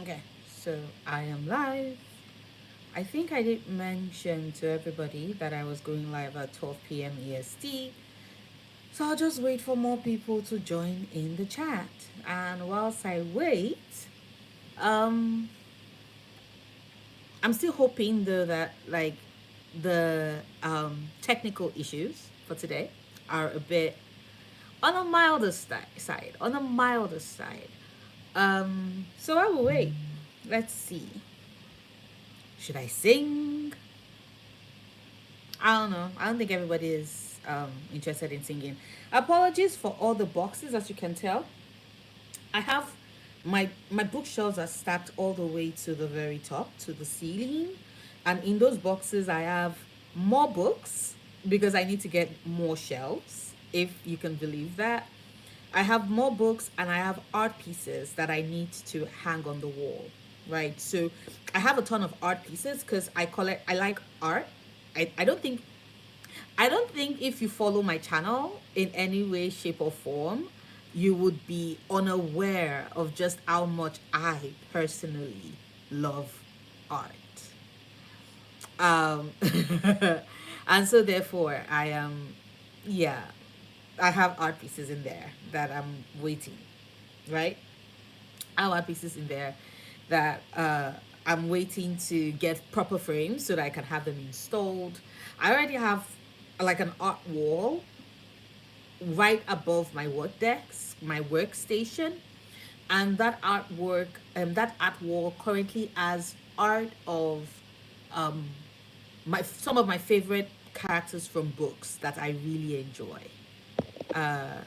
Okay, so I am live. I think I did mention to everybody that I was going live at 12 p.m. EST. So I'll just wait for more people to join in the chat. And whilst I wait, um, I'm still hoping though that like the technical issues for today are a bit on a milder side. On a milder side. So I will wait. Let's see. Should I sing? I don't know. I don't think everybody is interested in singing. Apologies for all the boxes, as you can tell. I have my bookshelves are stacked all the way to the very top, to the ceiling, and in those boxes I have more books because I need to get more shelves. If you can believe that, I have more books and I have art pieces that I need to hang on the wall. Right, so I have a ton of art pieces because I like art. I don't think if you follow my channel in any way, shape, or form, you would be unaware of just how much I personally love art. Um, and so therefore, yeah, I have art pieces in there that I'm waiting, right? I have art pieces in there that I'm waiting to get proper frames so that I can have them installed. I already have like an art wall right above my work desk, my workstation, and that art wall currently has art of um, my some of my favorite characters from books that I really enjoy. Uh,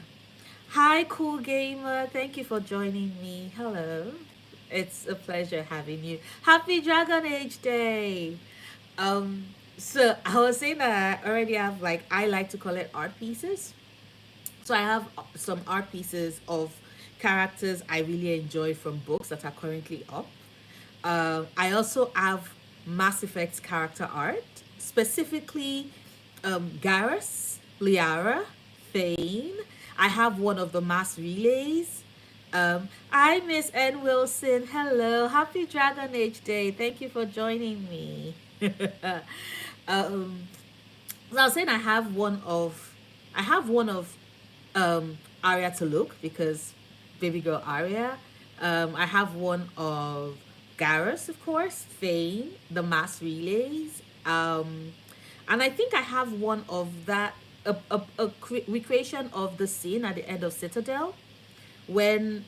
Hi, cool gamer. Thank you for joining me. Hello. It's a pleasure having you. Happy Dragon Age Day. Um, so I was saying that I already have like I like to collect art pieces. So I have some art pieces of characters I really enjoy from books that are currently up. I also have Mass Effect character art, specifically Garrus, Liara, Thane. I have one of the mass relays. I Miss N Wilson. Hello, happy Dragon Age Day. Thank you for joining me. um, so I was saying I have one of Aria to look because baby girl Aria. I have one of Garrus, of course, Fane, the mass relays. And I think I have one of that recreation of the scene at the end of Citadel when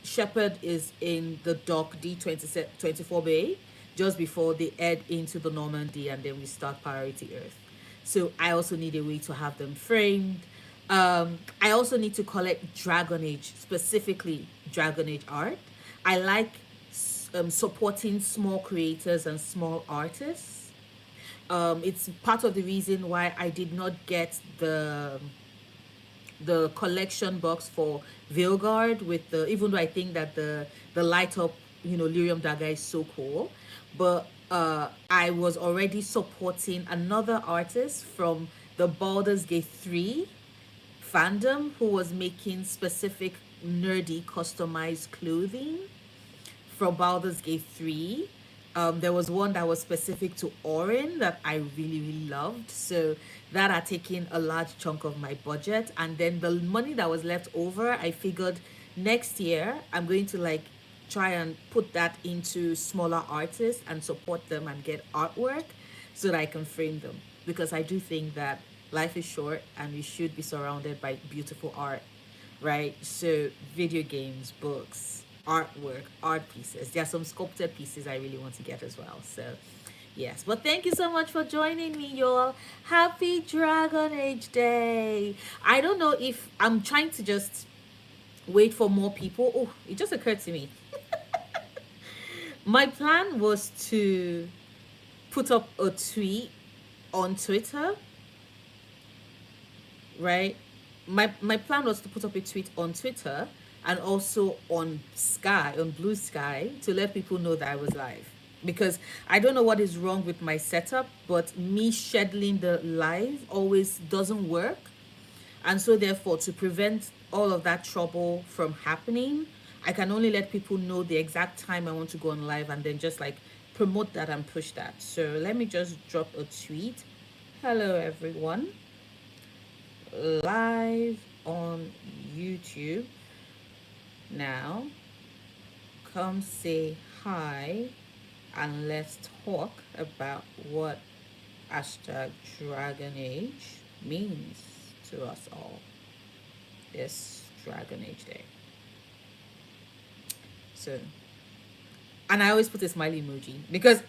Shepard is in the dock D24 Bay just before they head into the Normandy and then we start Priority Earth. So I also need a way to have them framed. I also need to collect Dragon Age, specifically Dragon Age art. I like supporting small creators and small artists. It's part of the reason why I did not get the collection box for Veilguard with the even though I think that the light up lyrium dagger is so cool, but I was already supporting another artist from the Baldur's Gate 3 fandom who was making specific nerdy customized clothing from Baldur's Gate 3. There was one that was specific to Orin that I really, really loved. So that had taken a large chunk of my budget. And then the money that was left over, I figured next year I'm going to like try and put that into smaller artists and support them and get artwork so that I can frame them. Because I do think that life is short and we should be surrounded by beautiful art, right? So, video games, books, artwork, art pieces. There are some sculpted pieces I really want to get as well. So, yes. But thank you so much for joining me, y'all. Happy Dragon Age Day. I don't know if I'm trying to just wait for more people. Oh, it just occurred to me. My plan was to put up a tweet on Twitter, right? My plan was to put up a tweet on Twitter and also on Sky, on Blue Sky, to let people know that I was live. Because I don't know what is wrong with my setup, but me scheduling the live always doesn't work. And so therefore, to prevent all of that trouble from happening, I can only let people know the exact time I want to go on live and then just like promote that and push that. So let me just drop a tweet. Hello, everyone. Live on YouTube now. Come say hi and let's talk about what hashtag Dragon Age means to us all this Dragon Age Day. So, and I always put a smiley emoji because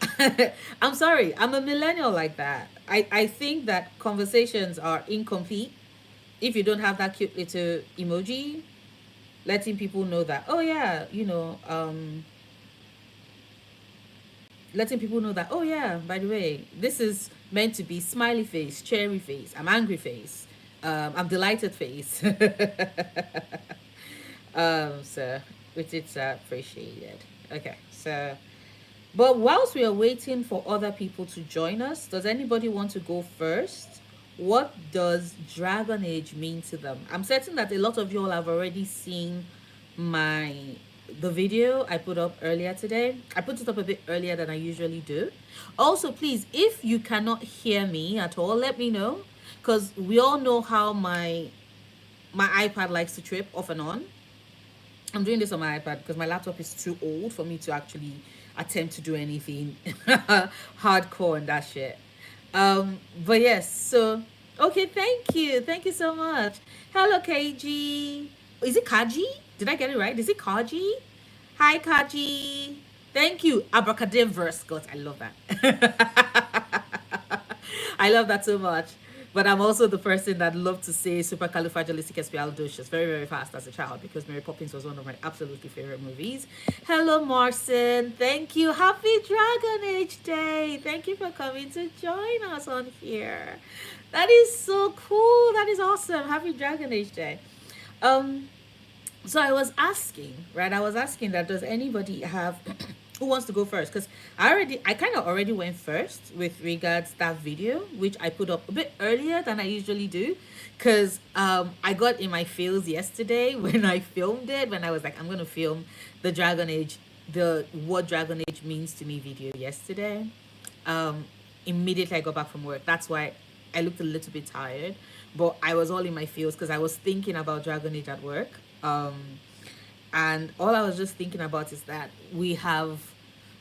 I'm sorry, I'm a millennial like that. I think that conversations are incomplete if you don't have that cute little emoji, letting people know that, oh yeah, letting people know that, oh yeah, by the way, this is meant to be smiley face, cherry face, I'm angry face, I'm delighted face. So which it's appreciated. Okay, so but whilst we are waiting for other people to join us, does anybody want to go first? What does Dragon Age mean to them? I'm certain that a lot of you all have already seen my the video I put up earlier today. I put it up a bit earlier than I usually do. Also, please, if you cannot hear me at all, let me know because we all know how my iPad likes to trip off and on. I'm doing this on my iPad because my laptop is too old for me to actually attempt to do anything hardcore and that shit. But yes, so okay, thank you so much. Hello, KG. Is it Kaji? Did I get it right? Is it Kaji? Hi, Kaji. Thank you, abracadabra, Scott. I love that. I love that so much. But I'm also the person that loved to say supercalifragilisticexpialidocious very, very fast as a child because Mary Poppins was one of my absolutely favorite movies. Hello, Marcin. Thank you. Happy Dragon Age Day. Thank you for coming to join us on here. That is so cool. That is awesome. Happy Dragon Age Day. Um, so I was asking, right? I was asking that does anybody have who wants to go first? Because I kind of already went first with regards that video, which I put up a bit earlier than I usually do, because I got in my feels yesterday when I filmed it. When I was like, I'm gonna film the Dragon Age, the what Dragon Age means to me video yesterday. Um, Immediately I got back from work. That's why I looked a little bit tired, but I was all in my feels because I was thinking about Dragon Age at work. And all I was just thinking about is that we have,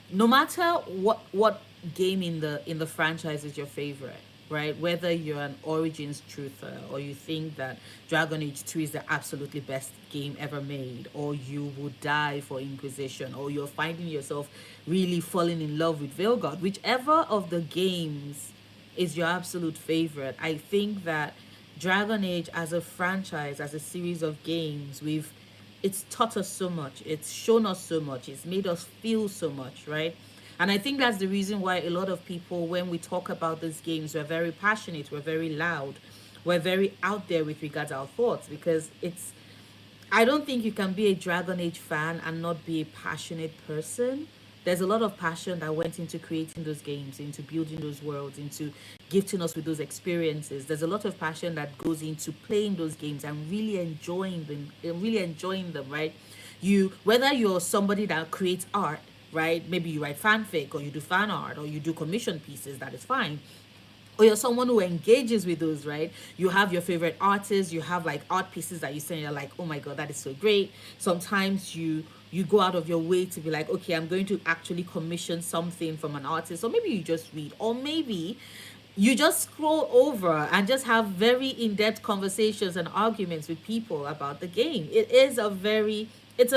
no matter what game in the franchise is your favorite, right? Whether you're an Origins truther or you think that Dragon Age 2 is the absolutely best game ever made, or you would die for Inquisition, or you're finding yourself really falling in love with Veilguard, whichever of the games is your absolute favorite, I think that Dragon Age as a franchise, as a series of games, it's taught us so much, it's shown us so much, it's made us feel so much, right? And I think that's the reason why a lot of people, when we talk about these games, we're very passionate, we're very loud, we're very out there with regards to our thoughts, because I don't think you can be a Dragon Age fan and not be a passionate person. There's a lot of passion that went into creating those games, into building those worlds, into gifting us with those experiences. There's a lot of passion that goes into playing those games and really enjoying them, right? You, whether you're somebody that creates art, right? Maybe you write fanfic or you do fan art or you do commission pieces, that is fine, or you're someone who engages with those, right? You have your favorite artists, you have like art pieces that you say, and you're like, oh my god, that is so great. Sometimes you go out of your way to be like, okay, I'm going to actually commission something from an artist, or maybe you just read, or maybe you just scroll over and just have very in-depth conversations and arguments with people about the game. It is a very it's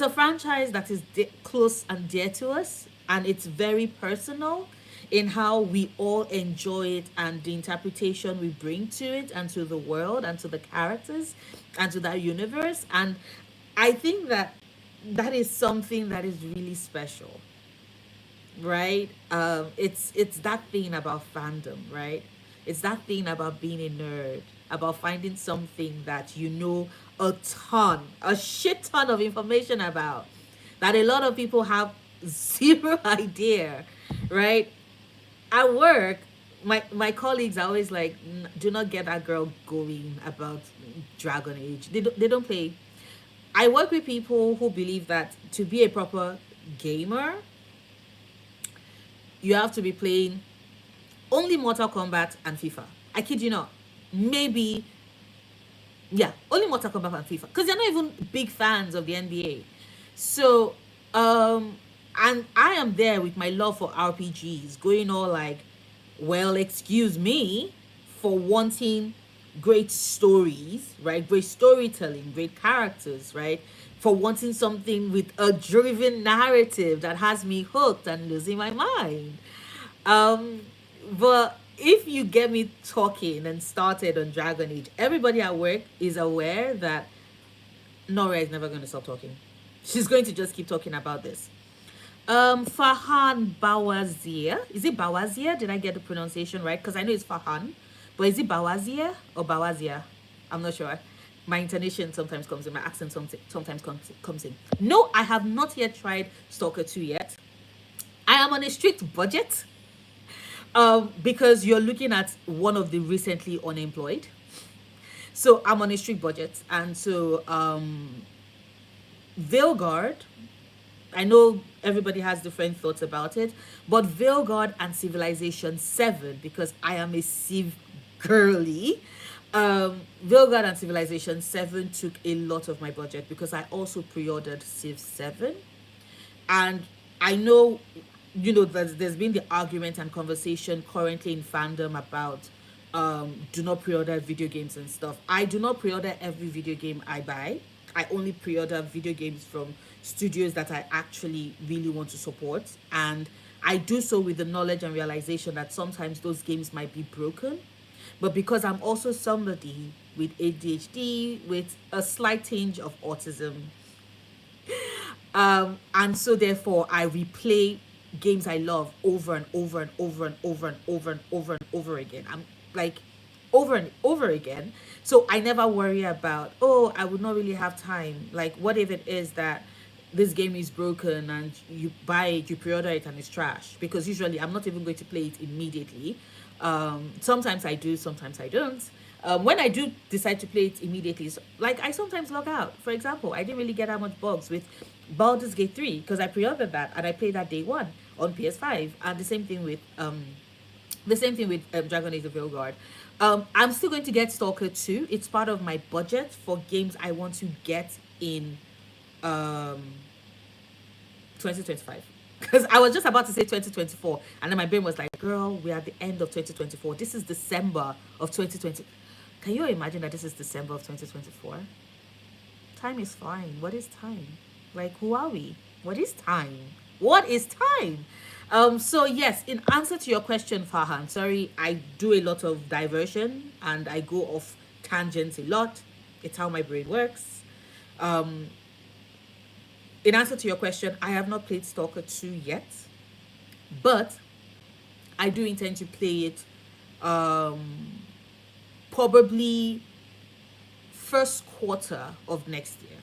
a franchise that is close and dear to us, and it's very personal in how we all enjoy it and the interpretation we bring to it and to the world and to the characters and to that universe. And I think that that is something that is really special, right? It's that thing about fandom, right? It's that thing about being a nerd, about finding something that you know a shit ton of information about, that a lot of people have zero idea, right? At work, my colleagues are always like, Do not get that girl going about Dragon Age. They don't play." I work with people who believe that to be a proper gamer, you have to be playing only Mortal Kombat and FIFA. I kid you not. Maybe, yeah, only Mortal Kombat and FIFA. Because they're not even big fans of the NBA. So, and I am there with my love for RPGs, going all like, well, excuse me for wanting great stories, right? Great storytelling, great characters, right? For wanting something with a driven narrative that has me hooked and losing my mind. Um, but if you get me talking and started on Dragon Age, everybody at work is aware that Nora is never going to stop talking. She's going to just keep talking about this. Farhan Bawazir. Is it Bawazir? Did I get the pronunciation right? Because I know it's Farhan. But is it Bawazir or Bawazir? I'm not sure. My intonation sometimes comes in, my accent sometimes comes in. No, I have not yet tried Stalker 2 yet. I am on a strict budget because you're looking at one of the recently unemployed. So I'm on a strict budget. And so Veilguard, I know everybody has different thoughts about it, but Veilguard and Civilization 7, because I am a Civ girly, Veilguard and Civilization 7 took a lot of my budget because I also pre-ordered Civ 7. And I know, that there's been the argument and conversation currently in fandom about do not pre-order video games and stuff. I do not pre-order every video game I buy. I only pre-order video games from studios that I actually really want to support, and I do so with the knowledge and realization that sometimes those games might be broken. But because I'm also somebody with ADHD, with a slight tinge of autism, and so therefore I replay games I love over and over and over and over and over and over and over again. I'm like over and over again. So I never worry about, oh, I would not really have time. Like, what if it is that this game is broken and you buy it, you pre-order it and it's trash? Because usually I'm not even going to play it immediately. Sometimes I do, sometimes I don't. When I do decide to play it immediately, like I sometimes log out. For example, I didn't really get that much bugs with Baldur's Gate 3 because I pre-ordered that and I played that day one on PS5, and the same thing with Dragon Age: The Veilguard. I'm still going to get Stalker 2. It's part of my budget for games I want to get in um 2025. Because I was just about to say 2024, and then my brain was like, girl, we're at the end of 2024. This is December of 2020. Can you imagine that this is December of 2024? Time is flying. What is time? Like, who are we? What is time? What is time? So yes, in answer to your question, Farhan, sorry, I do a lot of diversion and I go off tangents a lot. It's how my brain works. Um, in answer to your question, I have not played Stalker 2 yet, but I do intend to play it probably first quarter of next year,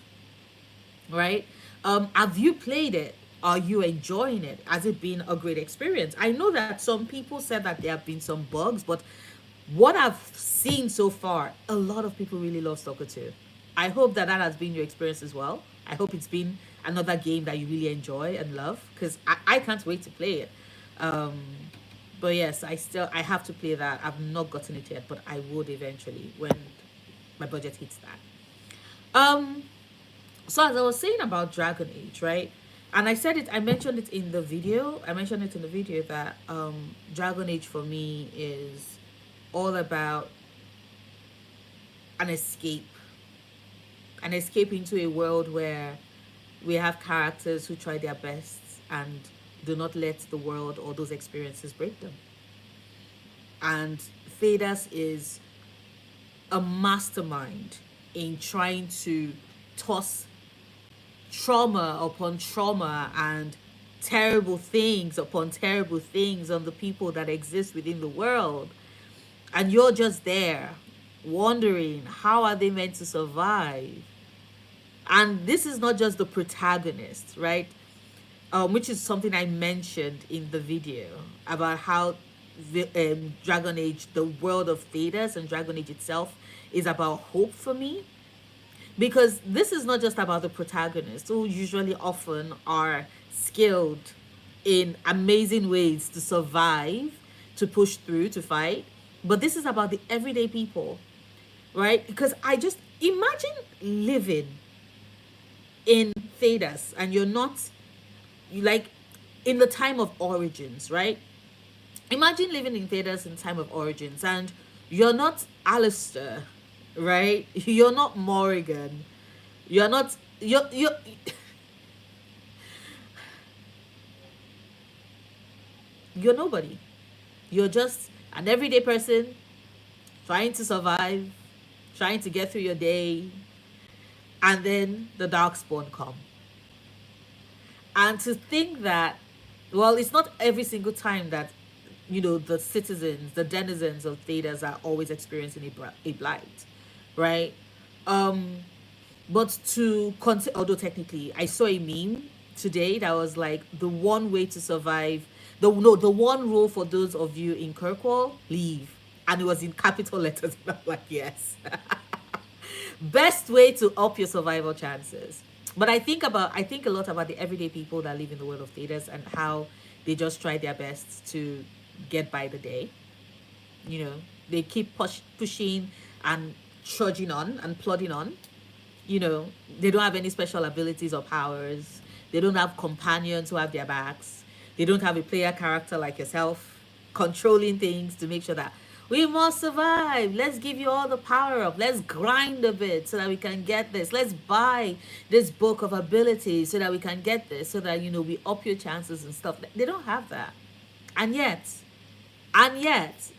right? Have you played it? Are you enjoying it? Has it been a great experience? I know that some people said that there have been some bugs, but what I've seen so far, a lot of people really love Stalker 2. I hope that that has been your experience as well. I hope it's been another game that you really enjoy and love, because I can't wait to play it. Um, but yes, I have to play that. I've not gotten it yet, but I would eventually when my budget hits that. So as I was saying about Dragon Age, right? And I mentioned it in the video. I mentioned it in the video that Dragon Age for me is all about an escape. An escape into a world where we have characters who try their best and do not let the world or those experiences break them. And Thedas is a mastermind in trying to toss trauma upon trauma and terrible things upon terrible things on the people that exist within the world. And you're just there wondering, how are they meant to survive? And this is not just the protagonist, right? Which is something I mentioned in the video about how Dragon Age, the world of Thedas and Dragon Age itself, is about hope for me. because this is not just about the protagonists who usually often are skilled in amazing ways to survive, to push through, to fight, but this is about the everyday people, right? Because I just imagine living in Thedas and you're not like in the time of origins, right? Imagine living in Thedas in time of origins and you're not Alistair, right? You're not Morrigan. You're not you're nobody. You're just an everyday person trying to survive, trying to get through your day, and then the darkspawn come. And to think that, well, it's not every single time that, the citizens, the denizens of Thedas are always experiencing a blight, right? Um, but to consider, although technically, I saw a meme today that was like the one way to survive, the one rule for those of you in Kirkwall, leave. And it was in capital letters. And I'm like, yes. Best way to up your survival chances. But I think a lot about the everyday people that live in the world of theaters and how they just try their best to get by the day. You know, they keep pushing and trudging on and plodding on. They don't have any special abilities or powers. They don't have companions who have their backs. They don't have a player character like yourself controlling things to make sure that we must survive. Let's give you all the power up. Let's grind a bit so that we can get this. Let's buy this book of abilities so that we can get this, so that we up your chances and stuff. They don't have that. And yet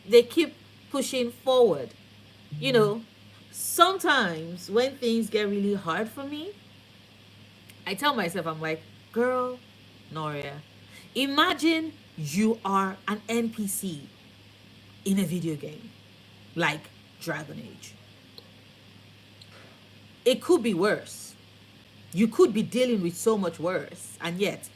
they keep pushing forward. You know, sometimes when things get really hard for me, I tell myself, I'm like, girl, Noria, imagine you are an NPC in a video game like Dragon Age. It could be worse. You could be dealing with so much worse. And yet,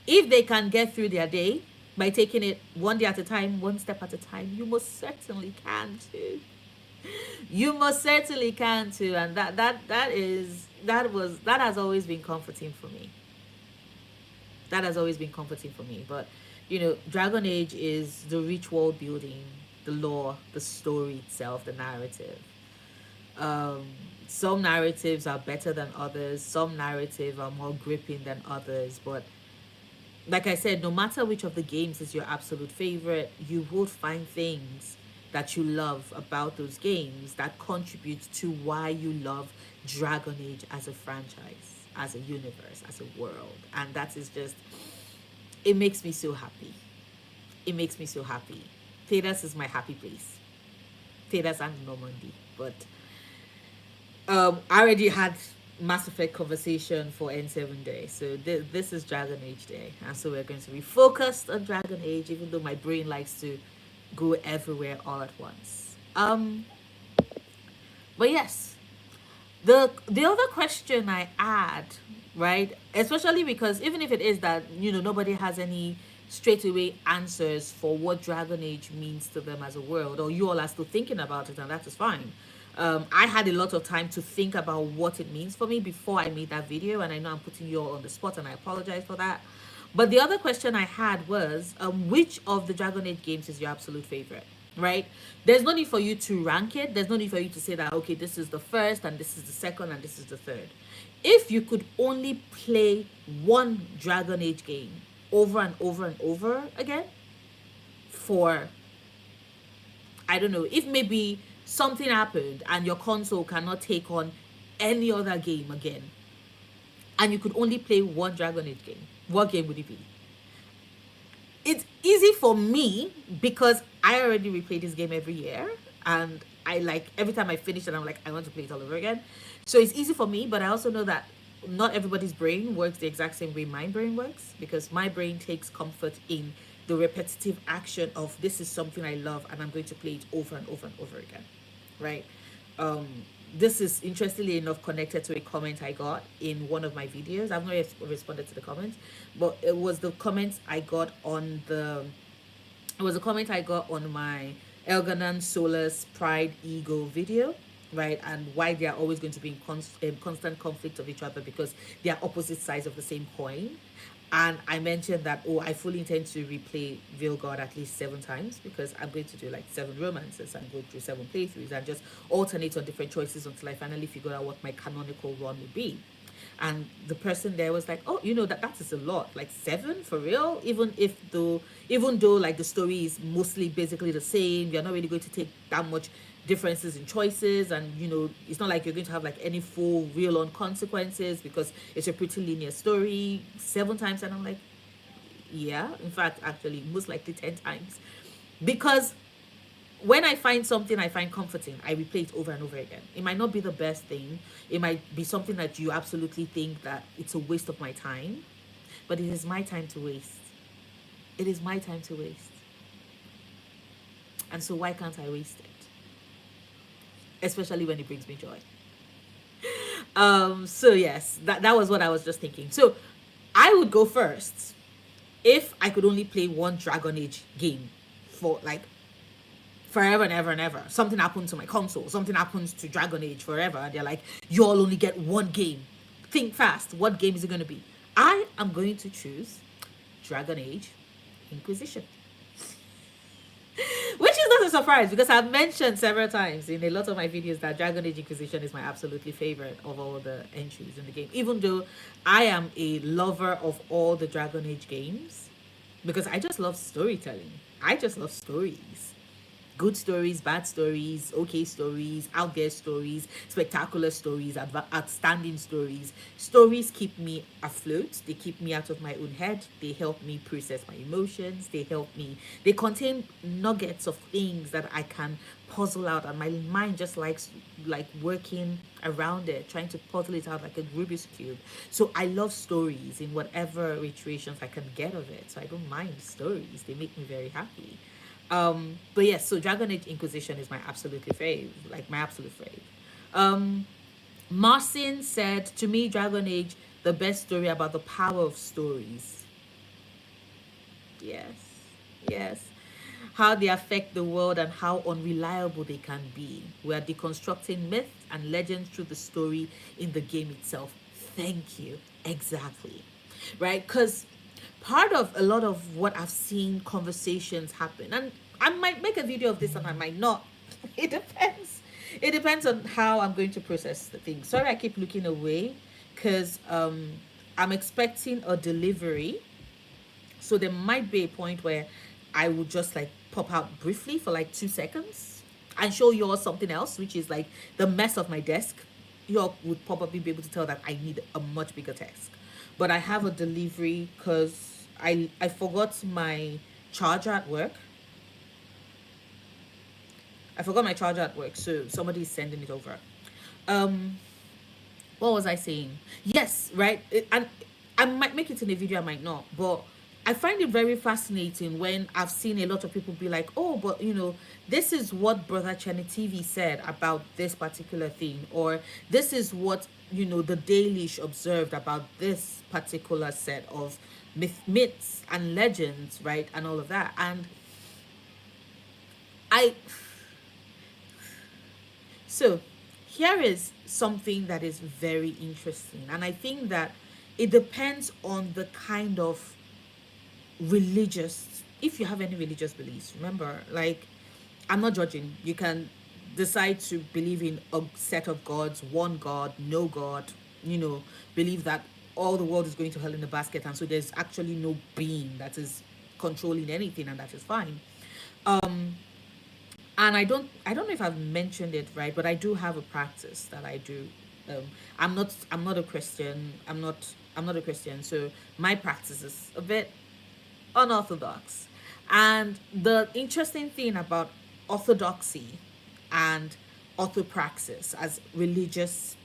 if they can get through their day by taking it one day at a time, one step at a time, you most certainly can too. You most certainly can too. And that has always been comforting for me. That has always been comforting for me. But Dragon Age is the rich world building, the lore, the story itself, the narrative. Um, some narratives are better than others. Some narratives are more gripping than others. But like I said, no matter which of the games is your absolute favorite, you will find things that you love about those games that contribute to why you love Dragon Age as a franchise, as a universe, as a world. And that is just, it makes me so happy. It makes me so happy. Thedas is my happy place. Thedas and Normandy. But I already had Mass Effect conversation for N7 Day. So this is Dragon Age Day. And so we're going to be focused on Dragon Age, even though my brain likes to go everywhere all at once. But yes, the other question I add, right, especially because even if it is that nobody has any straightaway answers for what Dragon Age means to them as a world, or you all are still thinking about it, and that is fine. I had a lot of time to think about what it means for me before I made that video, and I know I'm putting you all on the spot, and I apologize for that. But the other question I had was, which of the Dragon Age games is your absolute favorite? Right? There's no need for you to rank it. There's no need for you to say that, okay, this is the first, and this is the second, and this is the third. If you could only play one Dragon Age game over and over and over again for, I don't know, if maybe something happened and your console cannot take on any other game again, and you could only play one Dragon Age game, what game would it be? It's easy for me because I already replay this game every year, and I like every time I finish it, I'm like, I want to play it all over again. So it's easy for me, but I also know that not everybody's brain works the exact same way my brain works, because my brain takes comfort in the repetitive action of this is something I love and I'm going to play it over and over and over again, right? This is interestingly enough connected to a comment I got in one of my videos. I've not yet responded to the comments, but it was the comments I got on it was a comment I got on my Elganon Solus Pride Ego video. right? And why they are always going to be in constant conflict of each other, because they are opposite sides of the same coin. And I mentioned that, oh, I fully intend to replay Real God at least 7 times, because I'm going to do like 7 romances and go through 7 playthroughs and just alternate on different choices until I finally figure out what my canonical run would be. And the person there was like, oh, that is a lot, like 7 for real, even though like the story is mostly basically the same, you're not really going to take that much differences in choices, and it's not like you're going to have like any full real on consequences, because it's a pretty linear story 7 times. And I'm like, yeah, in fact, actually most likely 10 times, because when I find something I find comforting, I replay it over and over again. It might not be the best thing. It might be something that you absolutely think that it's a waste of my time, but it is my time to waste. It is my time to waste. And so why can't I waste it? Especially when it brings me joy. So yes, that was what I was just thinking. So I would go first if I could only play one Dragon Age game for like forever and ever and ever. Something happened to my console, something happens to Dragon Age forever, and they're like, you all only get one game. Think fast. What game is it going to be? I am going to choose Dragon Age Inquisition. Which is not a surprise, because I've mentioned several times in a lot of my videos that Dragon Age Inquisition is my absolutely favorite of all the entries in the game. Even though I am a lover of all the Dragon Age games, because I just love storytelling. I just love stories. Good stories, bad stories, okay stories, out there stories, spectacular stories, outstanding stories. Stories keep me afloat. They keep me out of my own head. They help me process my emotions. They contain nuggets of things that I can puzzle out, and my mind just likes like working around it, trying to puzzle it out like a Rubik's cube. So I love stories in whatever iterations I can get of it. So I don't mind stories. They make me very happy. But yes, so Dragon Age Inquisition is my absolutely fave, like my absolute fave. Um, Marcin said to me, Dragon Age, the best story about the power of stories. Yes, yes. How they affect the world and how unreliable they can be. We are deconstructing myths and legends through the story in the game itself. Thank you. Exactly. Right? Because part of a lot of what I've seen conversations happen, and I might make a video of this and I might not. It depends. It depends on how I'm going to process the thing. Sorry, I keep looking away because I'm expecting a delivery, so there might be a point where I would just like pop out briefly for like 2 seconds and show you all something else, which is like the mess of my desk. You all would probably be able to tell that I need a much bigger desk. But I have a delivery because I forgot my charger at work. I forgot my charger at work, so somebody's sending it over. Um, what was I saying? Yes, right. And I might make it in a video, I might not, but I find it very fascinating when I've seen a lot of people be like, "Oh, but this is what Brother Chenny TV said about this particular thing," or "This is what the Dailish observed about this particular set of myths and legends," right, and all of that. And I So, here is something that is very interesting. And I think that it depends on the kind of religious, if you have any religious beliefs. Remember, like, I'm not judging. You can decide to believe in a set of gods, one God, no God, believe that all the world is going to hell in a basket. And so there's actually no being that is controlling anything, and that is fine. And I don't know if I've mentioned it right, but I do have a practice that I do. I'm not a Christian. I'm not a Christian, so my practice is a bit unorthodox. And the interesting thing about orthodoxy and orthopraxis as religious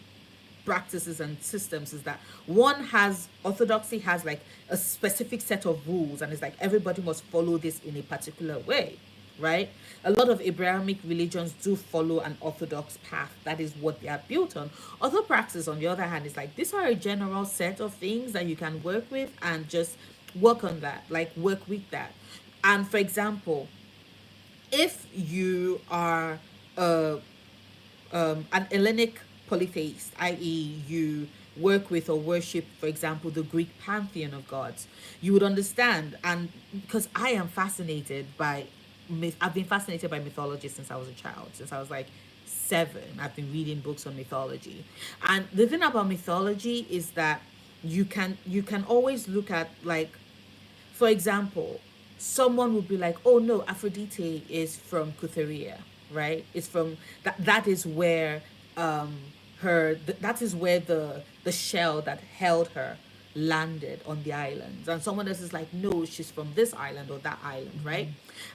practices and systems is that one has orthodoxy has like a specific set of rules, and it's like everybody must follow this in a particular way, right? A lot of Abrahamic religions do follow an orthodox path. That is what they are built on. Orthopraxis, on the other hand, is like these are a general set of things that you can work with and just work on that, like work with that. And for example, if you are a an Hellenic polytheist, i.e., you work with or worship, for example, the Greek pantheon of gods, you would understand. And because I am fascinated by myth, I've been fascinated by mythology since I was a child, since I was like 7. I've been reading books on mythology. And the thing about mythology is that you can always look at, like, for example, someone would be like, "Oh no, Aphrodite is from Cutheria, right? It's from that. That is where um that is where the shell that held her landed on the islands." And someone else is like, "No, she's from this island or that island, right?"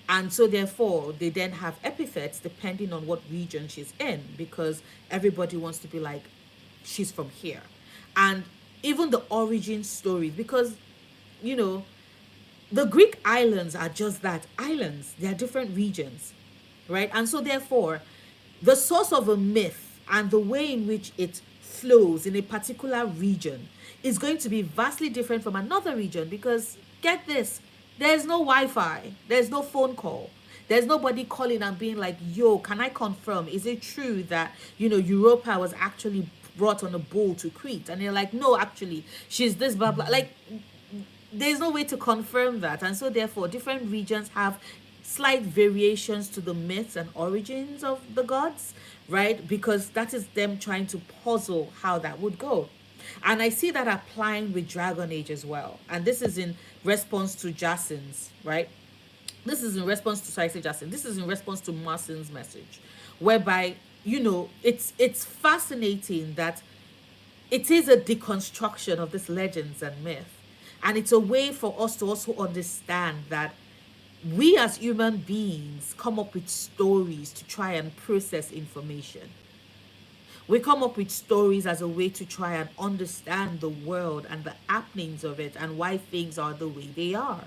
And so therefore, they then have epithets depending on what region she's in, because everybody wants to be like, she's from here. And even the origin stories, because you know the Greek islands are just that, islands. They are different regions, right? And so, therefore, the source of a myth and the way in which it flows in a particular region is going to be vastly different from another region, because, get this, there's no Wi Fi, there's no phone call. There's nobody calling and being like, "Yo, can I confirm? Is it true that, Europa was actually brought on a bull to Crete?" And they're like, "No, actually, she's this, blah, blah." Like, there's no way to confirm that. And so therefore, different regions have slight variations to the myths and origins of the gods, right? Because that is them trying to puzzle how that would go. And I see that applying with Dragon Age as well. And this is in response to Jacin's, right? This is in response to, sorry, I say Jason, this is in response to Marcin's message, whereby, it's fascinating that it is a deconstruction of this legends and myth. And it's a way for us to also understand that we as human beings come up with stories to try and process information. We come up with stories as a way to try and understand the world and the happenings of it and why things are the way they are.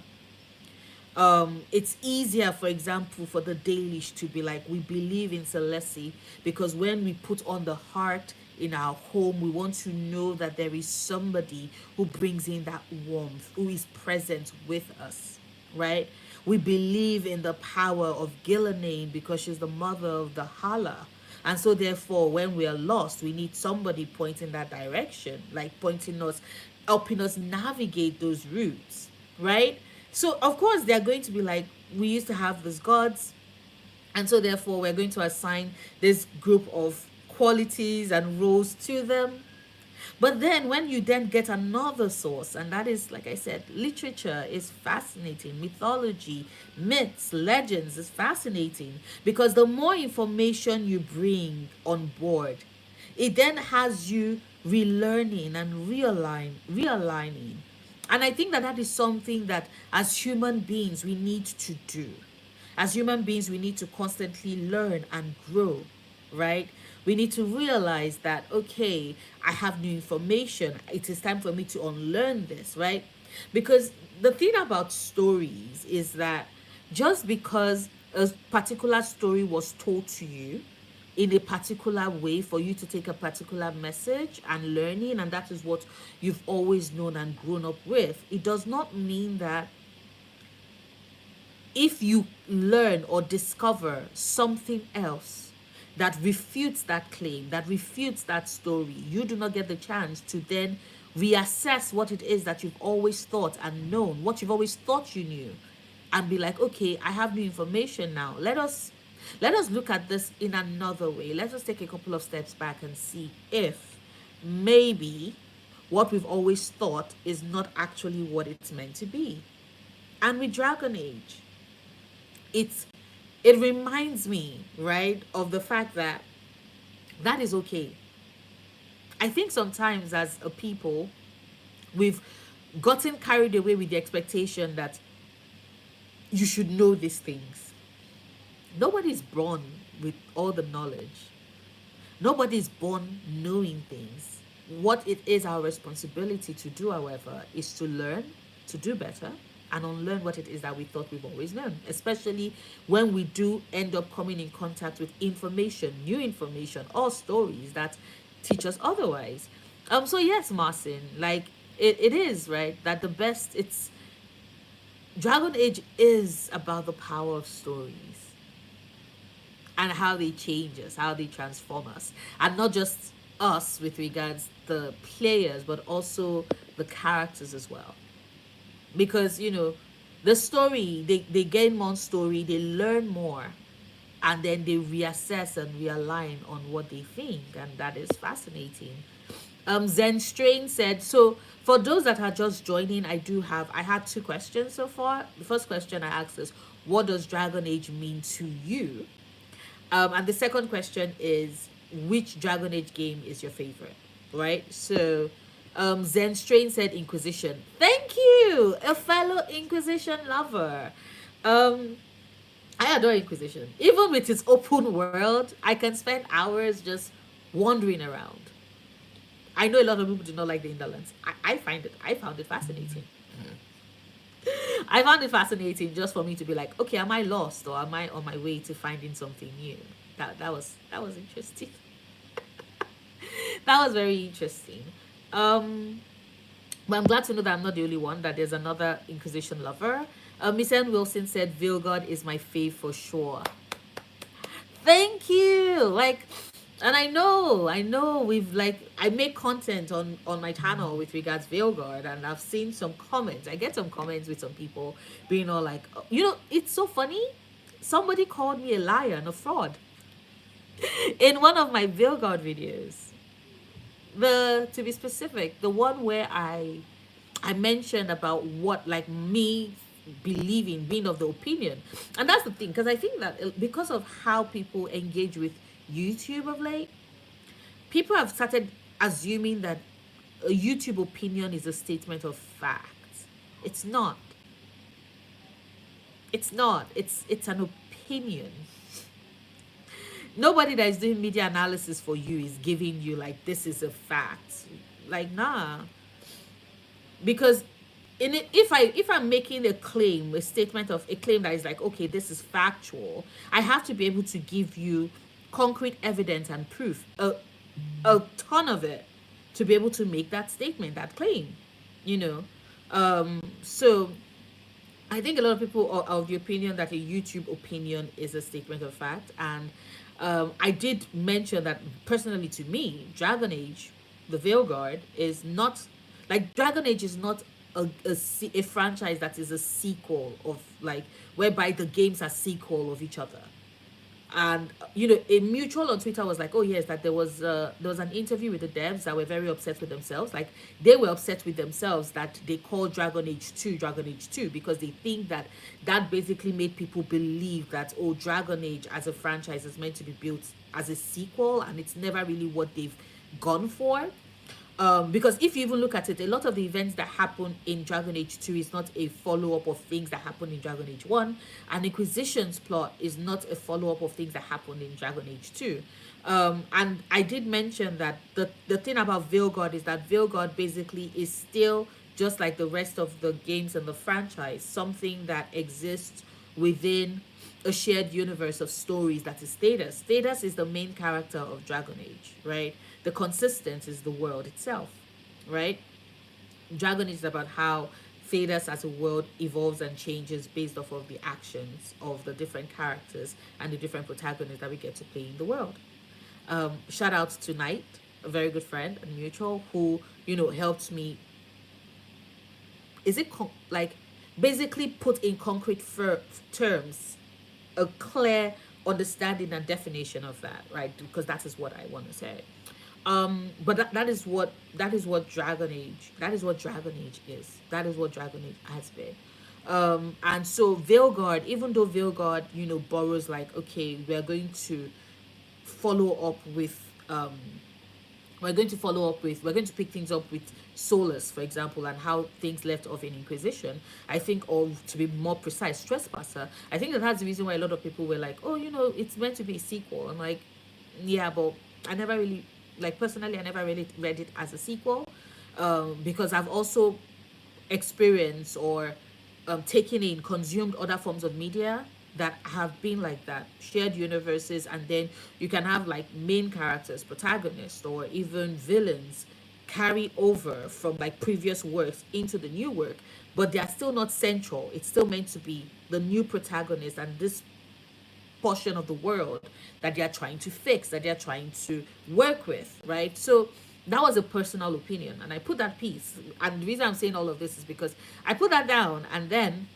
It's easier, for example, for the Dalish to be like, we believe in Celestia because when we put on the heart in our home, we want to know that there is somebody who brings in that warmth, who is present with us, right? We believe in the power of Gillanane because she's the mother of the Hala. And so, therefore, when we are lost, we need somebody pointing that direction, like pointing us, helping us navigate those routes, right? So, of course, they're going to be like, we used to have these gods, and so therefore we're going to assign this group of qualities and roles to them. But then when you then get another source, and that is, like I said, literature is fascinating, mythology, myths, legends is fascinating, because the more information you bring on board, it then has you relearning and realigning. And I think that that is something that as human beings we need to do. As human beings, we need to constantly learn and grow, right? We need to realize that, okay, I have new information. It is time for me to unlearn this, right? Because the thing about stories is that just because a particular story was told to you in a particular way for you to take a particular message and learning, and that is what you've always known and grown up with, it does not mean that if you learn or discover something else that refutes that claim, that refutes that story, you do not get the chance to then reassess what it is that you've always thought and known, what you've always thought you knew, and be like, okay, I have new information now. Let us look at this in another way. Let us take a couple of steps back and see if maybe what we've always thought is not actually what it's meant to be. And with Dragon Age, it's it reminds me, right, of the fact that that is okay. I think sometimes as a people, we've gotten carried away with the expectation that you should know these things. Nobody's born with all the knowledge. Nobody's born knowing things. What it is our responsibility to do, however, is to learn, to do better, and unlearn what it is that we thought we've always known, especially when we do end up coming in contact with information, new information, or stories that teach us otherwise. So yes, Marcin, like it is, right, that the best, it's Dragon Age is about the power of stories. and how they change us, how they transform us, and not just us with regards the players, but also the characters as well. Because the story, they gain more story, they learn more, and then they reassess and realign on what they think, and that is fascinating. Zen Strain said, so for those that are just joining, I had two questions so far. The first question I asked is, what does Dragon Age mean to you? And the second question is, which Dragon Age game is your favorite? Right? So, Zen Strain said Inquisition. Thank you, a fellow Inquisition lover. Um, I adore Inquisition. Even with its open world, I can spend hours just wandering around. I know a lot of people do not like the Indolence. I found it fascinating. I found it fascinating just for me to be like, okay, am I lost or am I on my way to finding something new? That was interesting. That was very interesting. Um, but I'm glad to know that I'm not the only one. That there's another Inquisition lover. Miss Ann Wilson said, "Vilgod is my fave for sure." Thank you. Like, and I know we've like I make content on my channel with regards Veilguard, and I've seen some comments. I get some comments with some people being all like, "Oh, it's so funny. Somebody called me a liar and a fraud in one of my Veilguard videos. To be specific, the one where I mentioned about what like me believing, being of the opinion. And that's the thing, because I think that because of how people engage with YouTube of late, people have started assuming that a YouTube opinion is a statement of fact. It's not. It's not. It's an opinion. Nobody that is doing media analysis for you is giving you like this is a fact. Like, nah. Because if I'm making a claim, a statement of a claim that is like, okay, this is factual, I have to be able to give you concrete evidence and proof, a ton of it, to be able to make that statement, that claim, you know. So I think a lot of people are of the opinion that a YouTube opinion is a statement of fact. And I did mention that personally, to me, Dragon Age, the Veilguard, is not like Dragon Age is not a franchise that is a sequel of like whereby the games are sequel of each other. And a mutual on Twitter was like, oh yes, that there was an interview with the devs that were very upset with themselves. Like, they were upset with themselves that they called Dragon Age 2, because they think that that basically made people believe that, oh, Dragon Age as a franchise is meant to be built as a sequel, and it's never really what they've gone for. Because if you even look at it, a lot of the events that happen in Dragon Age 2 is not a follow up of things that happened in Dragon Age 1, and Inquisition's plot is not a follow up of things that happened in Dragon Age 2. And I did mention that the thing about Veilguard is that Veilguard basically is still just like the rest of the games in the franchise, something that exists within a shared universe of stories that is Status. Status is the main character of Dragon Age, right? The consistent is the world itself, right? Dragon Age is about how Thedas as a world evolves and changes based off of the actions of the different characters and the different protagonists that we get to play in the world. Shout out to Knight, a very good friend and mutual, who helped me. Is it like basically put in concrete terms a clear understanding and definition of that, right? Because that is what I want to say. But that is what Dragon Age, that is what Dragon Age is. That is what Dragon Age has been. And so Veilguard, even though Veilguard, borrows like, okay, follow up with um we're going to pick things up with Solus, for example, and how things left off in Inquisition. I think, or to be more precise, Trespasser. I think that's the reason why a lot of people were like, oh, it's meant to be a sequel. I'm like, yeah, but I never really, like, personally, I never really read it as a sequel, because I've also experienced or taken in, consumed other forms of media that have been like that, shared universes, and then you can have like main characters, protagonists, or even villains carry over from like previous works into the new work, but they are still not central. It's still meant to be the new protagonist, and this portion of the world that they are trying to fix, that they are trying to work with, right? So that was a personal opinion, and I put that piece. And the reason I'm saying all of this is because I put that down, and then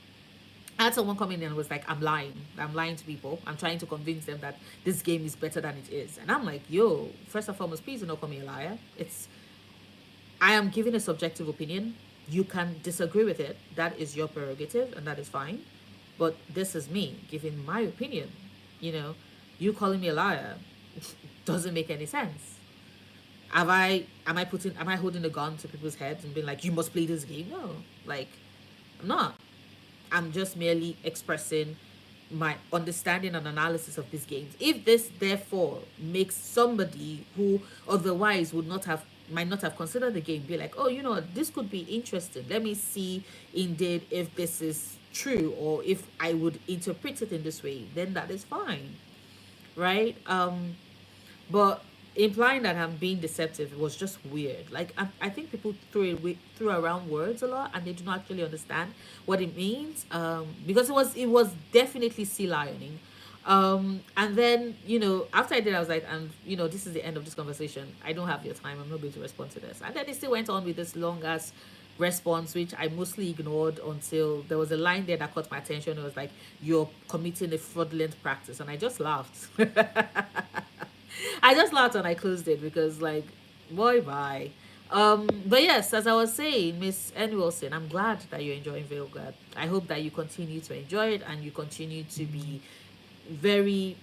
I had someone come in and was like, I'm lying. I'm lying to people. I'm trying to convince them that this game is better than it is. And I'm like, yo, first and foremost, please do not call me a liar. I am giving a subjective opinion. You can disagree with it. That is your prerogative, and that is fine. But this is me giving my opinion. You know, you calling me a liar doesn't make any sense. Am I holding a gun to people's heads and being like, you must play this game? No, like, I'm not. I'm just merely expressing my understanding and analysis of these games. If this therefore makes somebody who otherwise would not have might not have considered the game be like, oh, you know, this could be interesting. Let me see indeed if this is true or if I would interpret it in this way, then that is fine. Right? But implying that I'm being deceptive was just weird. Like I think people throw around words a lot, and they do not actually understand what it means. Because it was definitely sea lioning. And then after I did, I was like, and this is the end of this conversation. I don't have your time. I'm not going to respond to this. And then they still went on with this long ass response, which I mostly ignored until there was a line there that caught my attention. It was like, "You're committing a fraudulent practice," and I just laughed. I just laughed and I closed it because, like, boy, bye. But yes, as I was saying, Miss N. Wilson, I'm glad that you're enjoying Veilguard. I hope that you continue to enjoy it and you continue to be very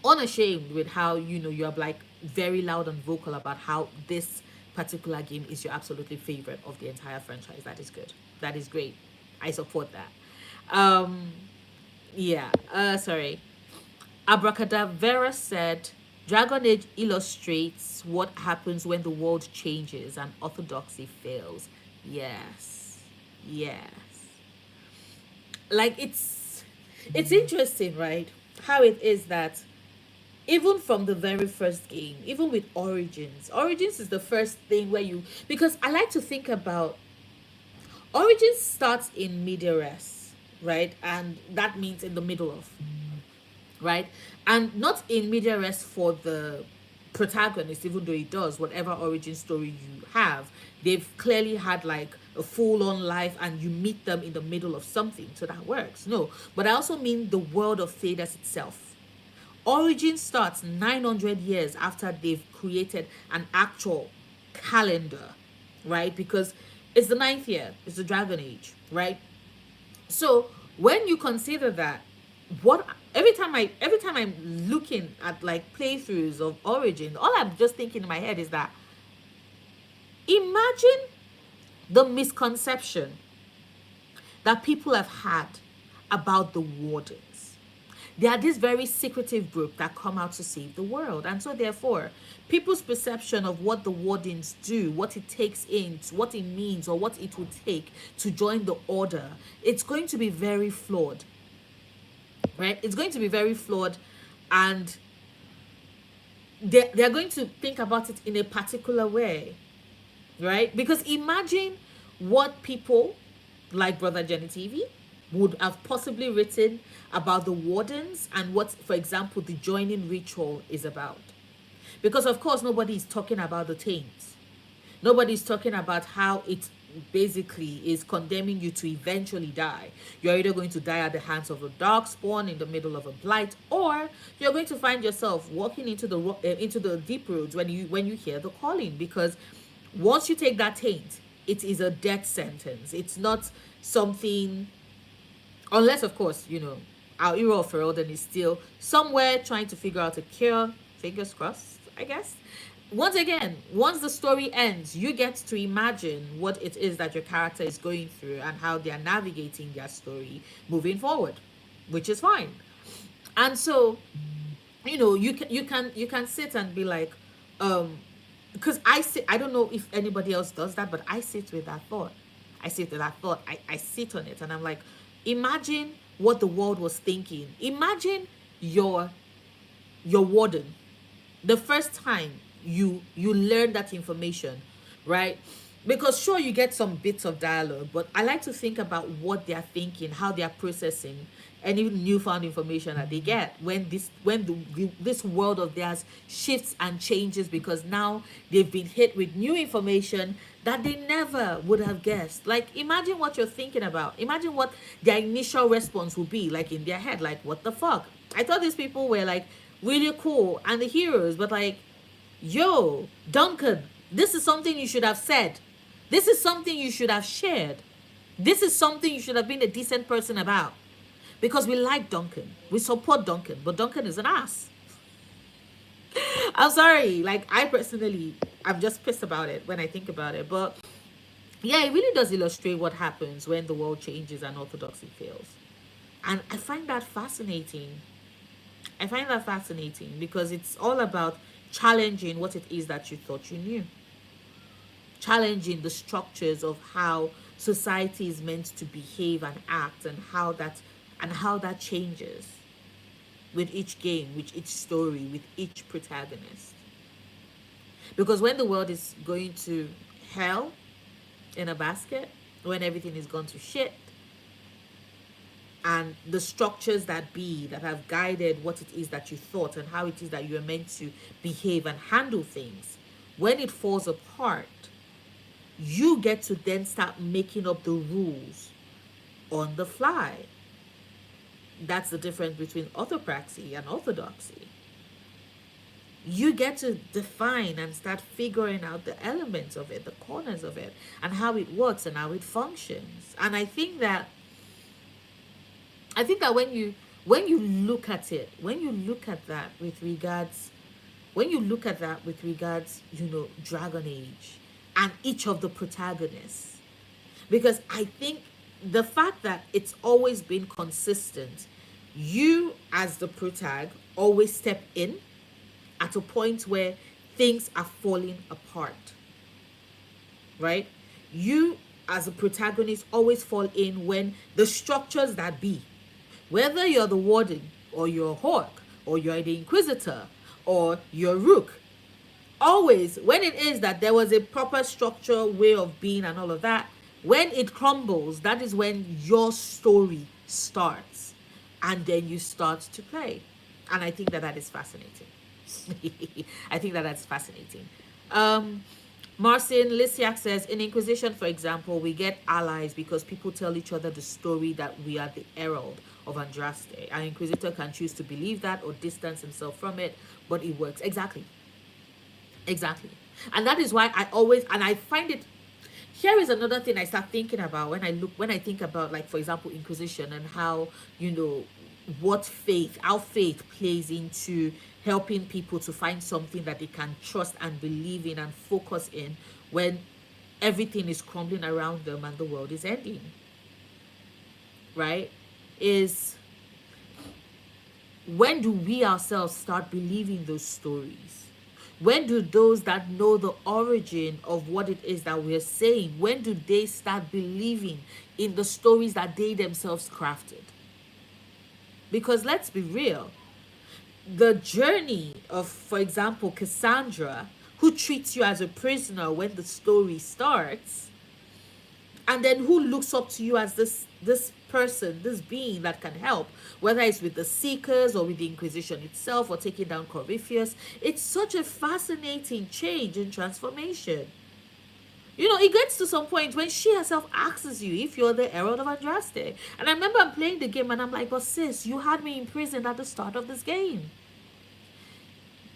unashamed with how you're like very loud and vocal about how this particular game is your absolutely favorite of the entire franchise. That is good. That is great. I support that. Yeah. Sorry. Abracadabra said, Dragon Age illustrates what happens when the world changes and orthodoxy fails. Yes. Yes. Like it's interesting, right? How it is that even from the very first game, even with Origins is the first thing where because I like to think about Origins starts in media res, right? And that means in the middle of, right? And not in media res for the protagonist, even though it does, whatever origin story you have, they've clearly had like a full on life and you meet them in the middle of something. So that works. No, but I also mean the world of Thedas itself. Origin starts 900 years after they've created an actual calendar, right? Because it's the ninth year, it's the Dragon Age, right? So when you consider that, what every time I'm looking at like playthroughs of Origin, all I'm just thinking in my head is that imagine the misconception that people have had about the wardens. They are this very secretive group that come out to save the world. And so therefore, people's perception of what the wardens do, what it takes in, what it means, or what it would take to join the order, it's going to be very flawed. Right? It's going to be very flawed, and they're going to think about it in a particular way, right? Because imagine what people like Brother Jenny TV would have possibly written about the wardens and what, for example, the joining ritual is about. Because of course nobody is talking about the taints. Nobody's talking about how it basically is condemning you to eventually die. You're either going to die at the hands of a darkspawn in the middle of a blight, or you're going to find yourself walking into the deep roads when you hear the calling. Because once you take that taint, it is a death sentence. It's not something, unless of course our era of Ferelden is still somewhere trying to figure out a cure. Fingers crossed, I guess. Once again, once the story ends, you get to imagine what it is that your character is going through and how they are navigating their story moving forward, which is fine. And so, you can sit and be like, because I don't know if anybody else does that, but I sit with that thought. I sit with that thought. I sit on it and I'm like, imagine what the world was thinking. Imagine your warden, the first time you learn that information, right? Because sure, you get some bits of dialogue, but I like to think about what they're thinking, how they're processing any newfound information that they get when this world of theirs shifts and changes, because now they've been hit with new information that they never would have guessed. Like, imagine what you're thinking about. Imagine what their initial response would be like in their head. Like, what the fuck? I thought these people were like really cool and the heroes, but like, yo, Duncan, this is something you should have said. This is something you should have shared. This is something you should have been a decent person about. Because we like Duncan. We support Duncan, but Duncan is an ass. I'm sorry. Like, I personally, I'm just pissed about it when I think about it. But yeah, it really does illustrate what happens when the world changes and orthodoxy fails. And I find that fascinating. I find that fascinating because it's all about challenging what it is that you thought you knew, challenging the structures of how society is meant to behave and act, and how that changes with each game, with each story, with each protagonist. Because when the world is going to hell in a basket, when everything is gone to shit, and the structures that be that have guided what it is that you thought and how it is that you are meant to behave and handle things, when it falls apart, you get to then start making up the rules on the fly. That's the difference between orthopraxy and orthodoxy. You get to define and start figuring out the elements of it, the corners of it, and how it works and how it functions. And I think that when you look at it, when you look at that with regards, Dragon Age and each of the protagonists, because I think the fact that it's always been consistent, you as the protag always step in at a point where things are falling apart, right? You as a protagonist always fall in when the structures that be, whether you're the warden or you're a hawk or you're the inquisitor or you're rook, always when it is that there was a proper structure, way of being and all of that, when it crumbles, that is when your story starts, and then you start to play. And I think that that is fascinating. I think that that's fascinating. um Marcin Lysiak says, in Inquisition, for example, we get allies because people tell each other the story that we are the herald of Andraste. An Inquisitor can choose to believe that or distance himself from it, but it works. Exactly. Exactly. And that is why I always, and I find it, here is another thing I start thinking about when I think about, like, for example, Inquisition, and how, how faith plays into helping people to find something that they can trust and believe in and focus in when everything is crumbling around them and the world is ending, right? Is when do we ourselves start believing those stories? When do those that know the origin of what it is that we're saying, when do they start believing in the stories that they themselves crafted? Because let's be real, the journey of, for example, Cassandra, who treats you as a prisoner when the story starts, and then who looks up to you as this person, this being that can help, whether it's with the Seekers or with the Inquisition itself or taking down Corinthians. It's such a fascinating change and transformation. It gets to some point when she herself asks you if you're the Herald of Andraste. And I remember I'm playing the game and I'm like, but sis, you had me imprisoned at the start of this game.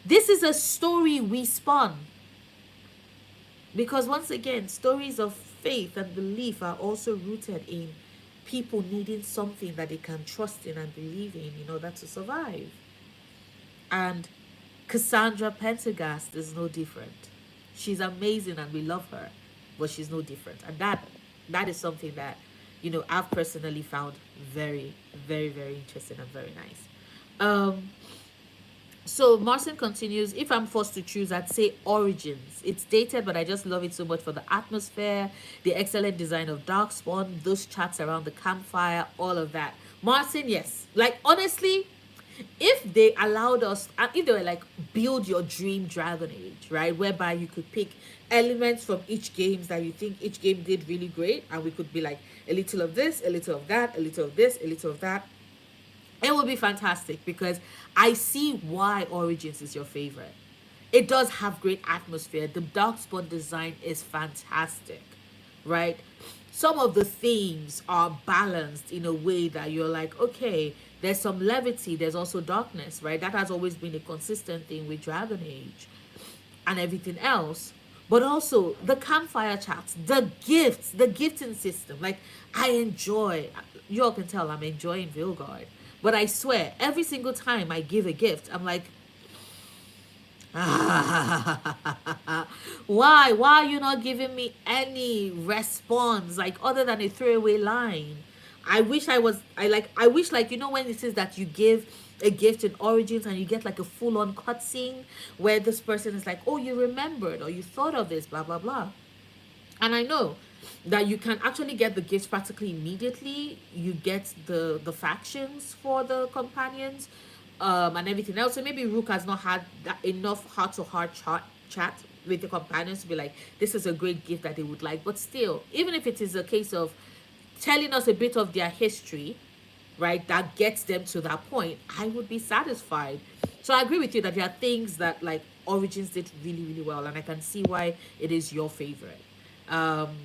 This is a story we spun. Because once again, stories of faith and belief are also rooted in people needing something that they can trust in and believe in order to survive. And Cassandra Pendergast is no different. She's amazing and we love her, but she's no different. And that is something that, I've personally found very, very, very interesting and very nice. So Marcin continues, if I'm forced to choose, I'd say Origins. It's dated, but I just love it so much for the atmosphere, the excellent design of Darkspawn, those chats around the campfire, all of that. Marcin, yes. Like, honestly, If they allowed us, if they were like, build your dream Dragon Age, right, whereby you could pick elements from each games that you think each game did really great, and we could be like a little of this, a little of that, a little of this, a little of that, it would be fantastic, because I see why Origins is your favorite. It does have great atmosphere. The Darkspawn design is fantastic, right? Some of the themes are balanced in a way that you're like, okay, there's some levity, there's also darkness, right? That has always been a consistent thing with Dragon Age and everything else. But also the campfire chats, the gifts, the gifting system. Like, I enjoy, you all can tell I'm enjoying Vilgard. But I swear, every single time I give a gift, I'm like, why are you not giving me any response, like, other than a throwaway line? I wish, like, when it says that you give a gift in Origins and you get like a full-on cutscene where this person is like, oh, you remembered, or you thought of this, blah blah blah. And I know that you can actually get the gifts practically immediately. You get the factions for the companions, and everything else. So maybe Rook has not had that enough heart-to-heart chat with the companions to be like, this is a great gift that they would like. But still, even if it is a case of telling us a bit of their history, right, that gets them to that point, I would be satisfied. So I agree with you that there are things that, like, Origins did really, really well, and I can see why it is your favorite. Um,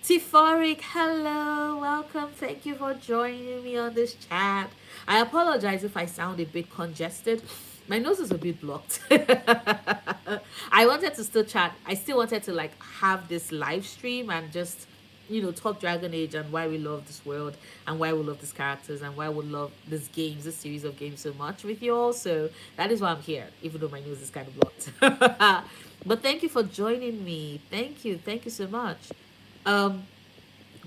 Tifarik, hello, welcome. Thank you for joining me on this chat. I apologize if I sound a bit congested. My nose is a bit blocked. I wanted to still chat. I still wanted to, like, have this live stream and just, talk Dragon Age and why we love this world and why we love these characters and why we love this games, this series of games so much with you all. So that is why I'm here, even though my nose is kind of blocked. But thank you for joining me. Thank you so much. Um,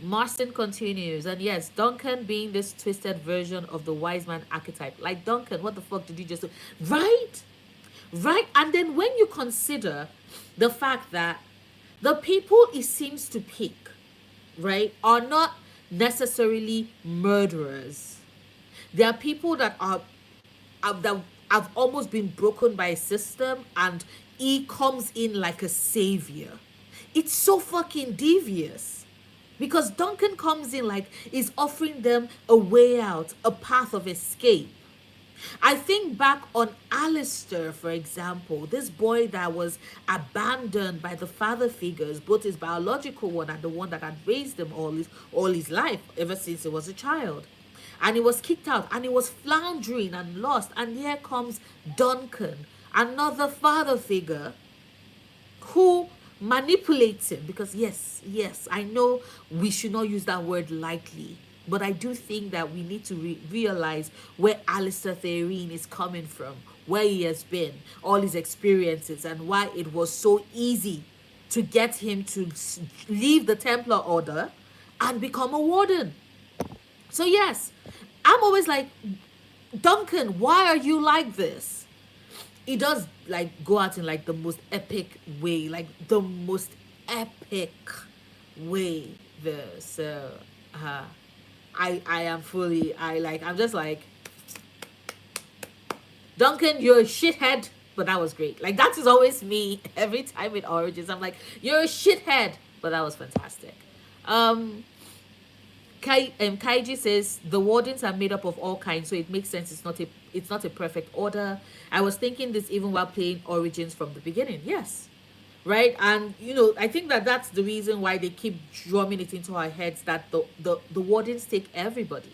Marston continues, and yes, Duncan being this twisted version of the wise man archetype. Like, Duncan, what the fuck did you just do? Right? Right? And then when you consider the fact that the people it seems to pick, right, are not necessarily murderers. There are people that have almost been broken by a system, and he comes in like a savior. It's so fucking devious. Because Duncan comes in like he's offering them a way out, a path of escape. I think back on Alistair, for example, this boy that was abandoned by the father figures, both his biological one and the one that had raised him all his life, ever since he was a child. And he was kicked out and he was floundering and lost. And here comes Duncan, another father figure who manipulates him, because yes, I know we should not use that word lightly, but I do think that we need to realize where Alistair Therine is coming from, where he has been, all his experiences, and why it was so easy to get him to leave the Templar Order and become a warden. So yes, I'm always like, Duncan, why are you like this? He does, like, go out in like the most epic way, like the most epic way there. So I am fully, I'm just like, Duncan, you're a shithead, but that was great. Like, that is always me every time with Origins. I'm like, you're a shithead, but that was fantastic. Kaiji says the wardens are made up of all kinds, so it makes sense. It's not a perfect order. I was thinking this even while playing Origins from the beginning. Yes, right. And I think that that's the reason why they keep drumming it into our heads that the wardens take everybody.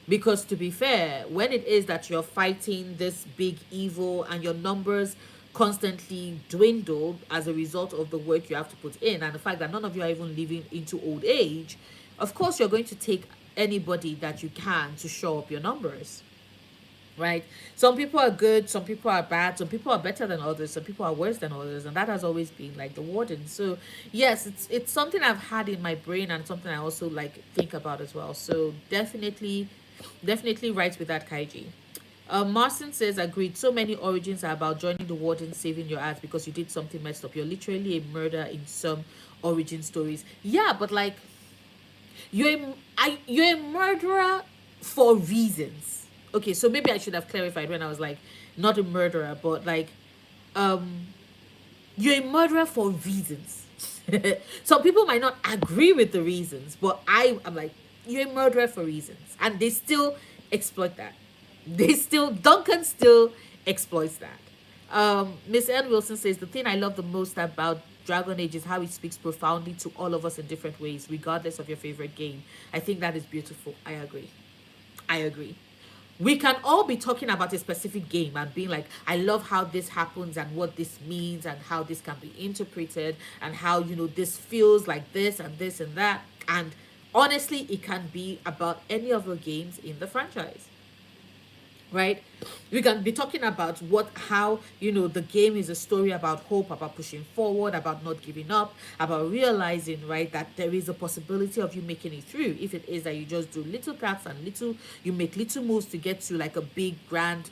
Because to be fair, when it is that you're fighting this big evil and your numbers constantly dwindle as a result of the work you have to put in, and the fact that none of you are even living into old age, of course you're going to take anybody that you can to show up your numbers, right? Some people are good, some people are bad, some people are better than others, some people are worse than others, and that has always been like the warden. So yes, it's something I've had in my brain and something I also like think about as well. So definitely right with that, Kaiji. Marcin says, agreed. So many origins are about joining the warden, saving your ass because you did something messed up. You're literally a murderer in some origin stories. Yeah, but like, you're a murderer for reasons. Okay, so maybe I should have clarified when I was like, not a murderer, but like, um, you're a murderer for reasons. Some people might not agree with the reasons, but I'm like, you're a murderer for reasons, and they still exploit that. They still Duncan still exploits that. Miss Ann Wilson says the thing I love the most about Dragon Age is how it speaks profoundly to all of us in different ways, regardless of your favorite game. I think that is beautiful. I agree. I agree. We can all be talking about a specific game and being like, I love how this happens and what this means and how this can be interpreted and how, this feels like this and this and that. And honestly, it can be about any of the games in the franchise, right? We can be talking about how the game is a story about hope, about pushing forward, about not giving up, about realizing, right, that there is a possibility of you making it through. If it is that you just do little paths and you make little moves to get to like a big grand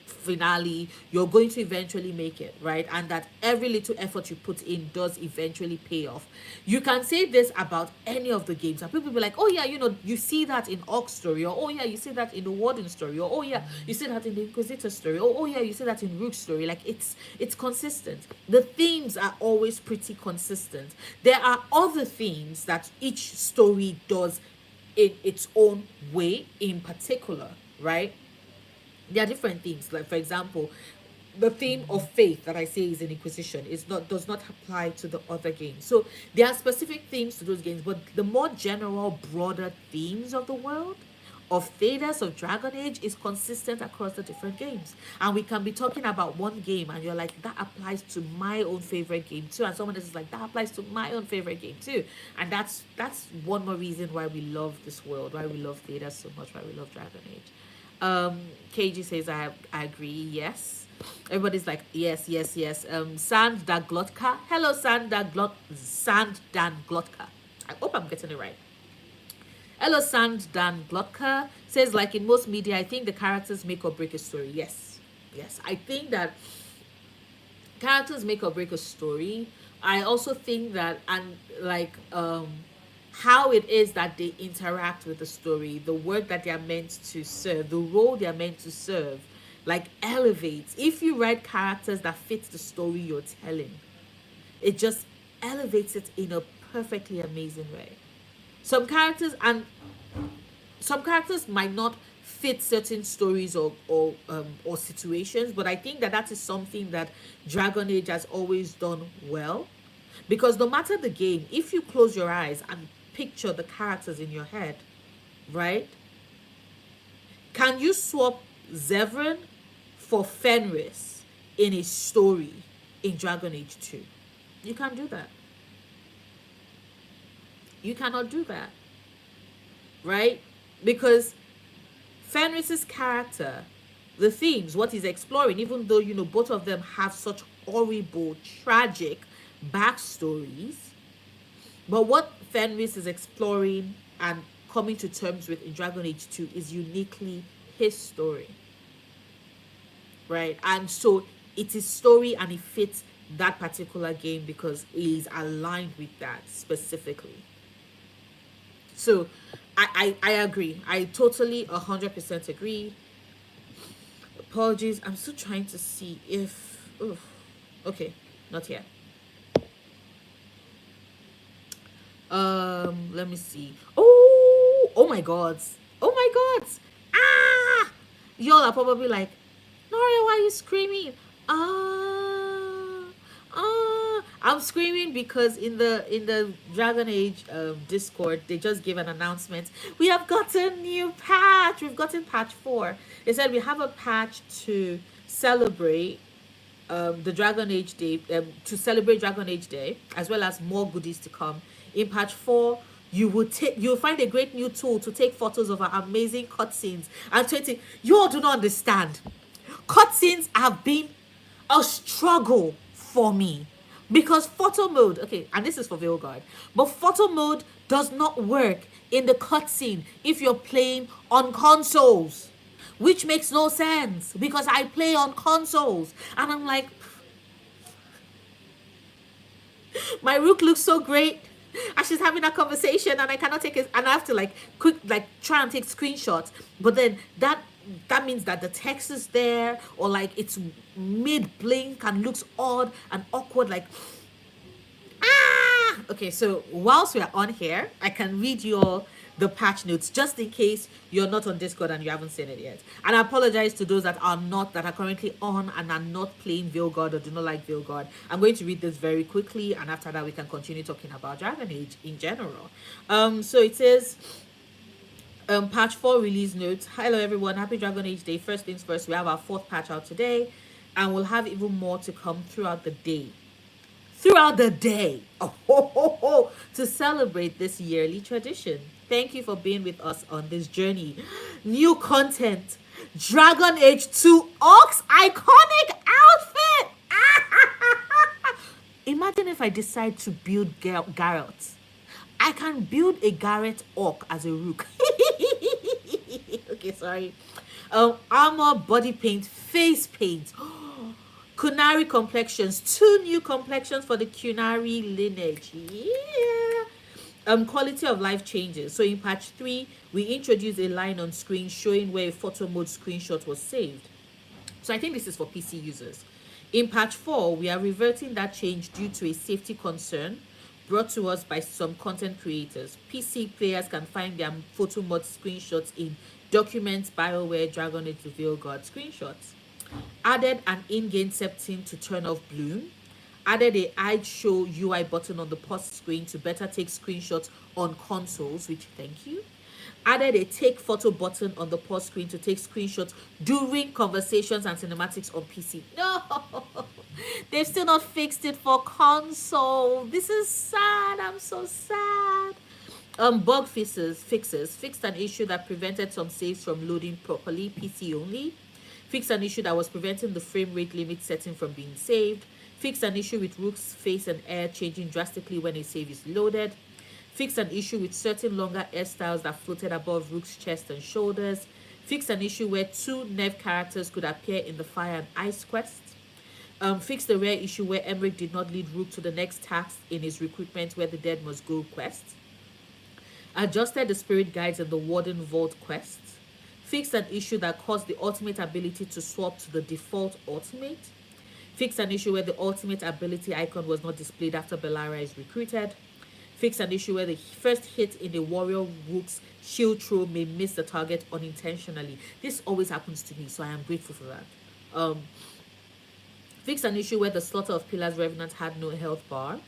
finale, you're going to eventually make it, right? And that every little effort you put in does eventually pay off. You can say this about any of the games, and people be like, oh yeah, you see that in Orc story, or oh yeah, you see that in the Warden story, or oh yeah, you see that in the Inquisitor story, or oh yeah, you see that in Rook story. Like it's consistent. The themes are always pretty consistent. There are other themes that each story does in its own way in particular, right? There are different themes. Like for example, the theme of faith that I say is an Inquisition is not does not apply to the other games. So there are specific themes to those games, but the more general, broader themes of the world, of Thedas, of Dragon Age, is consistent across the different games. And we can be talking about one game and you're like, that applies to my own favorite game too. And someone else is like, that applies to my own favorite game too. And that's one more reason why we love this world, why we love Thedas so much, why we love Dragon Age. KG says I agree. Yes. Everybody's like yes, yes, yes. Sand Daglotka. Hello, Sand Dan Glotka. I hope I'm getting it right. Hello, Sand Dan Glotka says, like in most media, I think the characters make or break a story. Yes, yes. I think that characters make or break a story. I also think that, and like how it is that they interact with the story, the work that they are meant to serve, the role they are meant to serve, like elevates. If you write characters that fit the story you're telling, it just elevates it in a perfectly amazing way. Some characters and some characters might not fit certain stories or situations, but I think that that is something that Dragon Age has always done well, because no matter the game, if you close your eyes and picture the characters in your head, right, can you swap Zevran for Fenris in a story in Dragon Age 2? You can't do that. You cannot do that, right? Because Fenris's character, the themes, what he's exploring, even though both of them have such horrible, tragic backstories, but what Fenris is exploring and coming to terms with in Dragon Age 2 is uniquely his story, right? And so it is story and it fits that particular game because it is aligned with that specifically. So I agree. I totally 100% agree. Apologies. I'm still trying to see if. Oof, okay, not yet. Let me see. Oh my god. Oh my god. Ah! Y'all are probably like, Noria, why are you screaming? I'm screaming because in the Dragon Age Discord, they just gave an announcement. We have gotten new patch. We've gotten patch 4. They said we have a patch to celebrate the Dragon Age Day, to celebrate Dragon Age Day, as well as more goodies to come. In patch 4, you'll find a great new tool to take photos of our amazing cutscenes and tweeting. You all do not understand. Cutscenes have been a struggle for me because photo mode, okay, and this is for Veilguard, but photo mode does not work in the cutscene if you're playing on consoles, which makes no sense because I play on consoles and I'm like, my Rook looks so great and she's having a conversation and I cannot take it and I have to like quick like try and take screenshots, but then that that means that the text is there, or like it's mid blink and looks odd and awkward, like ah. Okay, so whilst we are on here, I can read you all the patch notes just in case you're not on Discord and you haven't seen it yet. And I apologize to those that are currently on and are not playing Veil God or do not like Veil God. I'm going to read this very quickly, and after that we can continue talking about Dragon Age in general. So it says, patch 4 release notes. Hello everyone, happy Dragon Age Day. First things first, we have our fourth patch out today, and we'll have even more to come throughout the day. Oh, ho, ho, ho, to celebrate this yearly tradition. Thank you for being with us on this journey. New content, Dragon Age 2 Ox iconic outfit. Imagine if I decide to build Garrett. I can build a Garrett Orc as a rook. Okay, sorry. Armor, body paint, face paint. Kunari complexions. 2 new complexions for the Kunari lineage. Yeah. Quality of life changes. So in patch 3, we introduced a line on screen showing where a photo mode screenshot was saved. So I think this is for PC users. In patch 4, we are reverting that change due to a safety concern brought to us by some content creators. PC players can find their photo mod screenshots in Documents, BioWare, Dragon Age Reveal God screenshots. Added an in-game setting to turn off bloom. Added a hide show UI button on the pause screen to better take screenshots on consoles, which thank you. Added a take photo button on the pause screen to take screenshots during conversations and cinematics on PC. No, they've still not fixed it for console. This is sad. I'm so sad. Bug fixes fixed an issue that prevented some saves from loading properly, PC only. Fixed an issue that was preventing the frame rate limit setting from being saved. Fixed an issue with Rook's face and hair changing drastically when a save is loaded. Fixed an issue with certain longer hairstyles that floated above Rook's chest and shoulders. Fixed an issue where 2 Nev characters could appear in the Fire and Ice quest. Fixed the rare issue where Emmerich did not lead Rook to the next task in his Recruitment Where the Dead Must Go quest. Adjusted the spirit guides in the Warden Vault quest. Fixed an issue that caused the ultimate ability to swap to the default ultimate. Fixed an issue where the ultimate ability icon was not displayed after Belara is recruited. Fixed an issue where the first hit in a warrior rook's shield throw may miss the target unintentionally. This always happens to me, so I am grateful for that. Fixed an issue where the Slaughter of Pillars Revenant had no health bar.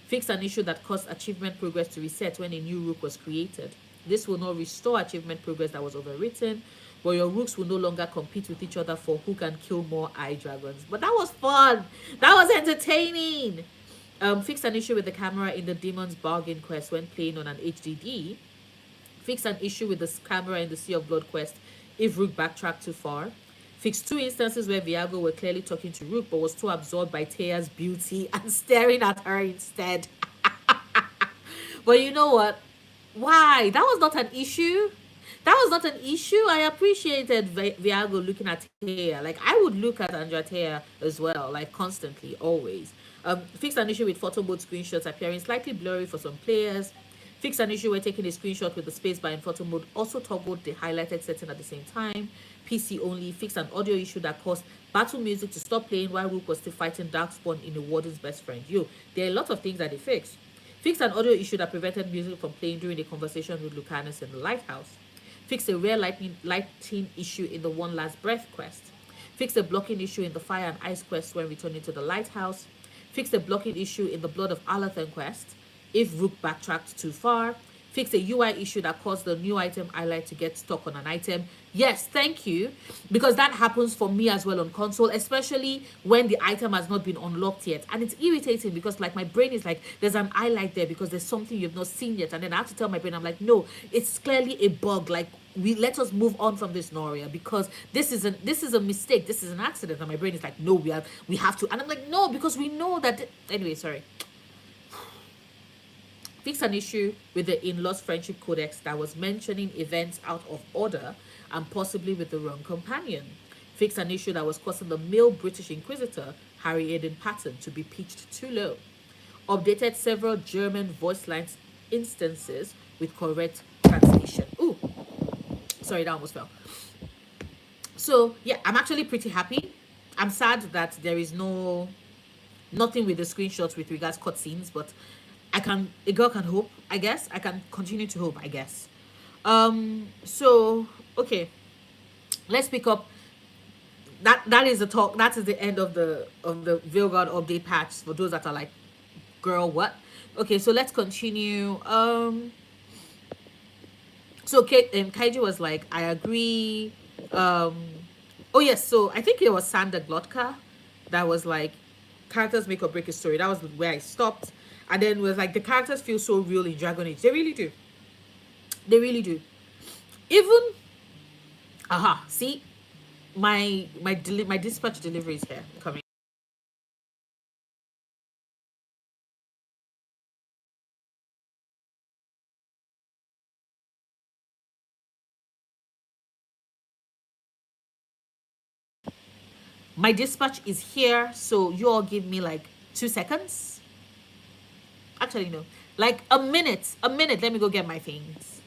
Fixed an issue that caused achievement progress to reset when a new rook was created. This will not restore achievement progress that was overwritten, but your rooks will no longer compete with each other for who can kill more eye dragons. But that was fun. That was entertaining. Fixed an issue with the camera in the Demon's Bargain quest when playing on an HDD. Fixed an issue with the camera in the Sea of Blood quest if Rook backtracked too far. Fixed 2 instances where Viago were clearly talking to Rook but was too absorbed by Tea's beauty and staring at her instead. But you know what? Why? That was not an issue. That was not an issue. I appreciated Viago looking at Tea. Like, I would look at Andratea as well, like, constantly, always. Fixed an issue with photo mode screenshots appearing slightly blurry for some players. Fixed an issue where taking a screenshot with the spacebar in photo mode also toggled the highlighted setting at the same time. PC only. Fixed an audio issue that caused battle music to stop playing while Rook was still fighting Darkspawn in the Warden's best friend. Yo, there are a lot of things that they fixed. Fixed an audio issue that prevented music from playing during a conversation with Lucanus in the lighthouse. Fixed a rare lighting issue in the One Last Breath quest. Fixed a blocking issue in the Fire and Ice quest when returning to the lighthouse. Fixed a blocking issue in the Blood of Alathan quest if Rook backtracked too far. Fixed a UI issue that caused the new item highlight to get stuck on an item. Yes, thank you. Because that happens for me as well on console, especially when the item has not been unlocked yet. And it's irritating because like my brain is like, there's an highlight there because there's something you've not seen yet. And then I have to tell my brain, I'm like, no, it's clearly a bug. Like, let us move on from this, Noria, because this is a mistake. This is an accident. And my brain is like, no, we have to. And I'm like, no, because we know that. Anyway, sorry. Fix an issue with the In-Laws Friendship Codex that was mentioning events out of order and possibly with the wrong companion. Fix an issue that was causing the male British Inquisitor, Harry Aiden Patton, to be pitched too low. Updated several German voice lines instances with correct translation. Ooh, sorry, that almost fell. So yeah, I'm actually pretty happy. I'm sad that there is nothing with the screenshots with regards cutscenes, but a girl can hope, I guess. I can continue to hope, I guess. So okay, let's pick up that is the talk. That is the end of the Veilguard update patch for those that are like, girl, what? Okay, so let's continue. So Kaiji was like, I agree. Um, oh yes, so I think it was Sander Glotka that was like, characters make or break a story. That was where I stopped, and then was like, the characters feel so real in Dragon Age. They really do. They really do. Even aha, see, my dispatch delivery is here coming. My dispatch is here, so you all give me like 2 seconds. Actually, no, like a minute. A minute. Let me go get my things.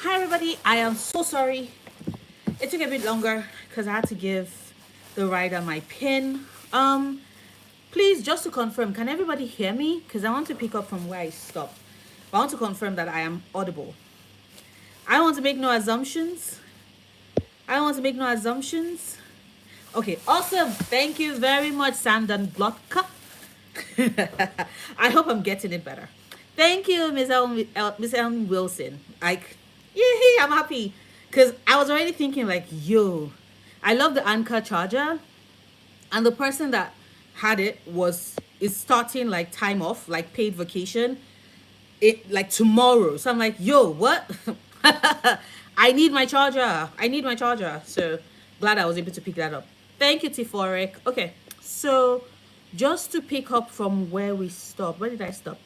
Hi everybody, I am so sorry. It took a bit longer because I had to give the rider my pin. Please, just to confirm, can everybody hear me? Because I want to pick up from where I stopped. I want to confirm that I am audible. I want to make no assumptions. I want to make no assumptions. Okay, awesome. Thank you very much, Sandan Blotka. I hope I'm getting it better. Thank you, Miss Ellen Wilson. Like, yay, I'm happy. Because I was already thinking, like, yo, I love the Anchor charger. And the person that had it is starting like time off, like paid vacation, it like tomorrow. So I'm like, yo, what? I need my charger. I need my charger. So glad I was able to pick that up. Thank you, Tiforic. Okay, so just to pick up from where we stopped. Where did I stop?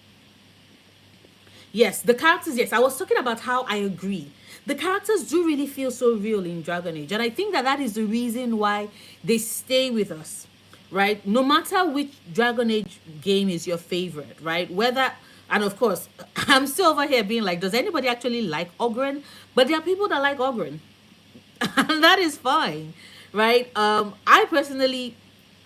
Yes, the characters. Yes, I was talking about how I agree. The characters do really feel so real in Dragon Age, and I think that that is the reason why they stay with us, right? No matter which Dragon Age game is your favorite, right? Whether and of course, I'm still over here being like, does anybody actually like Ogren? But there are people that like Ogren, and that is fine, right? I personally,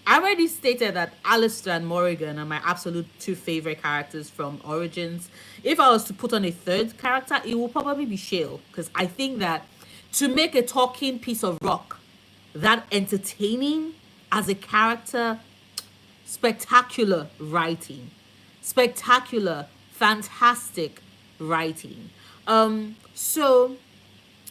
I already stated that Alistair and Morrigan are my absolute two favorite characters from Origins. If I was to put on a third character, it will probably be Shale, because I think that to make a talking piece of rock that entertaining as a character, spectacular writing, spectacular, fantastic writing. So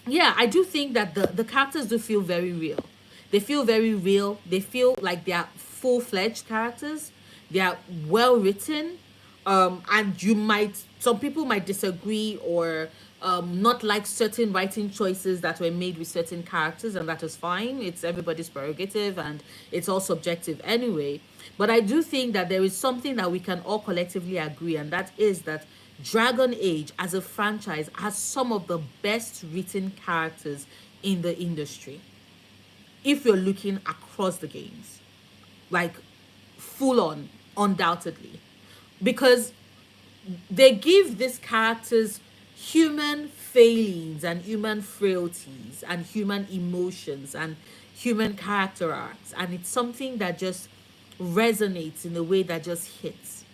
yeah, I do think that the characters do feel very real. They feel very real. They feel like they are full-fledged characters. They are well written. And some people might disagree or not like certain writing choices that were made with certain characters, and that is fine. It's everybody's prerogative and it's all subjective anyway. But I do think that there is something that we can all collectively agree, and that is that Dragon Age as a franchise has some of the best written characters in the industry. If you're looking across the games, like full on, undoubtedly, because they give these characters human failings and human frailties and human emotions and human character arcs, and it's something that just resonates in a way that just hits.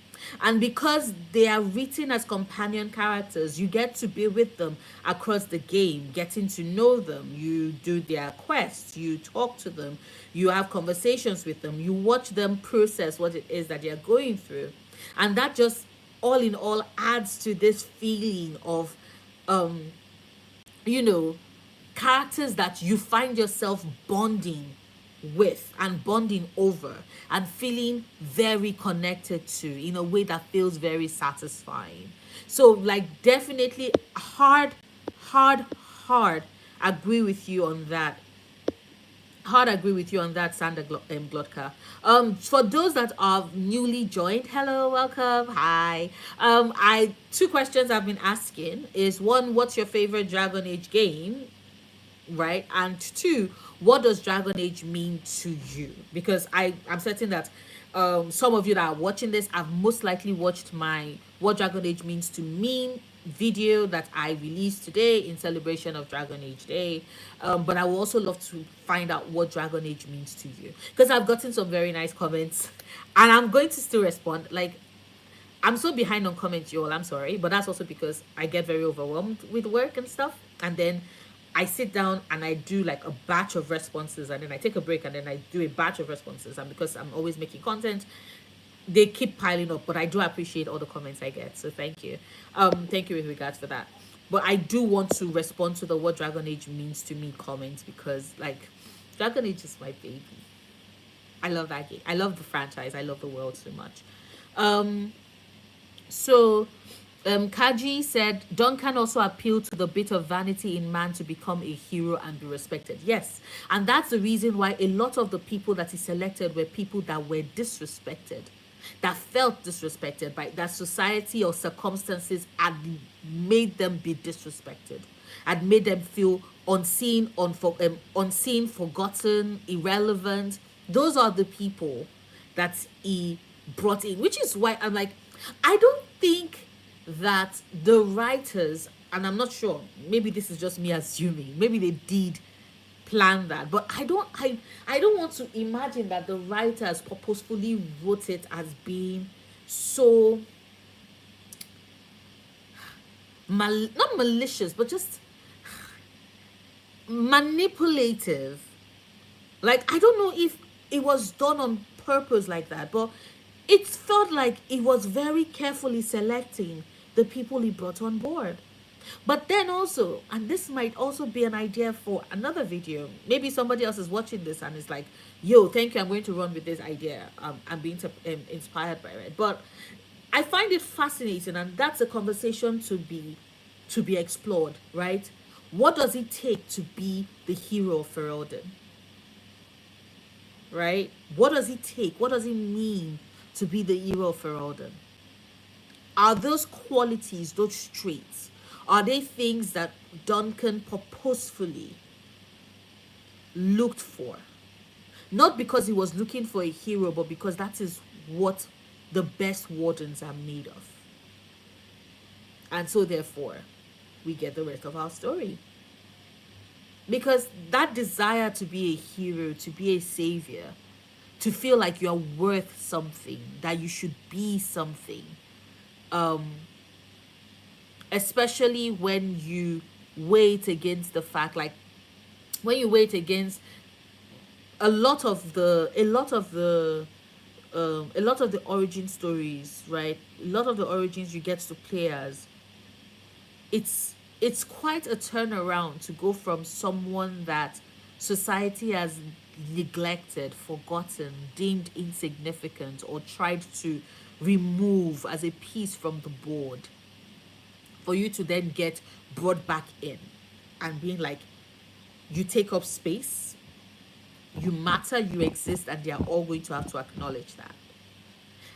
And because they are written as companion characters, you get to be with them across the game, getting to know them. You do their quests, you talk to them, you have conversations with them, you watch them process what it is that they're going through. And that just all in all adds to this feeling of um you know characters that you find yourself bonding with and bonding over and feeling very connected to in a way that feels very satisfying. So like definitely hard hard agree with you on that. Hard agree with you on that, Sander Glodka. For those that are newly joined, hello, welcome, hi. I two questions I've been asking is one, what's your favorite Dragon Age game, right? And two, what does Dragon Age mean to you? Because I'm certain that some of you that are watching this have most likely watched my What Dragon Age Means to Me video that I released today in celebration of Dragon Age Day. But I would also love to find out what Dragon Age means to you, because I've gotten some very nice comments and I'm going to still respond. Like, I'm so behind on comments, y'all. I'm sorry, but that's also because I get very overwhelmed with work and stuff, and then I sit down and I do like a batch of responses, and then I take a break, and then I do a batch of responses. And because I'm always making content, they keep piling up. But I do appreciate all the comments I get, so thank you. Thank you with regards for that. But I do want to respond to the what Dragon Age means to me comments, because like Dragon Age is my baby. I love that game. I love the franchise. I love the world so much. Um, so, Kaji said Duncan also appealed to the bit of vanity in man to become a hero and be respected. Yes, and that's the reason why a lot of the people that he selected were people that were disrespected, that felt disrespected by that society or circumstances had made them be disrespected, had made them feel unseen, forgotten, irrelevant. Those are the people that he brought in, which is why I'm like, I don't think. that the writers, and I'm not sure, maybe this is just me assuming, maybe they did plan that, but I don't want to imagine that the writers purposefully wrote it as being so not malicious, but just manipulative. Like, I don't know if it was done on purpose like that, but it felt like it was very carefully selecting the people he brought on board. But then also, and this might also be an idea for another video. Maybe somebody else is watching this and is like, yo, thank you, I'm going to run with this idea. I'm being inspired by it. But I find it fascinating, and that's a conversation to be explored, right? What does it take to be the hero of Ferelden? Right? What does it take? What does it mean to be the hero of Ferelden? Are those qualities, those traits, are they things that Duncan purposefully looked for? Not because he was looking for a hero, but because that is what the best wardens are made of. And so, therefore, we get the rest of our story. Because that desire to be a hero, to be a savior, to feel like you're worth something, that you should be something, especially when you weigh it against the fact, like when you weigh it against a lot of the origin stories, right? A lot of the origins you get to play as, it's quite a turnaround to go from someone that society has neglected, forgotten, deemed insignificant, or tried to remove as a piece from the board, for you to then get brought back in and being like, you take up space, you matter, you exist, and they are all going to have to acknowledge that.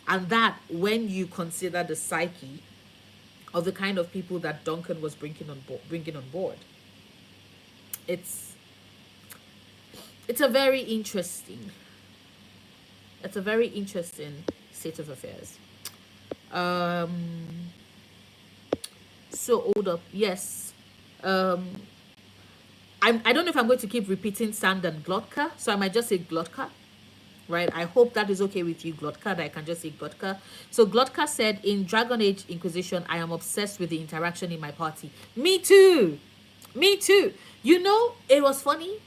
And that, when you consider the psyche of the kind of people that Duncan was bringing on board, it's a very interesting state of affairs. So hold up, yes. I don't know if I'm going to keep repeating Sand and Glotka, so I might just say Glotka, right? I hope that is okay with you, Glotka, that I can just say Glotka. So Glotka said, in Dragon Age Inquisition, I am obsessed with the interaction in my party. Me too. Me too. You know, it was funny.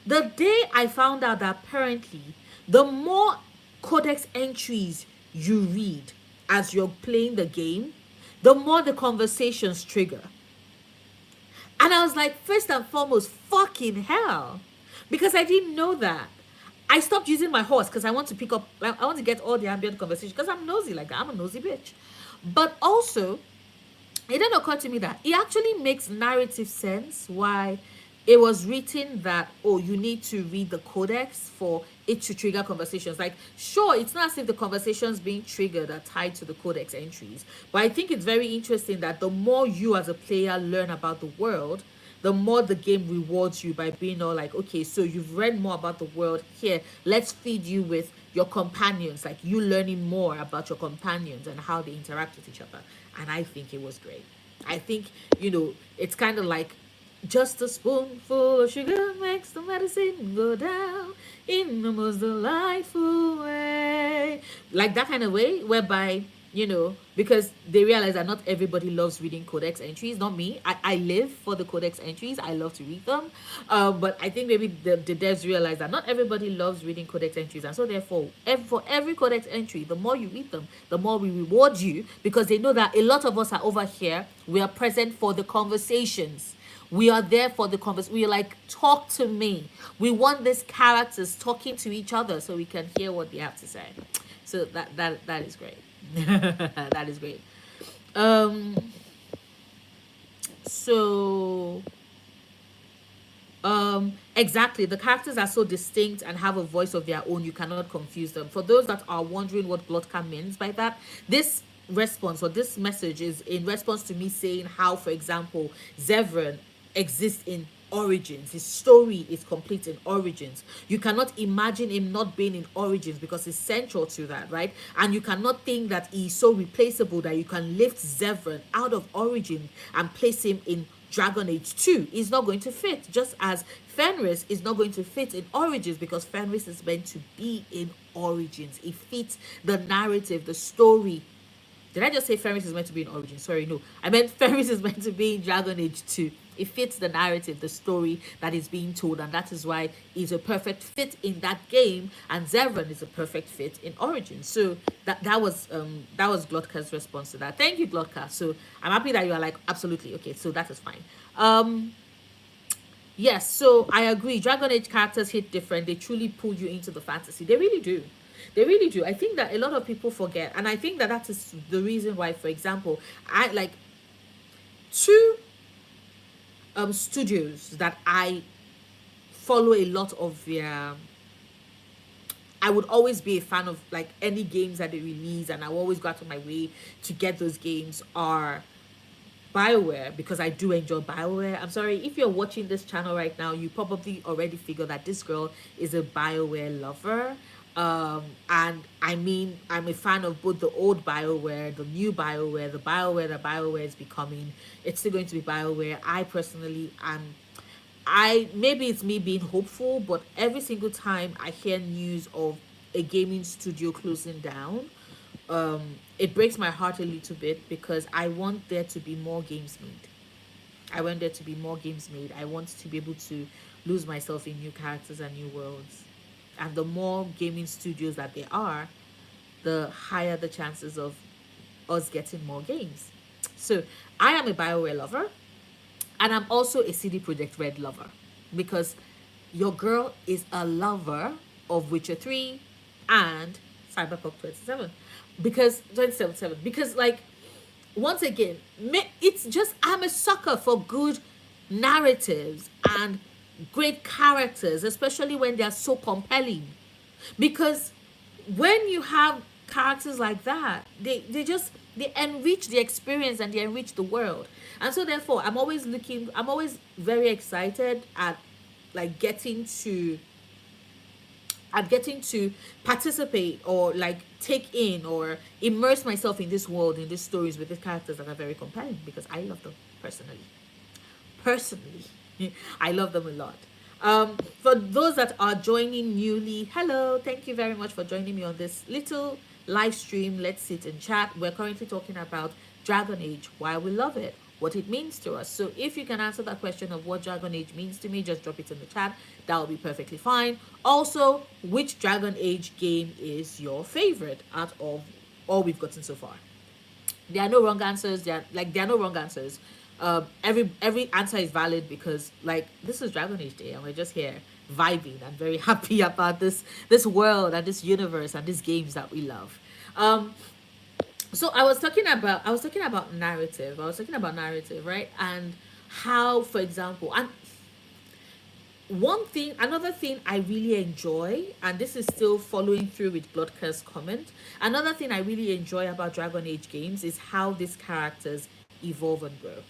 The day I found out that apparently the more codex entries you read as you're playing the game, the more the conversations trigger. And I was like, first and foremost, fucking hell. Because I didn't know that. I stopped using my horse because I want to pick up, I want to get all the ambient conversation because I'm nosy like that. I'm a nosy bitch. But also, it then occurred to me that it actually makes narrative sense why it was written that, oh, you need to read the codex for it to trigger conversations. Like, sure, it's not as if the conversations being triggered are tied to the codex entries, but I think it's very interesting that the more you as a player learn about the world, the more the game rewards you by being all like, okay, so you've read more about the world, here, let's feed you with your companions, like you learning more about your companions and how they interact with each other. And I think it was great. I think, it's kind of like, just a spoonful of sugar makes the medicine go down in the most delightful way. Like that kind of way, whereby, because they realize that not everybody loves reading codex entries. Not me. I live for the codex entries. I love to read them. But I think maybe the devs realize that not everybody loves reading codex entries. And so therefore, for every codex entry, the more you read them, the more we reward you, because they know that a lot of us are over here. We are present for the conversations. We are there for the conversation. We are like, talk to me. We want these characters talking to each other so we can hear what they have to say. So that is great. That is great. So exactly, the characters are so distinct and have a voice of their own, you cannot confuse them. For those that are wondering what Glotka means by that, this response or this message is in response to me saying how, for example, Zevran exists in Origins. His story is complete in Origins. You cannot imagine him not being in Origins because it's central to that, right? And you cannot think that he's so replaceable that you can lift Zevran out of Origin and place him in Dragon Age 2. He's not going to fit. Just as Fenris is not going to fit in Origins because Fenris is meant to be in Origins. It fits the narrative, the story. Did I just say Fenris is meant to be in Origin? Sorry, no. I meant Fenris is meant to be in Dragon Age 2. It fits the narrative, the story that is being told, and that is why he's a perfect fit in that game, and Zevran is a perfect fit in Origin. So that was Glotka's response to that. Thank you, Glotka. So I'm happy that you are like, absolutely, okay, so that is fine. Yes, so I agree. Dragon Age characters hit different. They truly pull you into the fantasy. They really do. They really do. I think that a lot of people forget, and I think that that is the reason why, for example, I like two studios that I follow a lot of their. I would always be a fan of like any games that they release, and I will always go out of my way to get those games. Are BioWare, because I do enjoy BioWare. I'm sorry, if you're watching this channel right now, you probably already figured that this girl is a BioWare lover. And I mean, I'm a fan of both the old BioWare, the new BioWare, the BioWare that BioWare is becoming. It's still going to be BioWare. I personally am. I maybe it's me being hopeful, but every single time I hear news of a gaming studio closing down, it breaks my heart a little bit because I want there to be more games made. I want there to be more games made. I want to be able to lose myself in new characters and new worlds. And the more gaming studios that there are, the higher the chances of us getting more games. So I am a BioWare lover, and I'm also a CD Projekt Red lover because your girl is a lover of Witcher 3 and Cyberpunk 27 because 2077 because like once again it's just I'm a sucker for good narratives and great characters, especially when they're so compelling, because when you have characters like that, they enrich the experience and they enrich the world. And so therefore I'm always very excited at like getting to participate or like take in or immerse myself in this world, in these stories with these characters that are very compelling because I love them personally. Personally, I love them a lot. For those that are joining newly, hello, thank you very much for joining me on this little live stream. Let's sit and chat. We're currently talking about Dragon Age, why we love it, what it means to us. So if you can answer that question of what Dragon Age means to me, just drop it in the chat. That will be perfectly fine. Also, which Dragon Age game is your favorite out of all we've gotten so far? There are no wrong answers. There are no wrong answers. Every answer is valid because like this is Dragon Age Day and we're just here vibing and very happy about this world and this universe and these games that we love. So I was talking about narrative. I was talking about narrative, right? And how, for example, and another thing I really enjoy, and this is still following through with Bloodcurse comment. Another thing I really enjoy about Dragon Age games is how these characters evolve and grow.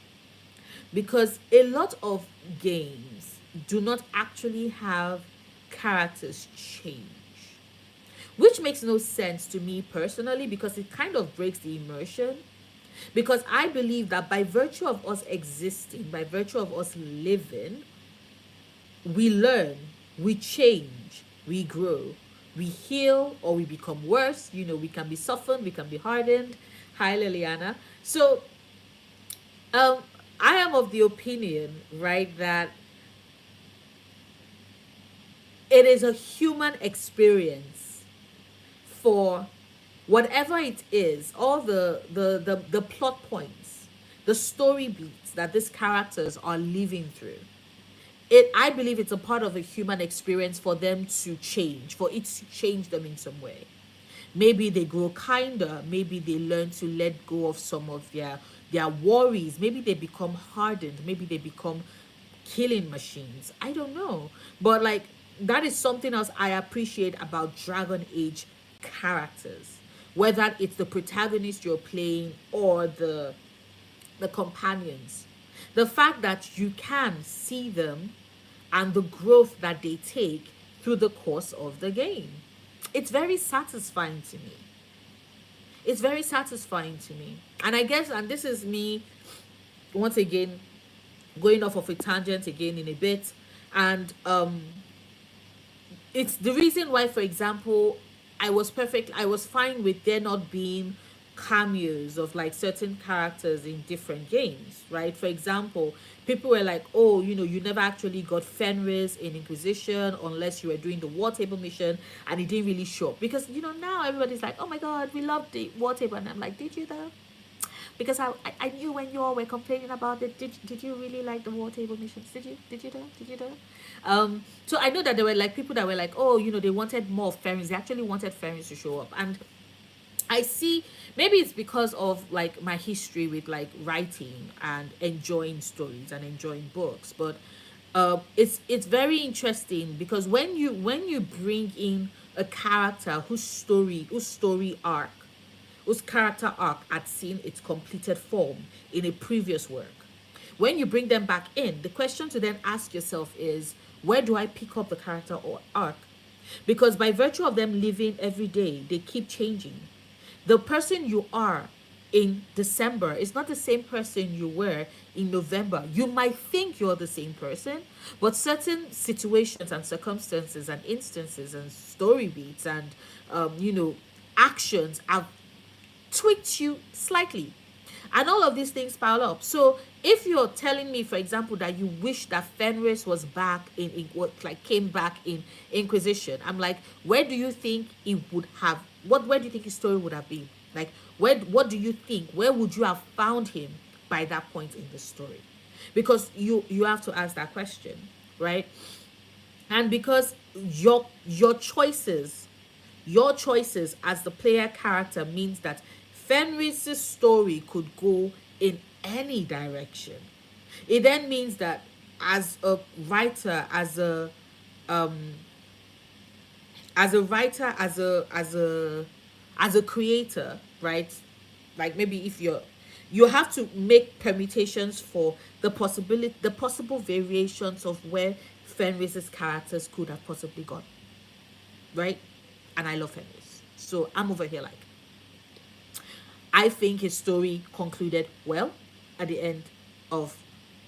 Because a lot of games do not actually have characters change, which makes no sense to me personally because it kind of breaks the immersion. Because I believe that by virtue of us existing, by virtue of us living, we learn, we change, we grow, we heal, or we become worse. You know, we can be softened, we can be hardened. Hi, Liliana. So, um, I am of the opinion, right, that it is a human experience for whatever it is, all the plot points, the story beats that these characters are living through. I believe it's a part of a human experience for them to change, for it to change them in some way. Maybe they grow kinder, maybe they learn to let go of some of their worries, maybe they become hardened, maybe they become killing machines. I don't know. But like that is something else I appreciate about Dragon Age characters. Whether it's the protagonist you're playing or the companions. The fact that you can see them and the growth that they take through the course of the game. It's very satisfying to me. It's very satisfying to me. And I guess, and this is me once again going off of a tangent again in a bit. And it's the reason why, for example, I was fine with there not being cameos of like certain characters in different games, right? For example, people were like, oh, you never actually got Fenris in Inquisition unless you were doing the war table mission, and it didn't really show up. Because now everybody's like, oh my god, we love the war table, and I'm like, did you though? Because I knew when you all were complaining about it. Did you really like the war table missions? Did you do? So I know that there were like people that were like, oh, they wanted more of Ferris. They actually wanted Ferris to show up. And I see, maybe it's because of like my history with like writing and enjoying stories and enjoying books. But it's very interesting because when you bring in a character whose story arc, whose character arc had seen its completed form in a previous work. When you bring them back in, the question to then ask yourself is, where do I pick up the character or arc? Because by virtue of them living every day, they keep changing. The person you are in December is not the same person you were in November. You might think you're the same person, but certain situations and circumstances and instances and story beats and actions have tweaked you slightly. And all of these things pile up. So if you're telling me, for example, that you wish that Fenris was back in what like came back in Inquisition, I'm like, where do you think it would have where do you think his story would have been? Like what do you think? Where would you have found him by that point in the story? Because you have to ask that question, right? And because your choices as the player character means that Fenris's story could go in any direction. It then means that as a writer, as a creator, right? Like maybe if you have to make permutations for the possible variations of where Fenris's characters could have possibly gone, right? And I love Fenris. So I'm over here like, I think his story concluded well at the end of,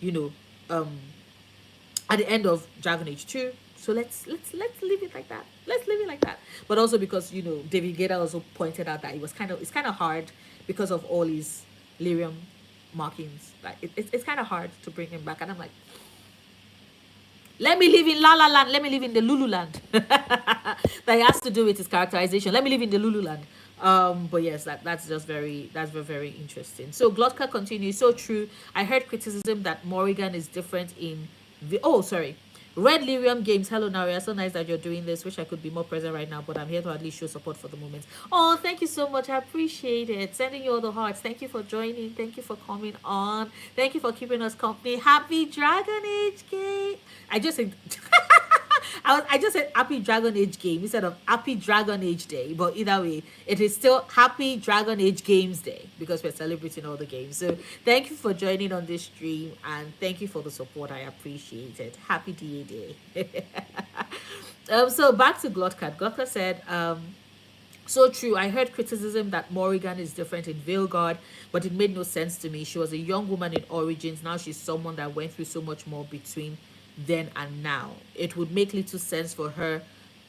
you know, um, at the end of Dragon Age 2. So let's leave it like that. Let's leave it like that. But also because David Guetta also pointed out that it's kind of hard because of all his lyrium markings. Like it's kind of hard to bring him back, and I'm like, let me live in La La Land. Let me live in the Lulu Land. That has to do with his characterization. Let me live in the Lulu Land. But yes, that's very interesting. So Glotka continues. So true. I heard criticism that Morrigan is different in the. Oh, sorry. Red Lyrium Games. Hello, Naria. So nice that you're doing this. Wish I could be more present right now, but I'm here to at least show support for the moment. Oh, thank you so much. I appreciate it. Sending you all the hearts. Thank you for joining. Thank you for coming on. Thank you for keeping us company. Happy Dragon Age game. I just said I just said Happy Dragon Age game instead of Happy Dragon Age Day. But either way, it is still Happy Dragon Age Games Day because we're celebrating all the games. So thank you for joining on this stream and thank you for the support. I appreciate it. Happy DA Day. So back to Glotcat. Glotcat said, so true. I heard criticism that Morrigan is different in Veilguard, but it made no sense to me. She was a young woman in Origins. Now she's someone that went through so much more between then and now. It would make little sense for her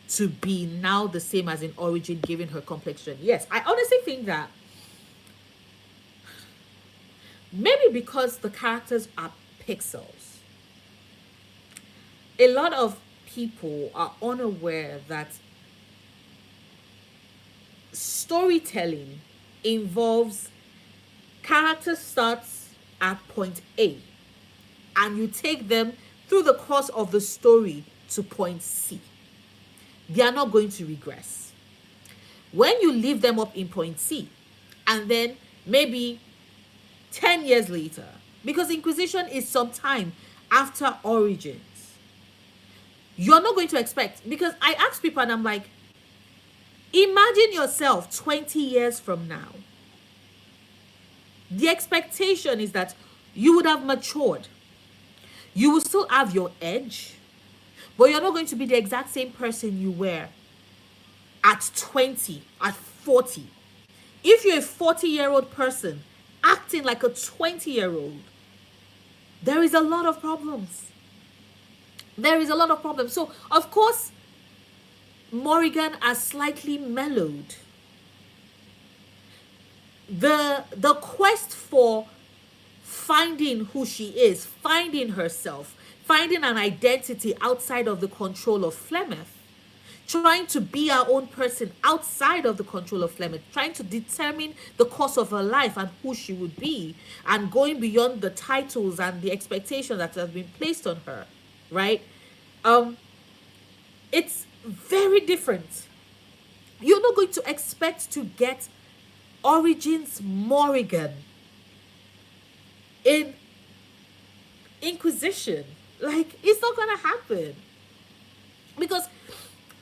to be now the same as in Origin, given her complexion. Yes, I honestly think that maybe because the characters are pixels, a lot of people are unaware that storytelling involves character starts at point A and you take them through the course of the story to point C. They are not going to regress. When you leave them up in point C, and then maybe 10 years later, because Inquisition is some time after Origins, you're not going to expect, because I ask people and I'm like, imagine yourself 20 years from now. The expectation is that you would have matured. You will still have your edge, but you're not going to be the exact same person you were at 20, at 40. If you're a 40-year-old person acting like a 20-year-old, there is a lot of problems. There is a lot of problems. So, of course, Morrigan has slightly mellowed. The quest for finding who she is, finding herself, finding an identity outside of the control of Flemeth, trying to be our own person outside of the control of Flemeth, trying to determine the course of her life and who she would be, and going beyond the titles and the expectations that have been placed on her, right? Um, it's very different. You're not going to expect to get Origins Morrigan in Inquisition. Like, it's not gonna happen. Because,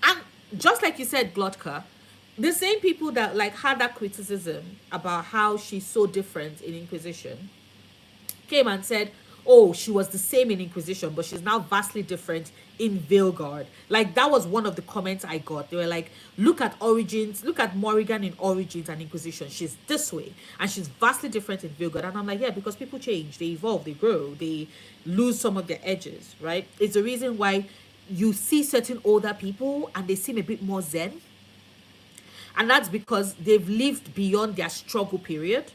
and just like you said, Glotka, the same people that like had that criticism about how she's so different in Inquisition came and said, oh, she was the same in Inquisition, but she's now vastly different in Veilguard. Like, that was one of the comments I got. They were like, look at Origins, look at Morrigan in Origins and Inquisition. She's this way, and she's vastly different in Veilguard. And I'm like, yeah, because people change, they evolve, they grow, they lose some of their edges, right? It's the reason why you see certain older people and they seem a bit more zen. And that's because they've lived beyond their struggle period,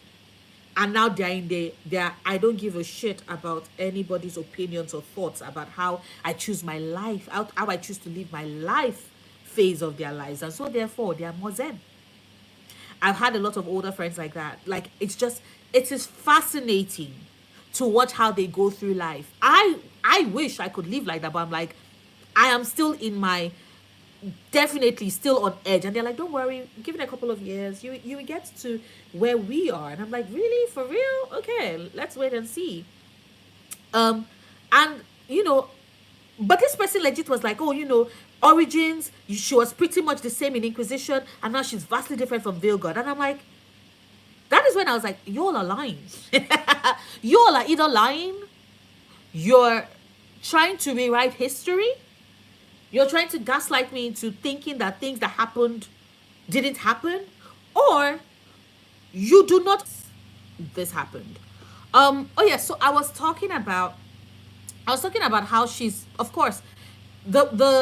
and now they're in their I don't give a shit about anybody's opinions or thoughts about how I choose my life, how I choose to live my life phase of their lives. And so therefore they are more zen. I've had a lot of older friends like that. Like, it is fascinating to watch how they go through life. I wish I could live like that, but I'm like, I am still in my, definitely still on edge. And they're like, don't worry, give it a couple of years, you will get to where we are. And I'm like, really, for real? Okay, let's wait and see. And but this person legit was like, oh, Origins, she was pretty much the same in Inquisition, and now she's vastly different from Veilguard. And I'm like, that is when I was like, y'all are lying. Y'all are either lying, you're trying to rewrite history, you're trying to gaslight me into thinking that things that happened didn't happen, or you do not. This happened. Oh yeah. So I was talking about how she's, of course, the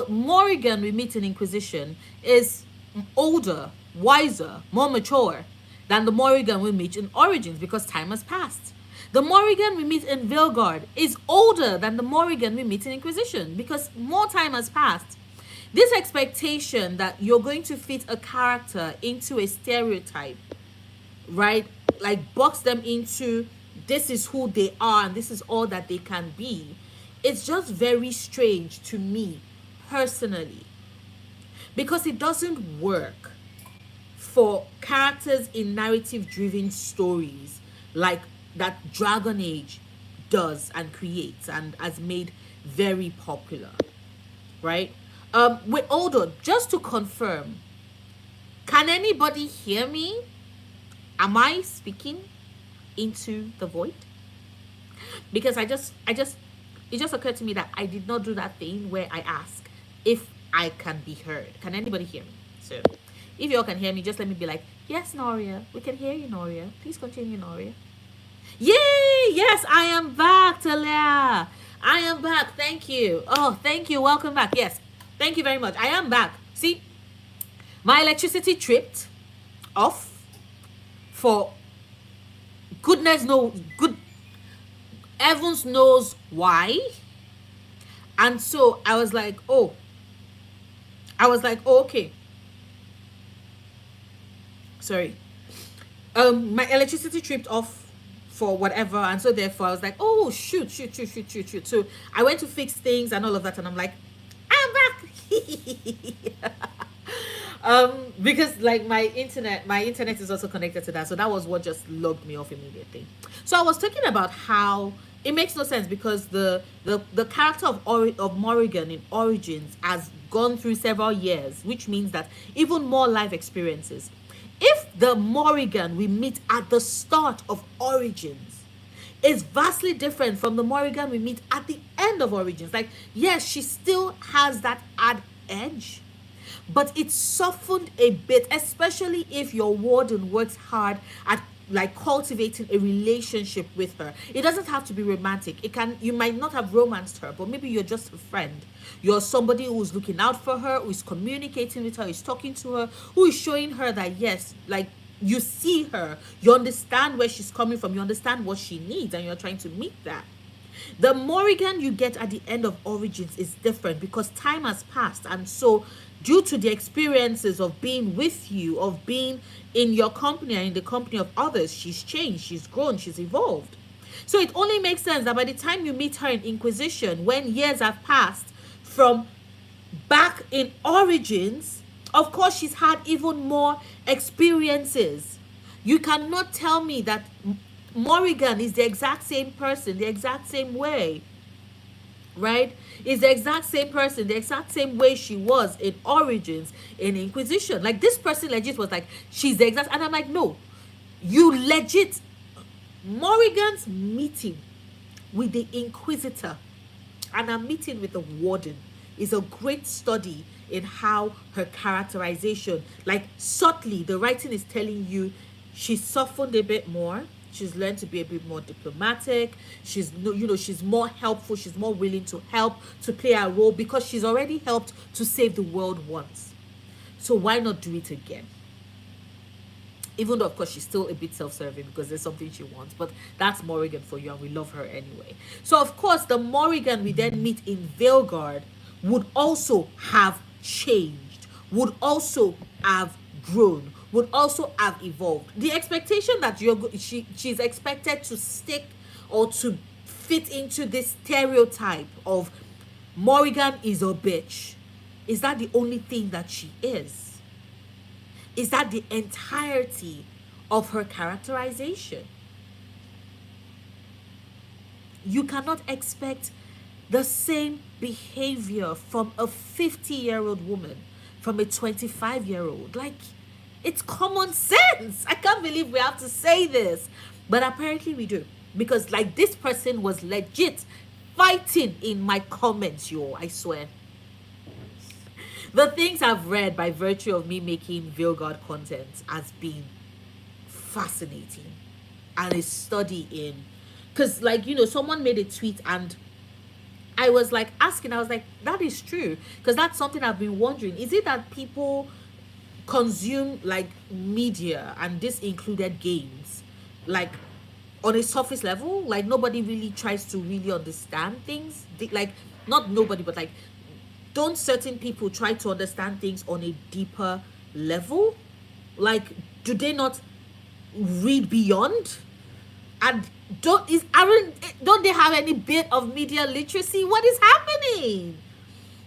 Morrigan we meet in Inquisition is older, wiser, more mature than the Morrigan we meet in Origins, because time has passed. The Morrigan we meet in Veilguard is older than the Morrigan we meet in Inquisition, because more time has passed. This expectation that you're going to fit a character into a stereotype, right? Like, box them into, this is who they are and this is all that they can be. It's just very strange to me personally, because it doesn't work for characters in narrative driven stories like that Dragon Age does and creates and has made very popular, right? With Aldo, just to confirm, can anybody hear me? Am I speaking into the void? Because it just occurred to me that I did not do that thing where I ask if I can be heard. Can anybody hear me? So if y'all can hear me, just let me be like, yes, Noria, we can hear you, Noria. Please continue, Noria. Yay! Yes, I am back, Talia. I am back. Thank you. Oh, thank you. Welcome back. Yes, thank you very much. I am back. See, my electricity tripped off for goodness knows, Evans knows why. And so I was like, oh, okay. Sorry. My electricity tripped off for whatever, and so therefore I was like, oh, shoot. So I went to fix things and all of that, and I'm like, I'm back. Because like my internet is also connected to that, so that was what just logged me off immediately. So I was talking about how it makes no sense, because the character of Morrigan in Origins has gone through several years, which means that even more life experiences. If the Morrigan we meet at the start of Origins is vastly different from the Morrigan we meet at the end of Origins, like, yes, she still has that add edge, but it's softened a bit, especially if your warden works hard at like cultivating a relationship with her. It doesn't have to be romantic. It can, you might not have romanced her, but maybe you're just a friend. You're somebody who's looking out for her, who's communicating with her, who's talking to her, who is showing her that yes, like, you see her, you understand where she's coming from, you understand what she needs, and you're trying to meet that. The Morrigan you get at the end of Origins is different because time has passed, and so due to the experiences of being with you, of being in your company and in the company of others, she's changed, she's grown, she's evolved. So it only makes sense that by the time you meet her in Inquisition, when years have passed from back in Origins, of course she's had even more experiences. You cannot tell me that Morrigan is the exact same person, the exact same way, right? Is the exact same person, the exact same way she was in Origins, in Inquisition. Like, this person legit was like, she's the exact, and I'm like, no, you legit, Morrigan's meeting with the Inquisitor and a meeting with the Warden is a great study in how her characterization, like, subtly, the writing is telling you she's softened a bit more. She's learned to be a bit more diplomatic. She's, you know, she's more helpful. She's more willing to help, to play a role, because she's already helped to save the world once. So why not do it again? Even though, of course, she's still a bit self-serving because there's something she wants. But that's Morrigan for you, and we love her anyway. So, of course, the Morrigan we then meet in Veilguard would also have changed, would also have grown, would also have evolved. The expectation that she's expected to stick or to fit into this stereotype of Morrigan is a bitch, is that the only thing that she is? Is that the entirety of her characterization? You cannot expect the same behavior from a 50-year-old woman, from a 25-year-old. Like, it's common sense. I can't believe we have to say this, but apparently we do, because like, this person was legit fighting in my comments, yo, I swear. The things I've read by virtue of me making Veilguard content has been fascinating, and a study in, because, like, you know, someone made a tweet and I was like asking, I was like, that is true, because that's something I've been wondering. Is it that people consume like media, and this included games, like on a surface level? Like, nobody really tries to really understand things, like, not nobody, but like, don't certain people try to understand things on a deeper level? Like, do they not read beyond? And don't they have any bit of media literacy? What is happening?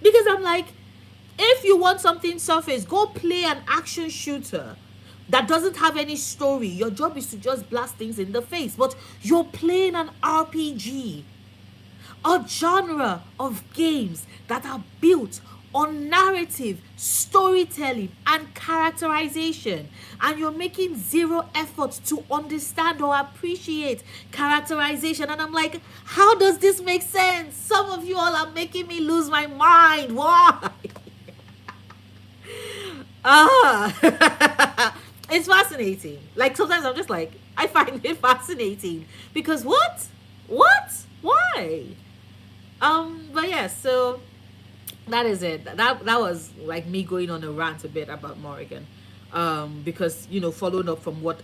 Because I'm like, if you want something surface, go play an action shooter that doesn't have any story. Your job is to just blast things in the face, but you're playing an RPG, a genre of games that are built on narrative, storytelling, and characterization, and you're making zero effort to understand or appreciate characterization. And I'm like, how does this make sense? Some of you all are making me lose my mind. Why? It's fascinating. Like, sometimes I'm just like, I find it fascinating because what? Why? But yeah, so that is it. That was like me going on a rant a bit about Morrigan, because, you know, following up from what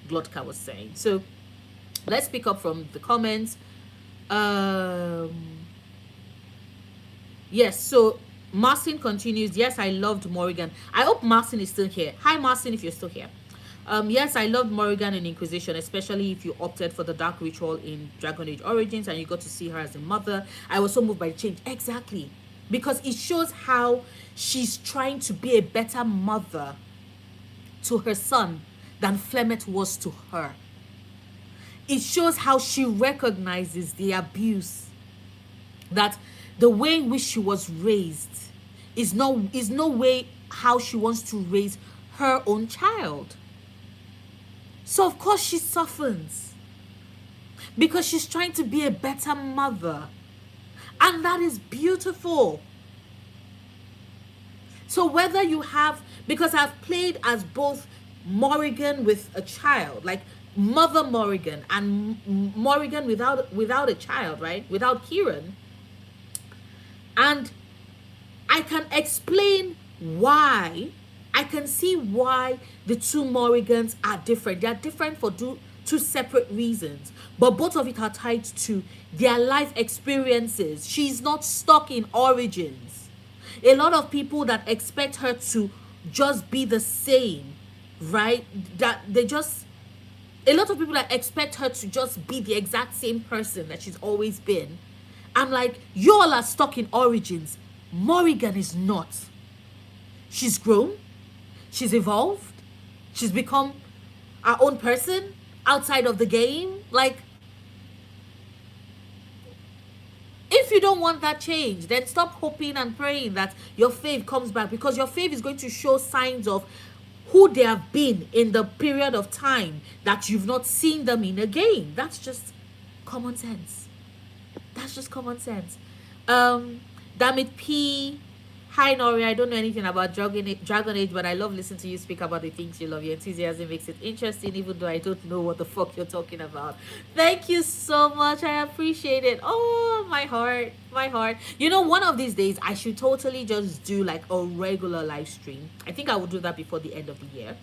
Glodka was saying. So let's pick up from the comments. Yes, so Marcin continues. Yes, I loved Morrigan. I hope Marcin is still here. Hi, Marcin, if you're still here. Yes, I loved Morrigan in Inquisition, especially if you opted for the Dark Ritual in Dragon Age Origins and you got to see her as a mother. I was so moved by the change. Exactly. Because it shows how she's trying to be a better mother to her son than Flemeth was to her. It shows how she recognizes the abuse, that the way in which she was raised is no way how she wants to raise her own child. So of course she softens because she's trying to be a better mother. And that is beautiful. So whether you have, because I've played as both Morrigan with a child, like Mother Morrigan, and Morrigan without a child, right? Without Kieran. And I can explain why. I can see why the two Morrigans are different. They are different for two separate reasons, but both of it are tied to their life experiences. She's not stuck in origins. A lot of people that expect her to just be the same, right? That they just, a lot of people that expect her to just be the exact same person that she's always been. I'm like, you all are stuck in origins. Morrigan is not. She's grown. She's evolved. She's become our own person outside of the game. Like, if you don't want that change, then stop hoping and praying that your fave comes back, because your fave is going to show signs of who they have been in the period of time that you've not seen them in a game. That's just common sense. That's just common sense. Damn it, P. Hi, Nori. I don't know anything about Dragon Age, but I love listening to you speak about the things you love. Your enthusiasm makes it interesting, even though I don't know what the fuck you're talking about. Thank you so much. I appreciate it. Oh, my heart. My heart. You know, one of these days, I should totally just do like a regular live stream. I think I will do that before the end of the year.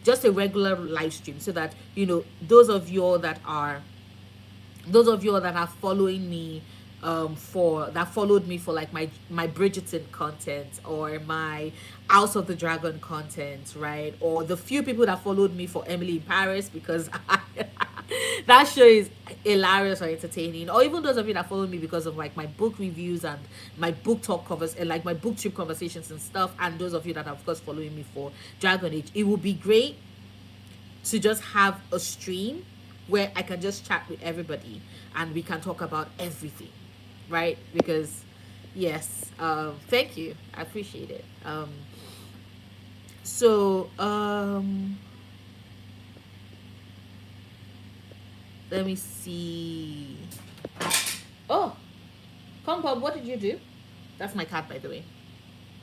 Just a regular live stream, so that, you know, those of you all that are following me, followed me for like my Bridgerton content or my House of the Dragon content, right? Or the few people that followed me for Emily in Paris, because that show is hilarious or entertaining. Or even those of you that follow me because of like my book reviews and my book talk covers and like my book trip conversations and stuff. And those of you that are of course following me for Dragon Age, it would be great to just have a stream where I can just chat with everybody and we can talk about everything, right? Because yes, thank you, I appreciate it. So let me see. Oh, come Pop, what did you do? That's my cat, by the way.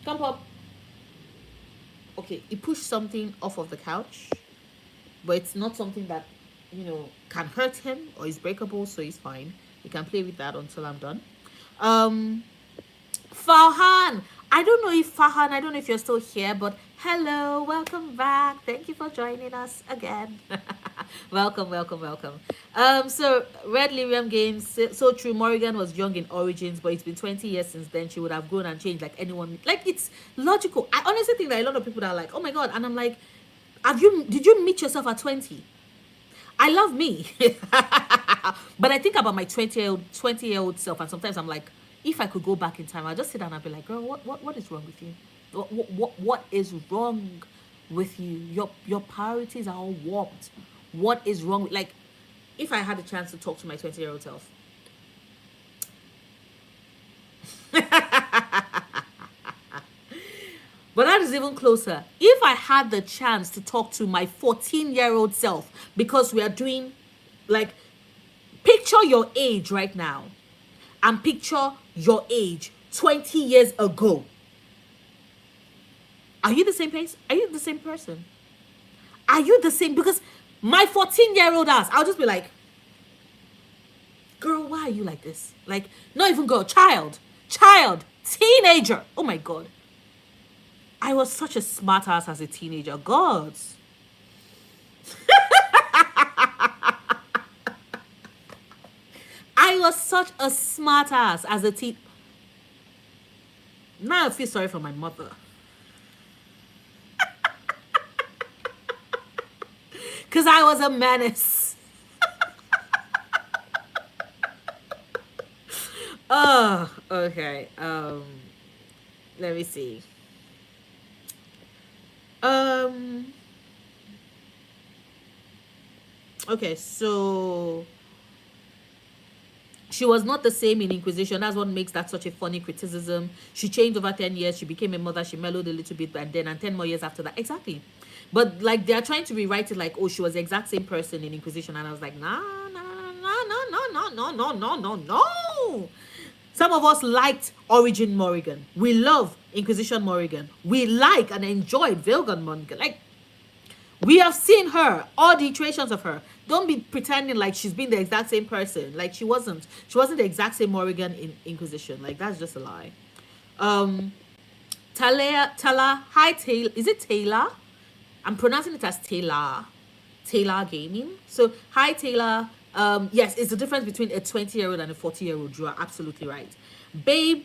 Come Pop. Okay, he pushed something off of the couch, but it's not something that, you know, can hurt him or is breakable, so he's fine. You can play with that until I'm done. Farhan, I don't know if you're still here, but hello, welcome back. Thank you for joining us again. welcome. So Red Lyrium Games, so true. Morrigan was young in Origins, but it's been 20 years since then. She would have grown and changed like anyone. Like, it's logical. I honestly think that a lot of people are like, oh my god, and I'm like, did you meet yourself at 20? I love me. But I think about my 20-year-old self, and sometimes I'm like, if I could go back in time, I'll just sit down and be like, girl, what is wrong with you? What is wrong with you? Your priorities are all warped. What is wrong with, like, if I had a chance to talk to my 20-year-old self. But that is even closer. If I had the chance to talk to my 14-year-old self, because we are doing, like, picture your age right now and picture your age 20 years ago. Are you the same pace? Are you the same person? Are you the same? Because my 14-year-old ass, I'll just be like, girl, why are you like this? Like, not even girl, child, teenager. Oh my God. I was such a smart ass as a teenager. God. I was such a smart ass as a teen. Now I feel sorry for my mother. Because I was a menace. Oh, okay. Let me see. Okay, so she was not the same in Inquisition. That's what makes that such a funny criticism. She changed over 10 years. She became a mother. She mellowed a little bit, and 10 more years after that. Exactly. But like they're trying to rewrite it like, oh, she was the exact same person in Inquisition, and I was like, nah, nah, nah, nah, nah, nah, no, no, no, no, no. Some of us liked Origin Morrigan. We love Inquisition Morrigan. We like and enjoyed Vilgon Morrigan. Like, we have seen her, all the iterations of her. Don't be pretending like she's been the exact same person. Like she wasn't. She wasn't the exact same Morrigan in Inquisition. Like that's just a lie. Um, Tala, hi Taylor. Is it Taylor? I'm pronouncing it as Taylor. Taylor Gaming. So hi Taylor. Yes, it's the difference between a 20-year-old and a 40-year-old. You are absolutely right. Babe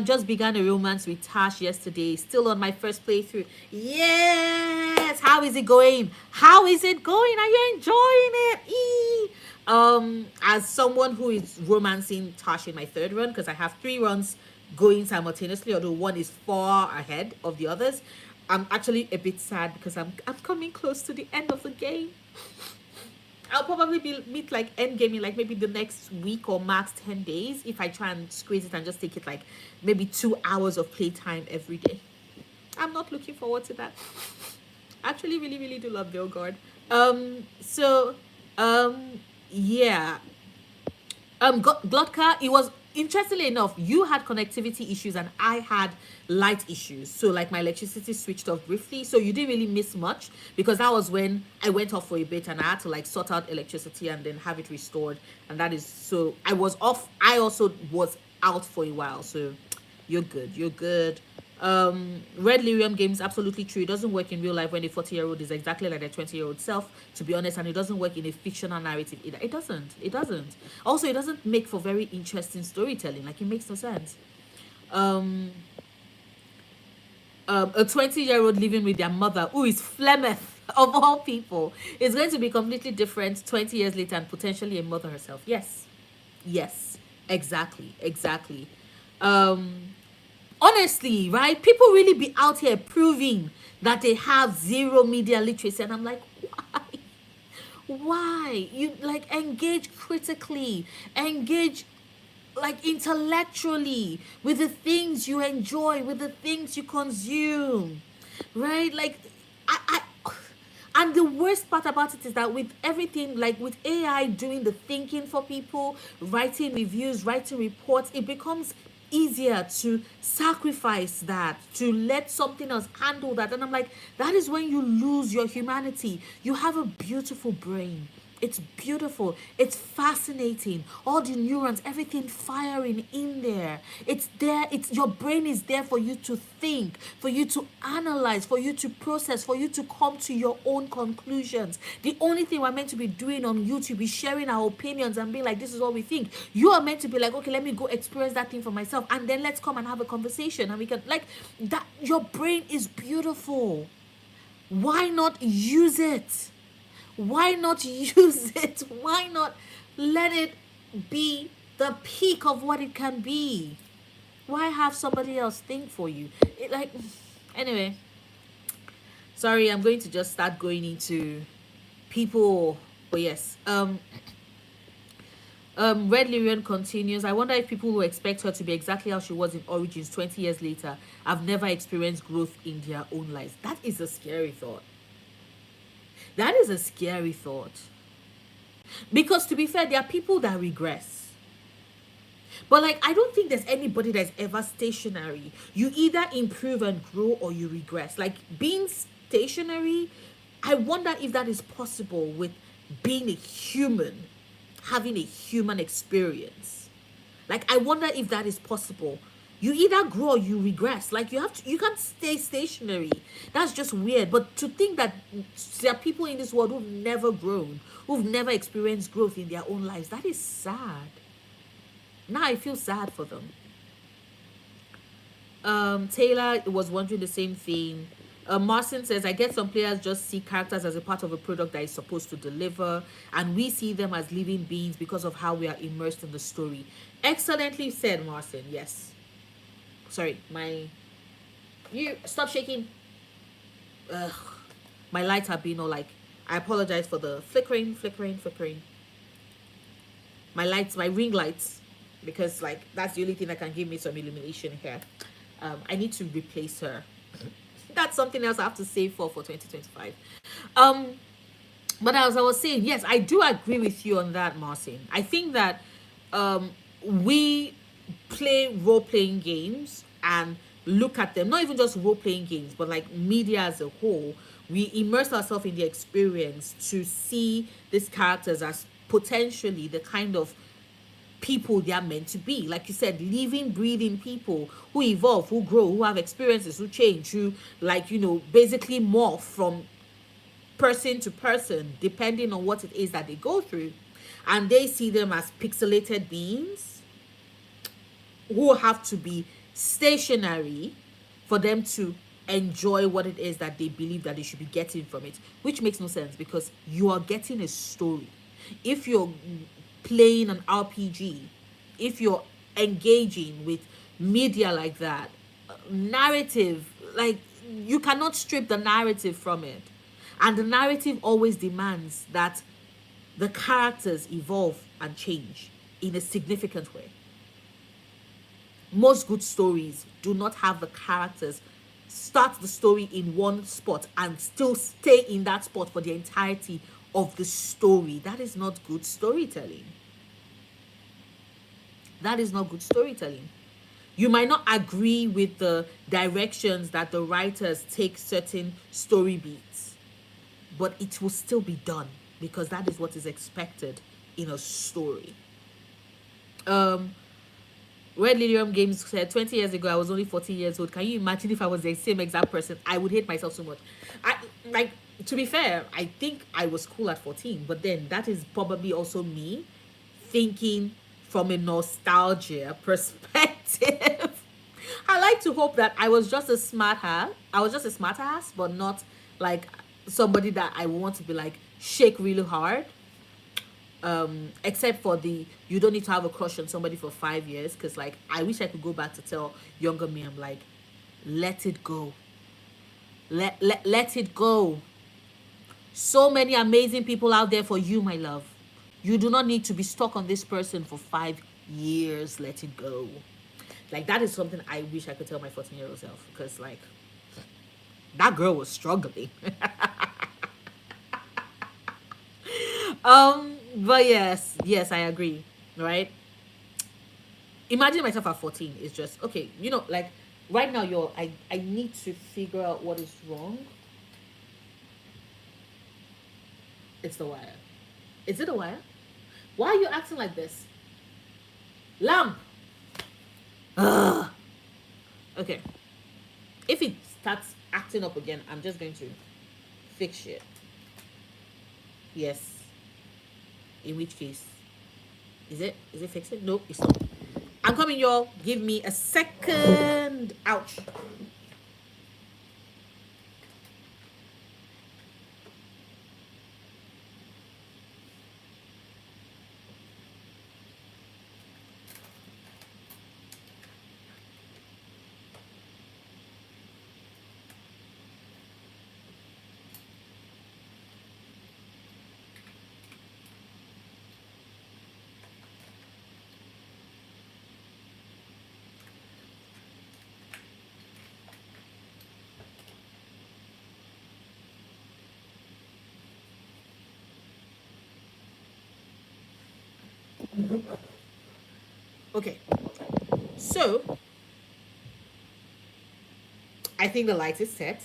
just began a romance with Tash yesterday. Still on my first playthrough. Yes. How is it going? How is it going? Are you enjoying it? As someone who is romancing Tash in my third run, because I have 3 runs going simultaneously, although one is far ahead of the others. I'm actually a bit sad because I'm coming close to the end of the game. I'll probably meet like end game in like maybe the next week or max 10 days if I try and squeeze it and just take it like maybe 2 hours of playtime every day. I'm not looking forward to that. Actually, really, really do love Vilgard. So, yeah. Glotka, it was interestingly enough, you had connectivity issues and I had light issues. So like my electricity switched off briefly. So you didn't really miss much because that was when I went off for a bit and I had to like sort out electricity and then have it restored. And that is, so I was off. I also was out for a while. So you're good. You're good. Red Lyrium games, absolutely true. It doesn't work in real life when a 40-year-old is exactly like their 20-year-old self, to be honest, and it doesn't work in a fictional narrative either. It doesn't. It doesn't. Also, it doesn't make for very interesting storytelling. Like, it makes no sense. A 20-year-old living with their mother, who is Flemeth of all people, is going to be completely different 20 years later and potentially a mother herself. Yes. Yes. Exactly. Exactly. Honestly, right? People really be out here proving that they have zero media literacy, and I'm like, why? Why? You like engage critically, engage like intellectually with the things you enjoy, with the things you consume, right? Like, I and the worst part about it is that with everything, like with AI doing the thinking for people, writing reviews, writing reports, it becomes easier to sacrifice that, to let something else handle that. And I'm like, that is when you lose your humanity. You have a beautiful brain. It's beautiful. It's fascinating. All the neurons, everything firing in there. It's there. It's your brain is there for you to think, for you to analyze, for you to process, for you to come to your own conclusions. The only thing we're meant to be doing on YouTube is sharing our opinions and being like, this is what we think. You are meant to be like, okay, let me go experience that thing for myself, and then let's come and have a conversation, and we can like that. Your brain is beautiful. Why not use it? Why not use it? Why not let it be the peak of what it can be? Why have somebody else think for you? It like, anyway. Sorry, I'm going to just start going into people. But yes, Red Lyrian continues. I wonder if people who expect her to be exactly how she was in Origins 20 years later have never experienced growth in their own lives. That is a scary thought. That is a scary thought. Because to be fair, there are people that regress. But like, I don't think there's anybody that's ever stationary. You either improve and grow or you regress. Like being stationary, I wonder if that is possible with being a human, having a human experience. Like, I wonder if that is possible. You either grow or you regress. Like you can't stay stationary. That's just weird. But to think that there are people in this world who've never grown, who've never experienced growth in their own lives, that is sad. Now I feel sad for them. Taylor was wondering the same thing. Marcin says, I guess some players just see characters as a part of a product that is supposed to deliver, and we see them as living beings because of how we are immersed in the story. Excellently said, Marcin. Yes. Sorry, you stop shaking. Ugh. My lights have been all like, I apologize for the flickering. My ring lights, because like that's the only thing that can give me some illumination here. I need to replace her. That's something else I have to save for 2025. Um, but as I was saying, yes, I do agree with you on that, Marcin. I think that we play role playing games and look at them, not even just role playing games, but like media as a whole. We immerse ourselves in the experience to see these characters as potentially the kind of people they are meant to be. Like you said, living, breathing people who evolve, who grow, who have experiences, who change, who, like, basically morph from person to person depending on what it is that they go through. And they see them as pixelated beings who have to be stationary for them to enjoy what it is that they believe that they should be getting from it, which makes no sense because you are getting a story. If you're playing an RPG, if you're engaging with media like that, narrative, like, you cannot strip the narrative from it. And the narrative always demands that the characters evolve and change in a significant way. Most good stories do not have the characters start the story in one spot and still stay in that spot for the entirety of the story. That is not good storytelling. That is not good storytelling. You might not agree with the directions that the writers take certain story beats, but it will still be done because that is what is expected in a story. Red Lilium Games said 20 years ago I was only 14 years old. Can you imagine if I was the same exact person? I would hate myself so much. I like, to be fair, I think I was cool at 14, but then that is probably also me thinking from a nostalgia perspective. I like to hope that I was just a smart ass. I was just a smart ass, but not like somebody that I want to be like shake really hard. Except for the you don't need to have a crush on somebody for 5 years, because like I wish I could go back to tell younger me, I'm like, let it go. Let it go. So many amazing people out there for you, my love. You do not need to be stuck on this person for 5 years. Let it go. Like, that is something I wish I could tell my 14-year-old self, because like that girl was struggling. But yes, I agree. Right? Imagine myself at 14 is just okay, like right now I need to figure out what is wrong. It's the wire. Is it a wire? Why are you acting like this? Lamp. Ugh. Okay. If it starts acting up again, I'm just going to fix it. Yes. In which case, is it fixing? No, it's not. I'm coming, y'all. Give me a second. Ouch. Okay. So, I think the light is set.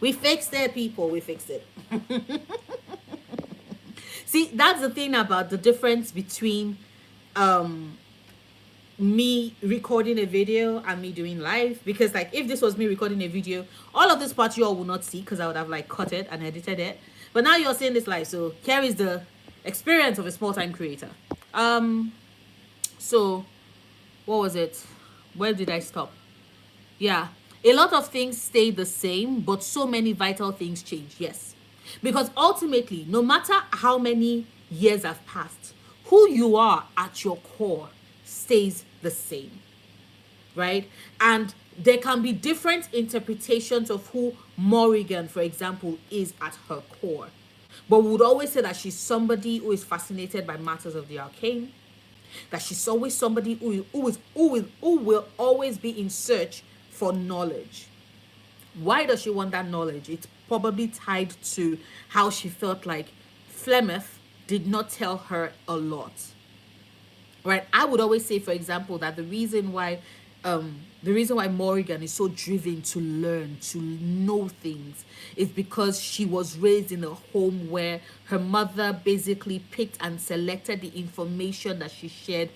We fixed it, people. We fixed it. See, that's the thing about the difference between um me recording a video and me doing live, because like if this was me recording a video, all of this part you all will not see because I would have like cut it and edited it. But now you're seeing this live, so here is the experience of a small-time creator. So what was it? Where did I stop? Yeah. A lot of things stay the same, but so many vital things change. Yes. Because ultimately, no matter how many years have passed, who you are at your core stays the same. Right? And there can be different interpretations of who Morrigan, for example, is at her core. But we would always say that she's somebody who is fascinated by matters of the arcane, that she's always somebody who will always be in search for knowledge. Why does she want that knowledge? It's probably tied to how she felt like Flemeth did not tell her a lot, right? I would always say, for example, that the reason why Morrigan is so driven to learn, to know things, is because she was raised in a home where her mother basically picked and selected the information that she shared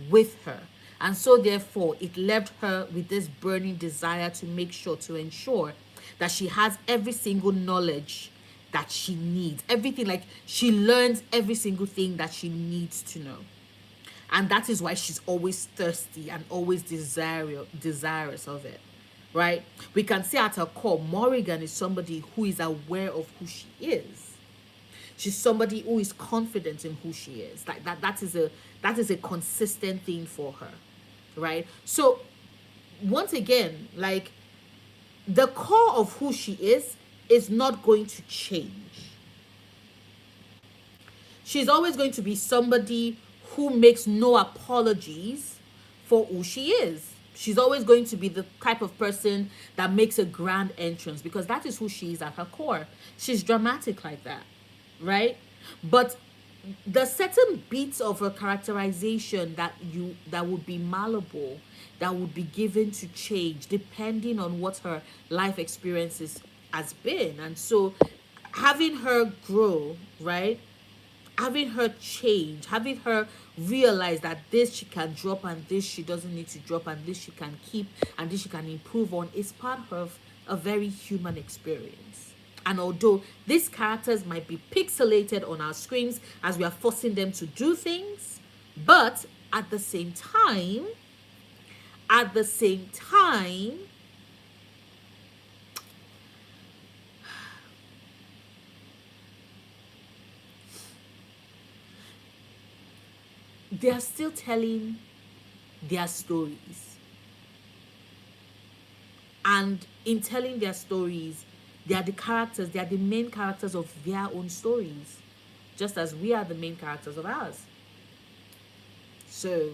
with her. And so therefore it left her with this burning desire to make sure, to ensure that she has every single knowledge that she needs, everything, like she learns every single thing that she needs to know. And that is why she's always thirsty and always desirous of it, right? We can say at her core, Morrigan is somebody who is aware of who she is. She's somebody who is confident in who she is. Like that is a consistent thing for her, right? So once again, like, the core of who she is not going to change. She's always going to be somebody who makes no apologies for who she is. She's always going to be the type of person that makes a grand entrance, because that is who she is at her core. She's dramatic like that, right? But the certain bits of her characterization that would be malleable, that would be given to change depending on what her life experiences has been. And so having her grow, right, having her change, having her realize that this she can drop and this she doesn't need to drop, and this she can keep and this she can improve on, is part of a very human experience. And although these characters might be pixelated on our screens as we are forcing them to do things, but at the same time, they are still telling their stories. And in telling their stories, they are the characters, they are the main characters of their own stories, just as we are the main characters of ours. So,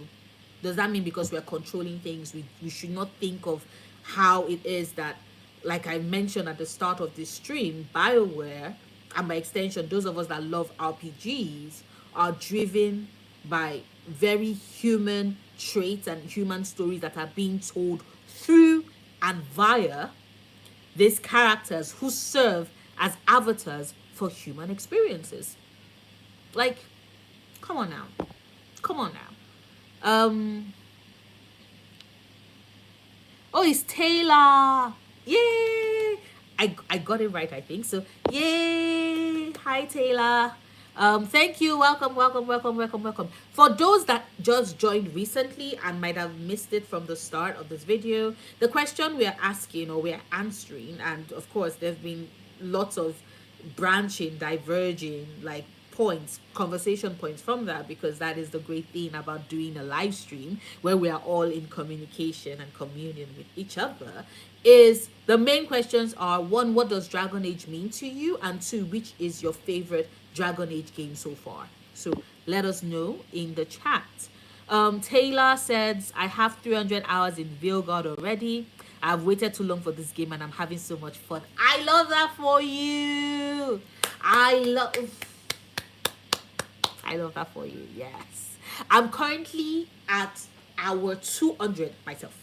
does that mean because we are controlling things, we should not think of how it is that, like I mentioned at the start of this stream, BioWare, and by extension, those of us that love RPGs, are driven by very human traits and human stories that are being told through and via these characters who serve as avatars for human experiences. Like, come on now. Come on now. Oh, it's Taylor. Yay! I got it right, I think. So, yay! Hi, Taylor. Thank you. Welcome, welcome, welcome, welcome, welcome. For those that just joined recently and might have missed it from the start of this video, the question we are asking or we are answering, and of course, there's been lots of branching, diverging, like points, conversation points from that, because that is the great thing about doing a live stream where we are all in communication and communion with each other. Is the main questions are: one, what does Dragon Age mean to you? And two, which is your favorite Dragon Age game so far? So let us know in the chat. Taylor says, I have 300 hours in Vilgard already. I've waited too long for this game and I'm having so much fun. I love that for you. I love that for you. Yes. I'm currently at hour 200 myself.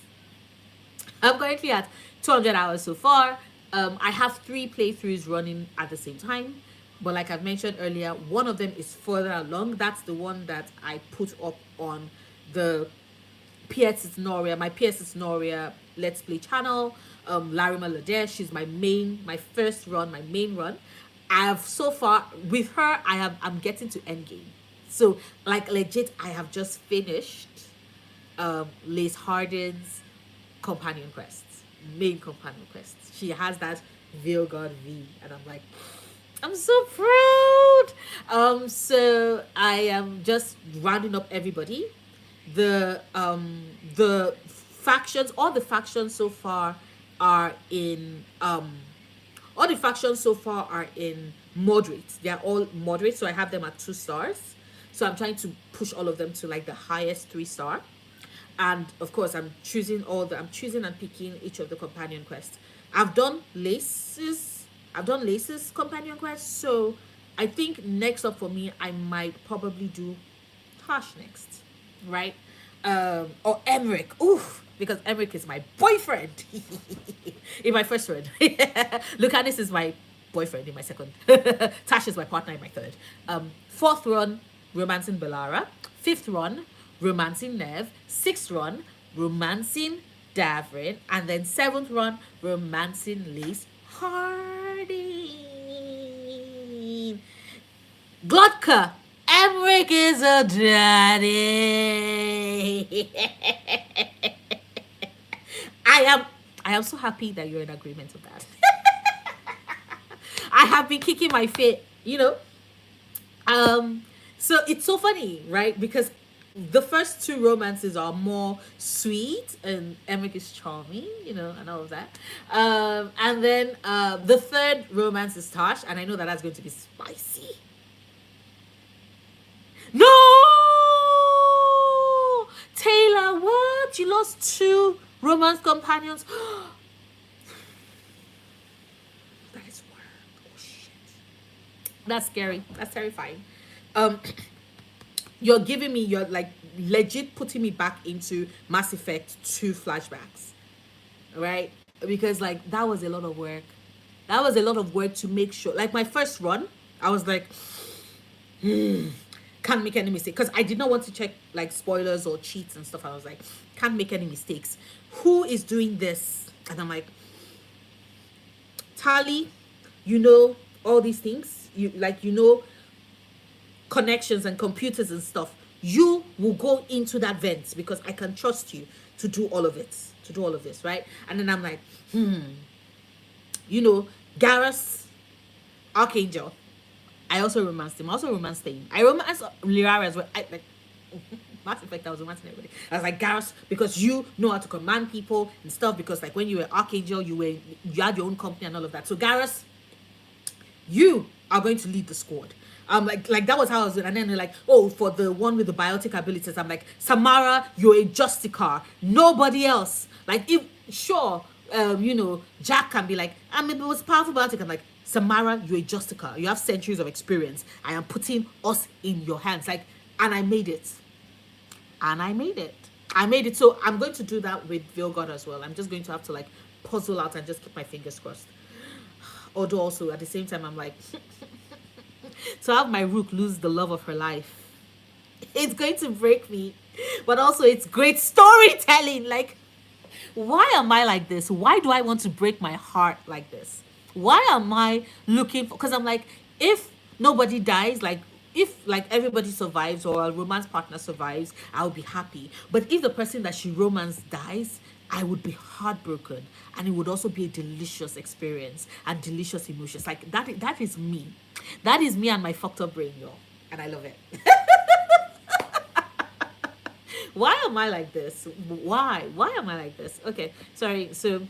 I'm currently at 200 hours so far. I have 3 playthroughs running at the same time. But like I've mentioned earlier, one of them is further along. That's the one that I put up on the PS Noria, my PS Noria Let's Play channel. Larima Ladair, she's my main run. I've so far with her, I'm getting to endgame. So like legit, I have just finished Liz Harden's companion quests, main companion quests. She has that Vilgard V, and I'm like, I'm so proud. So I am just rounding up everybody. The factions, all the factions so far are in moderate. They are all moderate, so I have them at 2 stars. So I'm trying to push all of them to like the highest 3-star. And of course, I'm choosing and picking each of the companion quests. I've done laces. I've done laces companion quest. So I think next up for me, I might probably do Tosh next, right? Or Emmerich. Oof, because Emmerich is my boyfriend in my first run. Lucanis is my boyfriend in my second. Tash is my partner in my third. Fourth run, romancing Belara. Fifth run, romancing Nev. Sixth run, romancing Davrin. And then seventh run, romancing Lise Harding. Glodka. Emmerich is a daddy. I am so happy that you're in agreement with that. I have been kicking my feet, so it's so funny, right? Because the first two romances are more sweet and Emmerich is charming, and all of that. And then the third romance is Tosh, and I know that that's going to be spicy. No! Taylor, what? You lost two romance companions? That is work. Oh, shit. That's scary. That's terrifying. You're giving me, you're like legit putting me back into Mass Effect 2 flashbacks, right? Because like that was a lot of work. That was a lot of work to make sure. Like my first run, I was like, can't make any mistake, because I did not want to check like spoilers or cheats and stuff. I was like, can't make any mistakes. Who is doing this? And I'm like, Tali, all these things. Connections and computers and stuff. You will go into that vent because I can trust you to do all of it, to do all of this, right? And then I'm like, Garrus, Archangel. I also romanced him. I also romanced him. I romanced Liara as well. Mass Effect, I was romancing everybody. I was like, Garrus, because you know how to command people and stuff, because like when you were Archangel, you had your own company and all of that. So Garrus, you are going to lead the squad. Like that was how I was doing. And then they're like, oh, for the one with the biotic abilities, I'm like, Samara, you're a Justicar. Nobody else. Like, if sure, Jack can be like, I'm the most powerful biotic. I'm like, Samara, you're a Justicar. You have centuries of experience. I am putting us in your hands. Like, and I made it. I made it. So I'm going to do that with Vilgod as well. I'm just going to have to like puzzle out and just keep my fingers crossed. Although also at the same time, I'm like, to have my Rook lose the love of her life, it's going to break me. But also it's great storytelling. Like, why am I like this? Why do I want to break my heart like this? Why am I looking for, because I'm like, if nobody dies, like if like everybody survives or a romance partner survives, I'll be happy. But if the person that she romance dies, I would be heartbroken, and it would also be a delicious experience and delicious emotions. Like that is me. That is me and my fucked up brain, y'all. And I love it. Why am I like this? Why? Why am I like this? Okay, sorry. So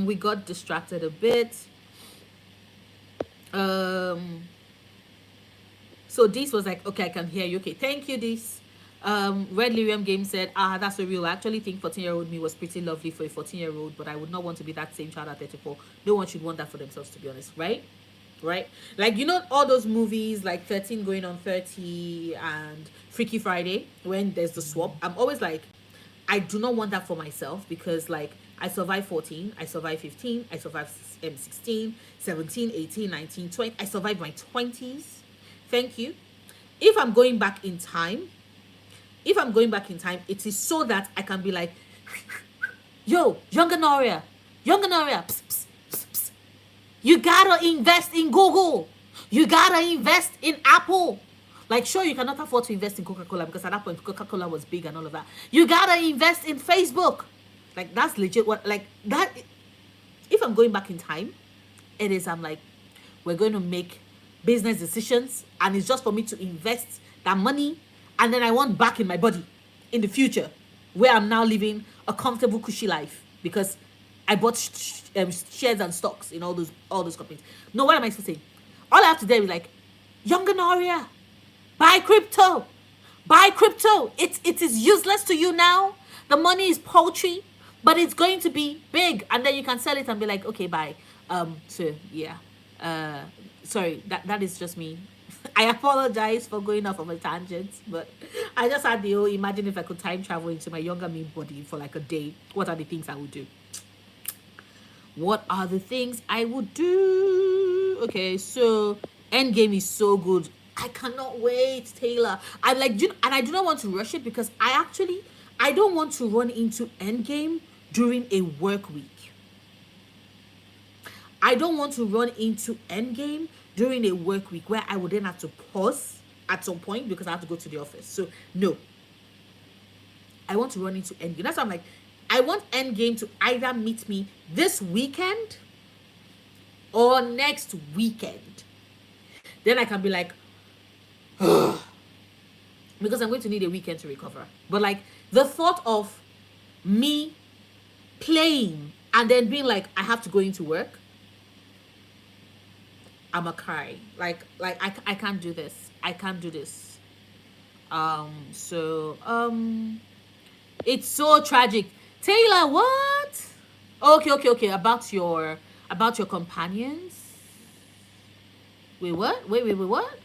we got distracted a bit. So this was like, okay, I can hear you. Okay, thank you, this. Red Lyrium Game said, that's so real. I actually think 14-year-old me was pretty lovely for a 14-year-old, but I would not want to be that same child at 34. No one should want that for themselves, to be honest, right? Right? Like, all those movies like 13 going on 30 and Freaky Friday, when there's the swap, I'm always like, I do not want that for myself, because like I survived 14, I survived 15, I survived 16, 17, 18, 19, 20. I survived my 20s. Thank you. If I'm going back in time, it is so that I can be like, yo, younger Noria, psst, psst, psst, psst. You gotta invest in Google. You gotta invest in Apple. Like, sure, you cannot afford to invest in Coca-Cola, because at that point, Coca-Cola was big and all of that. You gotta invest in Facebook. Like, that's legit. What, like, that, if I'm going back in time, it is, I'm like, we're going to make business decisions, and it's just for me to invest that money, and then I want back in my body in the future, where I'm now living a comfortable, cushy life, because I bought shares and stocks in all those companies. No, what am I supposed to say? All I have to do is like, younger Noria, buy crypto. It is useless to you now. The money is paltry. but it's going to be big, and then you can sell it and be like, okay, bye. So yeah, uh, sorry, that is just me. I apologize for going off of a tangent, but I just had the whole imagine if I could time travel into my younger me body for like a day. What are the things I would do? What are the things I would do? Okay, so Endgame is so good. I cannot wait, Taylor. I'm like, and I do not want to rush it because I don't want to run into Endgame during a work week. I don't want to run into Endgame during a work week where I would then have to pause at some point because I have to go to the office. So no, I want to run into Endgame. That's why I'm like, I want Endgame to either meet me this weekend or next weekend. Then I can be like, because I'm going to need a weekend to recover. But like the thought of me playing and then being like, I have to go into work, I'm a cry. I can't do this. I can't do this. So it's so tragic. Taylor, what? Okay. About your companions. Wait, what? Wait, what?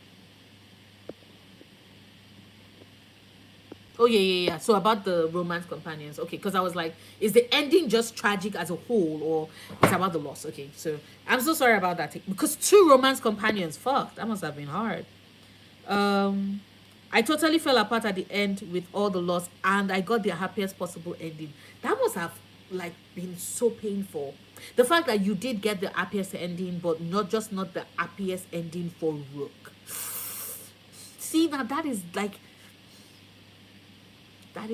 Oh yeah. So about the romance companions. Okay, because I was like, is the ending just tragic as a whole, or it's about the loss? Okay, so I'm so sorry about that. Because two romance companions, fuck, that must have been hard. Um, I totally fell apart at the end with all the loss, and I got the happiest possible ending. That must have like been so painful. The fact that you did get the happiest ending, but not the happiest ending for Rook. See, now that is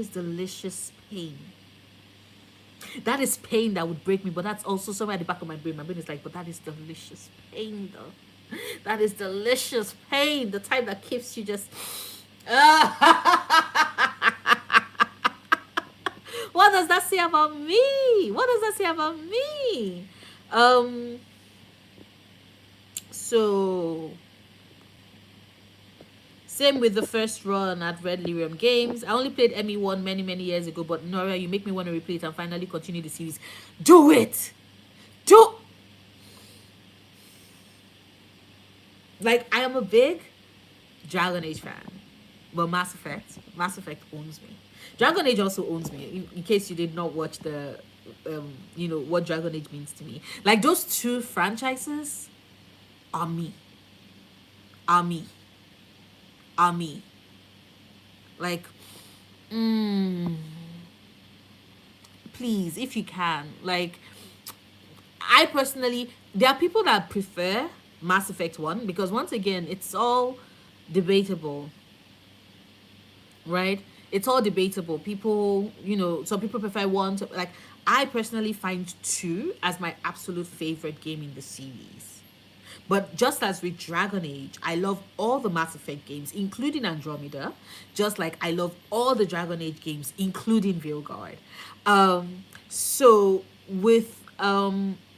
delicious pain. That is pain that would break me, but that's also somewhere at the back of my brain. My brain is like, but that is delicious pain, though. That is delicious pain. The type that keeps you just. What does that say about me? What does that say about me? Um. So same with the first run at Red Lyrium Games. I only played ME1 many years ago, but Nora, you make me want to replay it and finally continue the series. Do it! Do Like, I am a big Dragon Age fan. But Mass Effect owns me. Dragon Age also owns me. In case you did not watch the what Dragon Age means to me. Like, those two franchises are me. Are me. Are me. Like, please, if you can, like, I personally, there are people that prefer Mass Effect 1 because, once again, it's all debatable, right? It's all debatable. People, some people prefer 1 to, like, I personally find 2 as my absolute favorite game in the series. But just as with Dragon Age, I love all the Mass Effect games, including Andromeda, just like I love all the Dragon Age games, including Veilguard. So with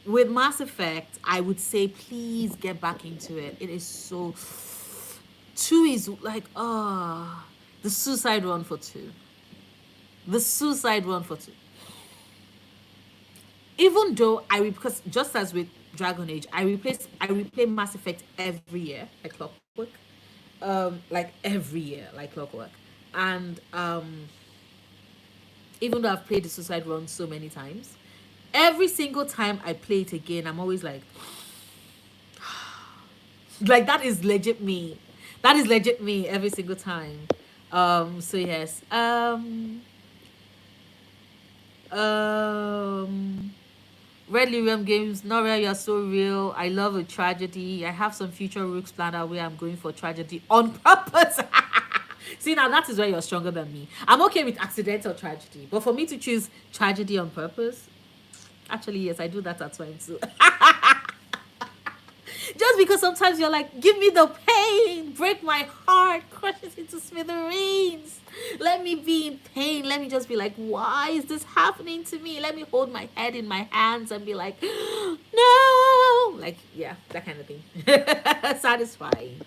Mass Effect, I would say please get back into it. It is so 2 is like the suicide run for 2. The suicide run for 2. Even though because just as with Dragon Age, I replay Mass Effect every year like clockwork. Like every year like clockwork. And even though I've played the suicide run so many times, every single time I play it again, I'm always like like, that is legit me. That is legit me every single time. So yes. Red Lyrium Games, Nora, you're so real. I love a tragedy. I have some future rooks planned out where I'm going for tragedy on purpose. See, now that is where you're stronger than me. I'm okay with accidental tragedy, but for me to choose tragedy on purpose, actually, yes, I do that at times too. Just because sometimes you're like, give me the pain, break my heart, crush it into smithereens. Let me be in pain. Let me just be like, why is this happening to me? Let me hold my head in my hands and be like, no. Like, yeah, that kind of thing. Satisfying.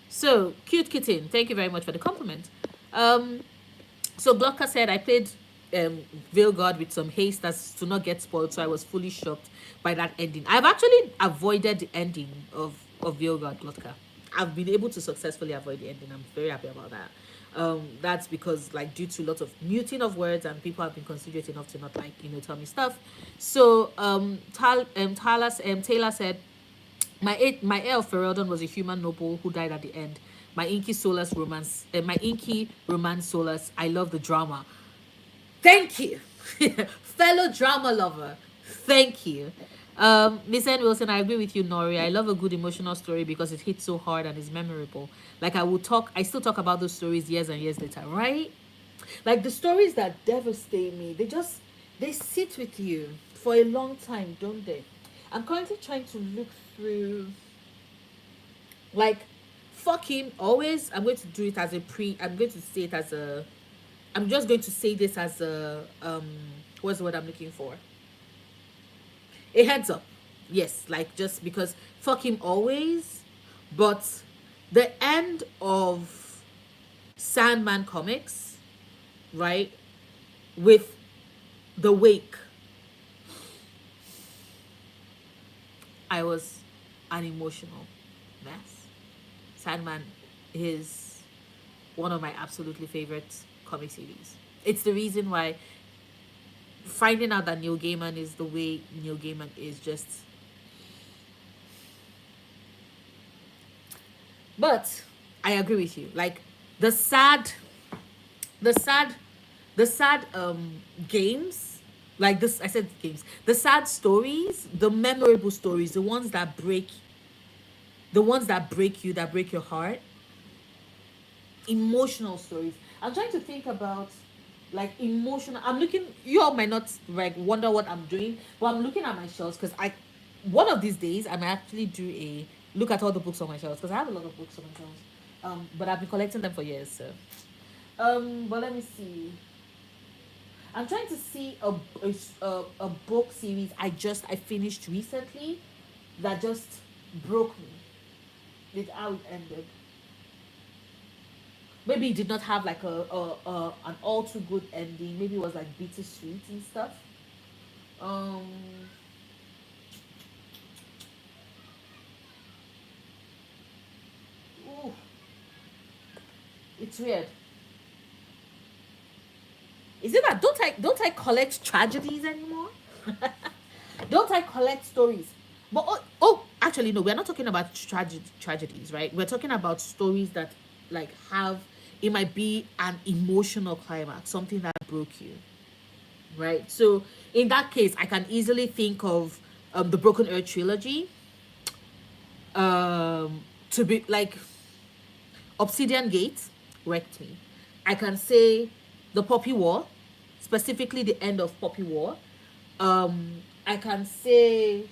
So, cute kitten. Thank you very much for the compliment. So Blocker said, I played Veil God with some haste as to not get spoiled, so I was fully shocked by that ending. I've actually avoided the ending of Veil God Lotka. I've been able to successfully avoid the ending. I'm very happy about that. That's because, like, due to lots of muting of words, and people have been considerate enough to not, like, tell me stuff. So Taylor said, my heir of Ferelden was a human noble who died at the end. My inky romance solace. I love the drama. Thank you, fellow drama lover. Thank you. Miss Ann Wilson, I agree with you, Nori. I love a good emotional story because it hits so hard and is memorable. Like I still talk about those stories years and years later, right? Like the stories that devastate me, they sit with you for a long time, don't they? I'm currently trying to look through, like, fuck him always. I'm going to do it as a pre. I'm going to say it as a. I'm just going to say this as a what's the word I'm looking for? A heads up. Yes, like, just because fuck him always, but the end of Sandman comics, right? With the wake, I was an emotional mess. Sandman is one of my absolutely favorite comic series. It's the reason why finding out that Neil Gaiman is the way Neil Gaiman is just. But I agree with you. Like the sad, the sad, the sad games. Like this, I said games. The sad stories, the memorable stories, the ones that break you, that break your heart, emotional stories. I'm trying to think about, like, emotional. I'm looking. You all might not, like, wonder what I'm doing, but I'm looking at my shelves because one of these days I might actually do a look at all the books on my shelves because I have a lot of books on my shelves. But I've been collecting them for years. So, but let me see. I'm trying to see a book series I finished recently that just broke me with how it ended. Maybe it did not have like a an all too good ending. Maybe it was like bittersweet and stuff. Um, ooh, it's weird. Is it that don't I collect tragedies anymore? Don't I collect stories? But actually no, we're not talking about tragedies, right? We're talking about stories that, like, have, it might be an emotional climax, something that broke you, right? So in that case, I can easily think of the Broken Earth trilogy, to be like Obsidian Gate wrecked me. I can say the Poppy War, specifically the end of Poppy War. I can say,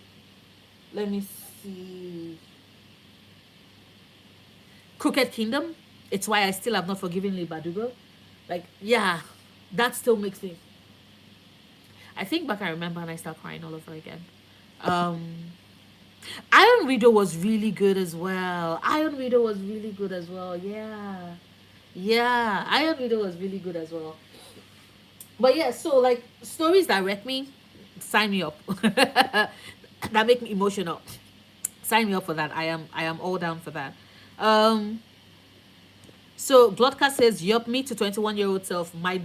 let me see, Crooked Kingdom. It's why I still have not forgiven Lee Badugo. Like, yeah, that still makes me. I think back, I remember, and I start crying all over again. Um, Iron Widow was really good as well. Iron Widow was really good as well. Yeah. Yeah. Iron Widow was really good as well. But yeah, so, like, stories that wreck me, sign me up. That make me emotional. Sign me up for that. I am all down for that. Um so Glodka says, yup, me to 21-year-old self, my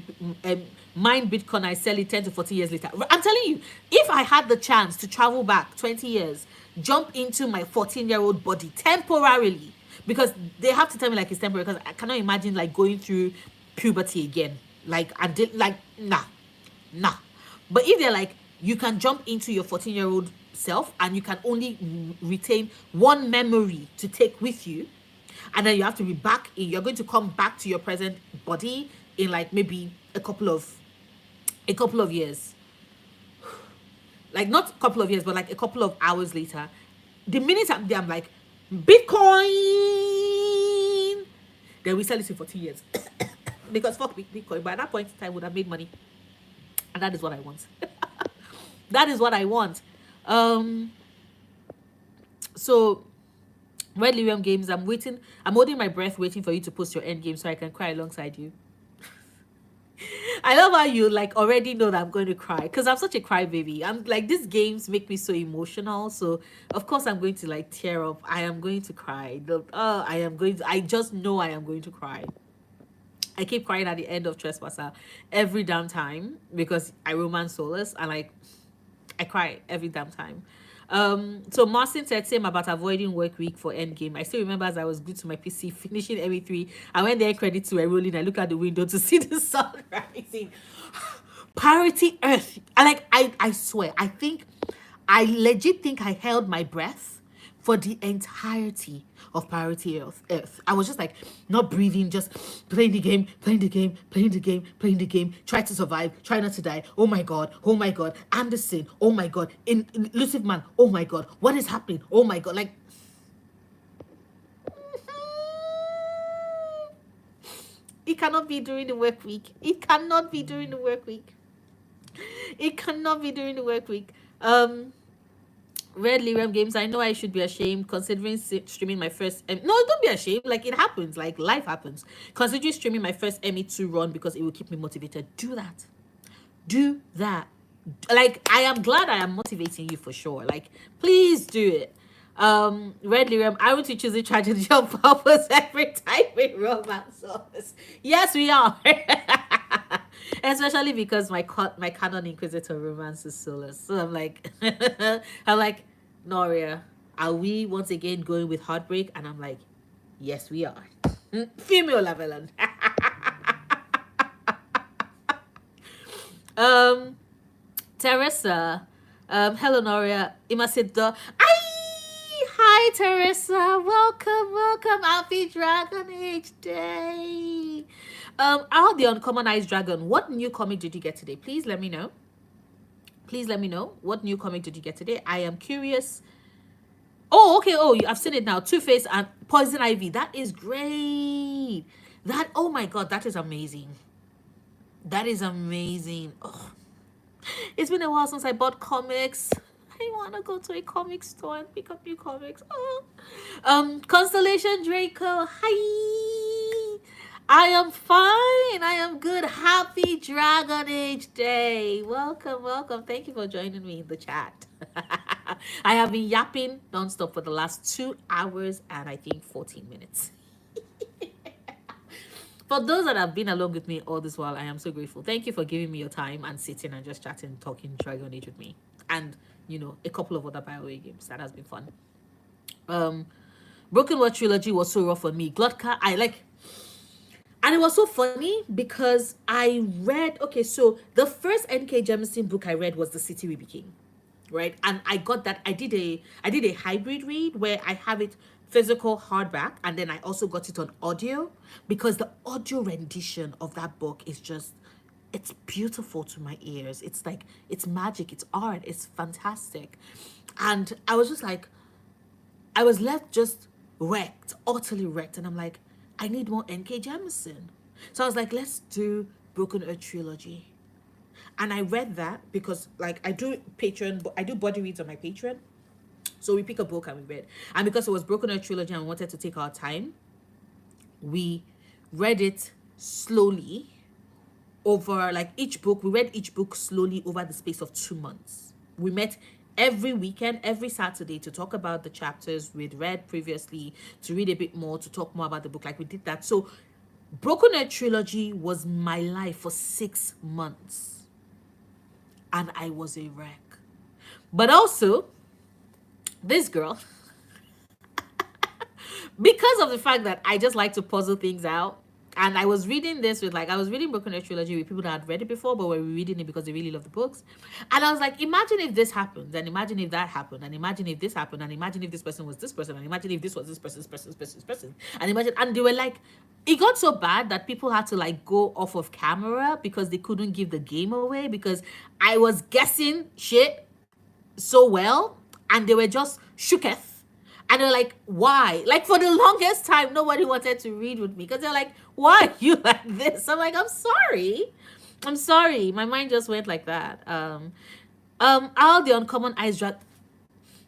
mine Bitcoin, I sell it 10 to 40 years later. I'm telling you, if I had the chance to travel back 20 years, jump into my 14-year-old body temporarily, because they have to tell me, like, it's temporary, because I cannot imagine, like, going through puberty again. Like, I did, like, nah. But if they're like, you can jump into your 14-year-old self and you can only retain one memory to take with you, and then you have to be back in, you're going to come back to your present body in, like, maybe a couple of years, like, not a couple of years, but like a couple of hours later. The minute I'm there, I'm like, Bitcoin. Then we sell it in 14 years. Because fuck Bitcoin. By that point in time, I would have made money. And that is what I want. That is what I want. Um, so Red Lyrium Games, I'm waiting. I'm holding my breath, waiting for you to post your end game so I can cry alongside you. I love how you like already know that I'm going to cry because I'm such a crybaby. I'm like these games make me so emotional. So of course I'm going to like tear up. I am going to cry. I am going to. I just know I am going to cry. I keep crying at the end of Trespasser every damn time because I romance Solace and like I cry every damn time. So Martin said same about avoiding work week for Endgame. I still remember as I was glued to my PC finishing ME3 and when the end credits were rolling, I look out the window to see the sun rising. Parity Earth. I swear, I legit think I held my breath for the entirety of Parity Earth. I was just like not breathing, just playing the game, playing the game, playing the game, playing the game, try to survive, try not to die. Oh my god, Anderson, oh my god, in Elusive Man, oh my god, what is happening? Oh my god, like it cannot be during the work week. It cannot be during the work week. It cannot be during the work week. Red Lyrium Games, I know I should be ashamed considering streaming my first. No, don't be ashamed. Like, it happens. Like, life happens. Considering streaming my first ME2 run because it will keep me motivated. Do that. Do that. Like, I am glad I am motivating you for sure. Like, please do it. Red Lyrium, I want to choose a tragedy on purpose every time we romance office. Yes, we are. Especially because my canon Inquisitor romance is soulless. So I'm like, I'm like, Noria, are we once again going with heartbreak? And I'm like, yes, we are. Female Laveland. um, Teresa, hello Noria, Imasido. Hi Teresa, welcome. Happy Dragon Age Day. Out the Uncommon Ice Dragon, what new comic did you get today? Please let me know. Please let me know. What new comic did you get today? I am curious. Oh, okay. Oh, I've seen it now. Two-Face and Poison Ivy. That is great. Oh my God, that is amazing. That is amazing. Oh, it's been a while since I bought comics. I want to go to a comic store and pick up new comics. Oh. Constellation Draco. Hi. I am fine. I am good. Happy Dragon Age Day. Welcome. Thank you for joining me in the chat. I have been yapping nonstop for the last 2 hours and I think 14 minutes. For those that have been along with me all this while, I am so grateful. Thank you for giving me your time and sitting and just chatting, talking Dragon Age with me. And, a couple of other BioWare games. That has been fun. Broken World Trilogy was so rough on me. Glodka, and it was so funny because I read, okay, so the first N.K. Jemisin book I read was The City We Became, right? And I got that, I did a hybrid read where I have it physical hardback and then I also got it on audio because the audio rendition of that book is just, it's beautiful to my ears. It's like, it's magic, it's art, it's fantastic. And I was just like, I was left just wrecked, utterly wrecked. And I'm like, I need more N.K. Jemisin. So I was like, let's do Broken Earth Trilogy. And I read that because like I do body reads on my Patreon. So we pick a book and we read. And because it was Broken Earth Trilogy and we wanted to take our time, we read it slowly over like we read each book slowly over the space of 2 months. We met every weekend, every Saturday to talk about the chapters we'd read previously, to read a bit more, to talk more about the book. Like we did that. So Broken Earth Trilogy was my life for 6 months. And I was a wreck. But also, this girl, because of the fact that I just like to puzzle things out, and I was reading this with I was reading Broken Earth Trilogy with people that had read it before, but were reading it because they really love the books. And I was like, imagine if this happened, and imagine if that happened, and imagine if this happened, and imagine if this person was this person, and imagine if this was this person, and imagine, and they were like, it got so bad that people had to go off of camera because they couldn't give the game away because I was guessing shit so well, and they were just shooketh. And they're like, why? Like, for the longest time, nobody wanted to read with me. Because they're like, why are you like this? I'm like, I'm sorry. My mind just went like that. All the Uncommon Ice Drag.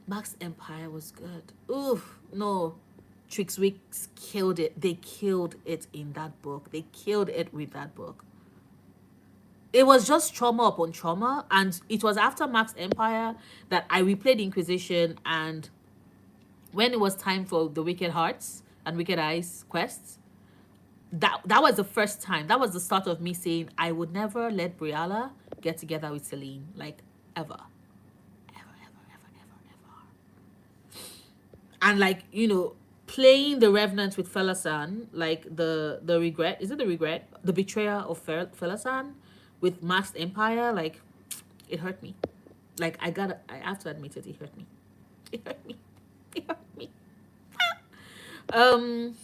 Max Empire was good. Oof, no. Trix Weeks killed it. They killed it in that book. They killed it with that book. it was just trauma upon trauma. And it was after Max Empire that I replayed Inquisition. And when it was time for the Wicked Hearts and Wicked Eyes quests, that was the first time. That was the start of me saying I would never let Briala get together with Celine, like ever, ever, ever, ever, ever, ever. And like, playing the Revenant with Felasan, like the regret, is it the regret, the betrayal of Felasan with Masked Empire, like it hurt me. Like I have to admit it, it hurt me. It hurt me. It hurt me. um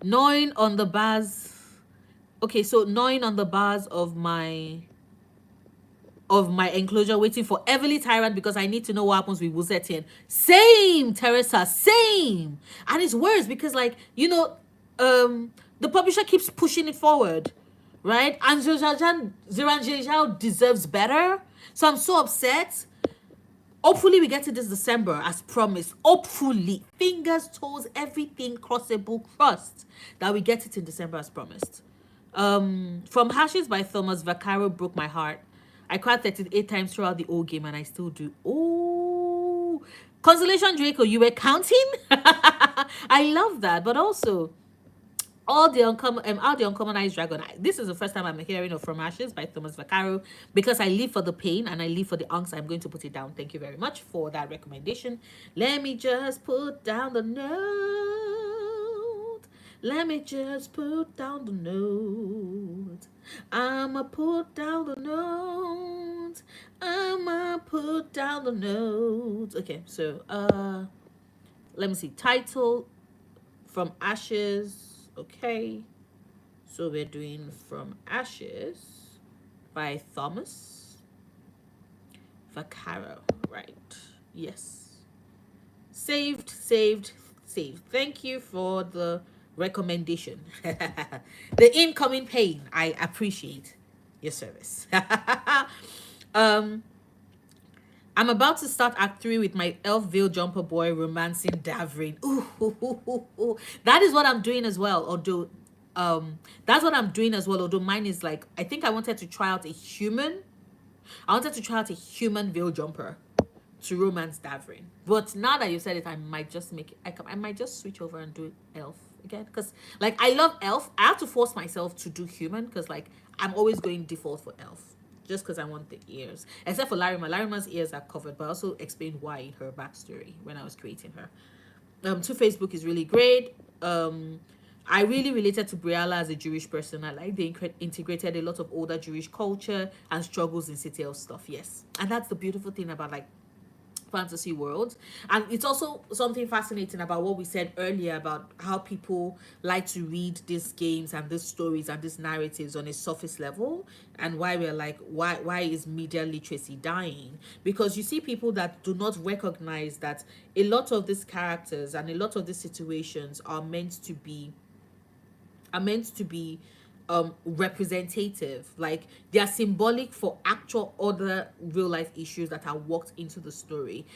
gnawing on the bars. Okay, so gnawing on the bars of my enclosure, waiting for Everly Tyrant because I need to know what happens with Wuzetin. Same, Teresa, same. And it's worse because, like, the publisher keeps pushing it forward, right? And Ziranjejao deserves better. So I'm so upset. Hopefully we get to this December as promised. Hopefully. Fingers, toes, everything crossable crossed that we get it in December as promised. From Hashes by Thomas Vaccaro broke my heart. I cried 38 times throughout the whole game and I still do. Oh, Consolation Draco, you were counting? I love that. But also, all the uncommonized dragon. This is the first time I'm hearing of From Ashes by Thomas Vaccaro because I live for the pain and I live for the angst. I'm going to put it down. Thank you very much for that recommendation. Let me just put down the note. Let me just put down the note. I'ma put down the note. I'ma put down the note. Okay, so let me see. Title From Ashes. Okay, so we're doing From Ashes by Thomas Vaccaro, right? Yes. Saved. Thank you for the recommendation. The incoming pain. I appreciate your service. I'm about to start Act 3 with my elf veil jumper boy romancing Davrin. Ooh. That is what I'm doing as well. Although, that's what I'm doing as well. Although mine is like, I think I wanted to try out a human. I wanted to try out a human veil jumper to romance Davrin. But now that you said it, I might just make it. I might just switch over and do elf again. Because, like, I love elf. I have to force myself to do human because, like, I'm always going default for elf. Just because I want the ears. Except for Larima. Larima's ears are covered, but I also explained why in her backstory when I was creating her. Two-Face book is really great. I really related to Briala as a Jewish person. I like they integrated a lot of older Jewish culture and struggles in City of stuff. Yes. And that's the beautiful thing about, like, fantasy world. And it's also something fascinating about what we said earlier about how people like to read these games and these stories and these narratives on a surface level, and why we're like, why is media literacy dying? Because you see people that do not recognize that a lot of these characters and a lot of these situations are meant to be representative. Like, they are symbolic for actual other real life issues that are worked into the story.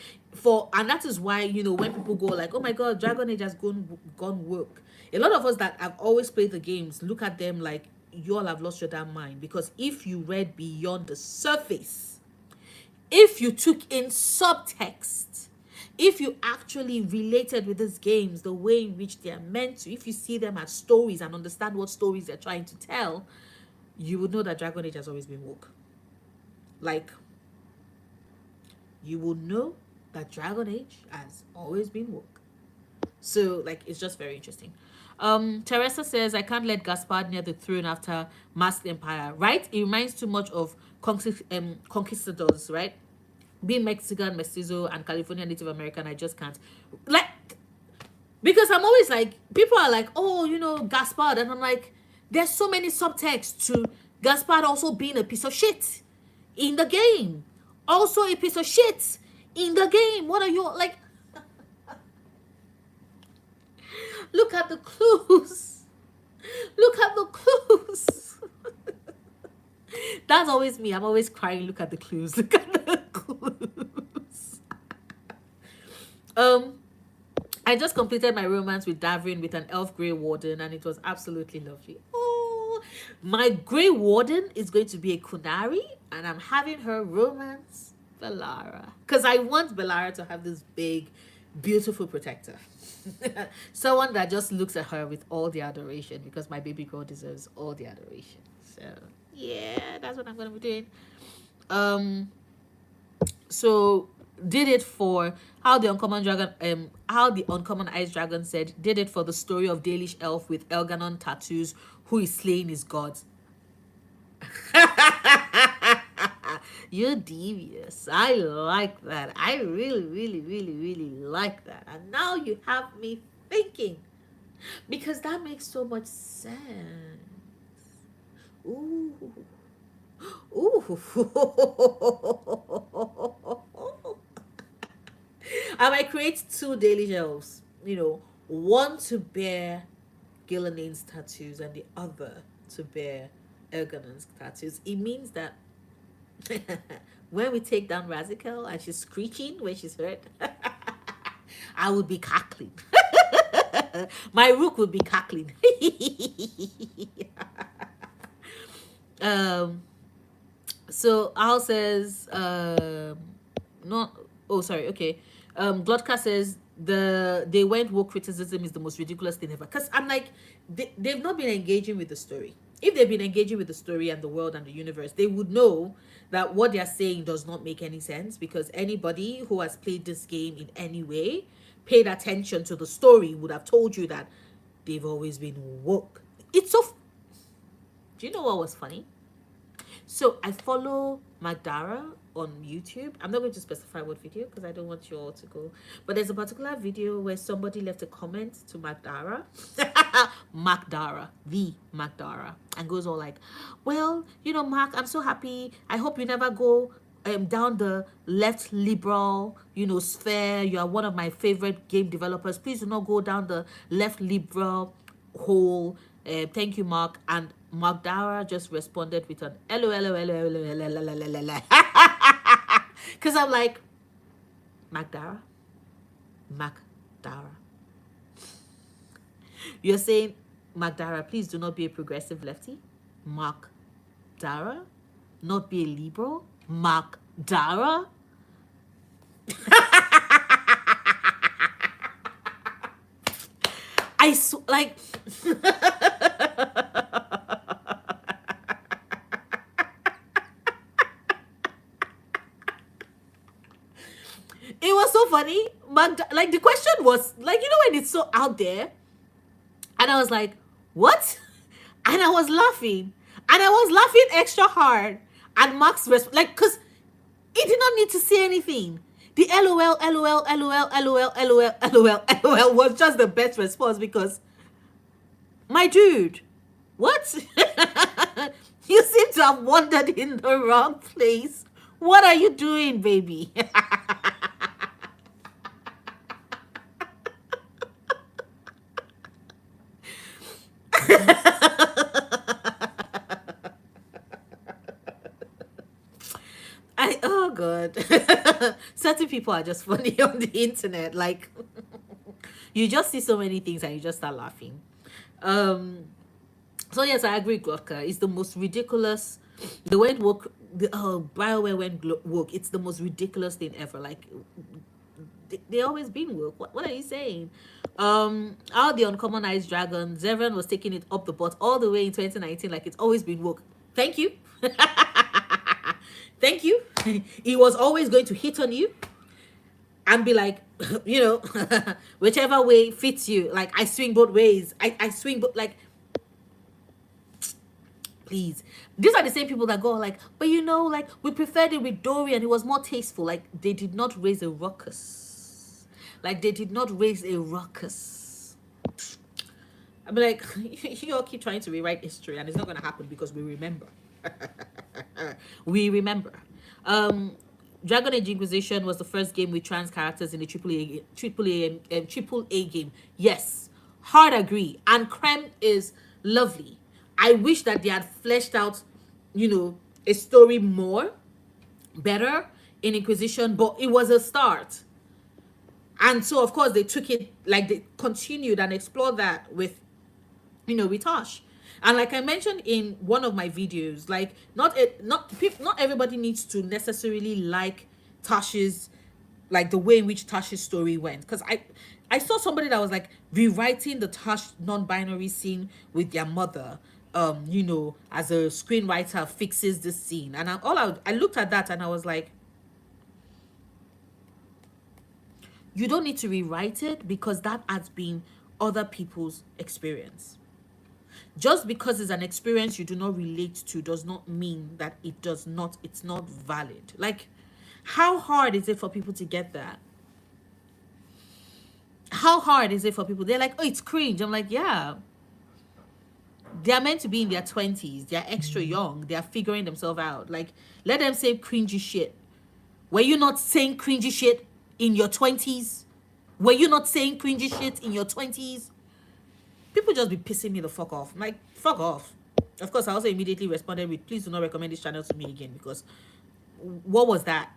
And that is why, when people go like, oh my god, Dragon Age has gone woke, a lot of us that have always played the games look at them like, you all have lost your damn mind. Because if you read beyond the surface, if you took in subtext, if you actually related with these games the way in which they are meant to, if you see them as stories and understand what stories they're trying to tell, you would know that Dragon Age has always been woke. Like, you will know that Dragon Age has always been woke. So, like, it's just very interesting. Teresa says, I can't let Gaspard near the throne after Masked Empire, right? It reminds too much of Conquistadors, right? Being Mexican, Mestizo, and California Native American, I just can't. Like, because I'm always like, people are like, oh, Gaspard. And I'm like, there's so many subtexts to Gaspard also being a piece of shit in the game. Also a piece of shit in the game. What are you, like? Look at the clues. Look at the clues. That's always me. I'm always crying. Look at the clues. Look at the clues. I just completed my romance with Davrin with an elf grey warden, and it was absolutely lovely. Oh, My Grey Warden is going to be a Kunari, and I'm having her romance Belara. Because I want Belara to have this big, beautiful protector. Someone that just looks at her with all the adoration, because my baby girl deserves all the adoration. So, yeah, that's what I'm going to be doing. Um, so did it for how the uncommon ice dragon said, did it for the story of Dalish elf with Elganon tattoos who is slaying his gods. You're devious. I like that. I really, really, really, really like that. And now you have me thinking, because that makes so much sense. Ooh. Ooh. I might create two daily elves, one to bear Gillenan's tattoos and the other to bear Elganon's tattoos. It means that when we take down Razikel and she's screeching when she's hurt, I would be cackling. My rook would be cackling. um, so Al says, not. Oh, sorry. Okay. Glodka says they went woke criticism is the most ridiculous thing ever. Because I'm like, they've not been engaging with the story. If they've been engaging with the story and the world and the universe, they would know that what they're saying does not make any sense, because anybody who has played this game in any way, paid attention to the story, would have told you that they've always been woke. It's so. Do you know what was funny? So I follow Magdara on YouTube. I'm not going to specify what video because I don't want you all to go. But there's a particular video where somebody left a comment to Magdara, the Magdara, and goes all like, well, Mark, I'm so happy. I hope you never go down the left liberal, sphere. You are one of my favorite game developers. Please do not go down the left liberal hole. Thank you, Mark. And Magdara just responded with an LOL. Because I'm like, Magdara? You're saying, Magdara, please do not be a progressive lefty. Magdara? Not be a liberal? Magdara? Like... It was so funny. Like, the question was, like, when it's so out there. And I was like, what? And I was laughing. And I was laughing extra hard. And Max, because he did not need to say anything. The LOL was just the best response, because, my dude, what? You seem to have wandered in the wrong place. What are you doing, baby? Oh god. Certain people are just funny on the internet. Like, you just see so many things and you just start laughing. So yes, I agree, Glocka. It's the most ridiculous. The went woke. BioWare went woke. It's the most ridiculous thing ever. Like, they always been woke. What are you saying? All the uncommon ice dragon, Zevran was taking it up the butt all the way in 2019. Like, it's always been woke. Thank you. Thank you. He was always going to hit on you and be like, whichever way fits you. Like, I swing both ways. I swing both, like, please. These are the same people that go like, but like, we preferred it with Dorian. It was more tasteful. Like, they did not raise a ruckus. I'm like, you all keep trying to rewrite history, and it's not going to happen, because we remember. We remember. Dragon Age Inquisition was the first game with trans characters in the triple A game. Yes, hard agree. And Creme is lovely. I wish that they had fleshed out, a story more better in Inquisition, but it was a start. And so, of course, they took it, like, they continued and explored that with, with Tosh. And like I mentioned in one of my videos, like not everybody needs to necessarily like Tasha's, like the way in which Tasha's story went. Because I saw somebody that was like rewriting the Tash non-binary scene with their mother. As a screenwriter fixes this scene, and I looked at that and I was like, you don't need to rewrite it because that has been other people's experience. Just because it's an experience you do not relate to does not mean that it's not valid. Like, how hard is it for people to get that? How hard is it for people? They're like, oh, it's cringe. I'm like, yeah. They're meant to be in their 20s. They're extra young. They're figuring themselves out. Like, let them say cringy shit. Were you not saying cringy shit in your 20s? Were you not saying cringy shit in your 20s? People just be pissing me the fuck off. I'm like, fuck off. Of course, I also immediately responded with, please do not recommend this channel to me again, because what was that?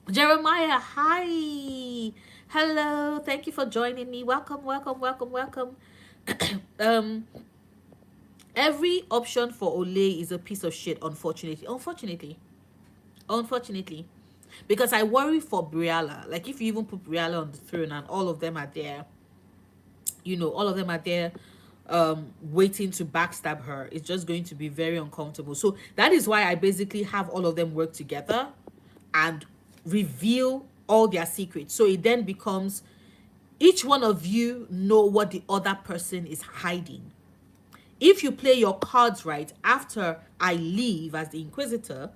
Jeremiah, hi. Hello. Thank you for joining me. Welcome, welcome, welcome, welcome. Every option for Ole is a piece of shit, unfortunately. Unfortunately. Because I worry for Briella. Like, if you even put Briella on the throne and all of them are there, all of them are there waiting to backstab her, it's just going to be very uncomfortable. So that is why I basically have all of them work together and reveal all their secrets. So it then becomes each one of you know what the other person is hiding. If you play your cards right, after I leave as the Inquisitor,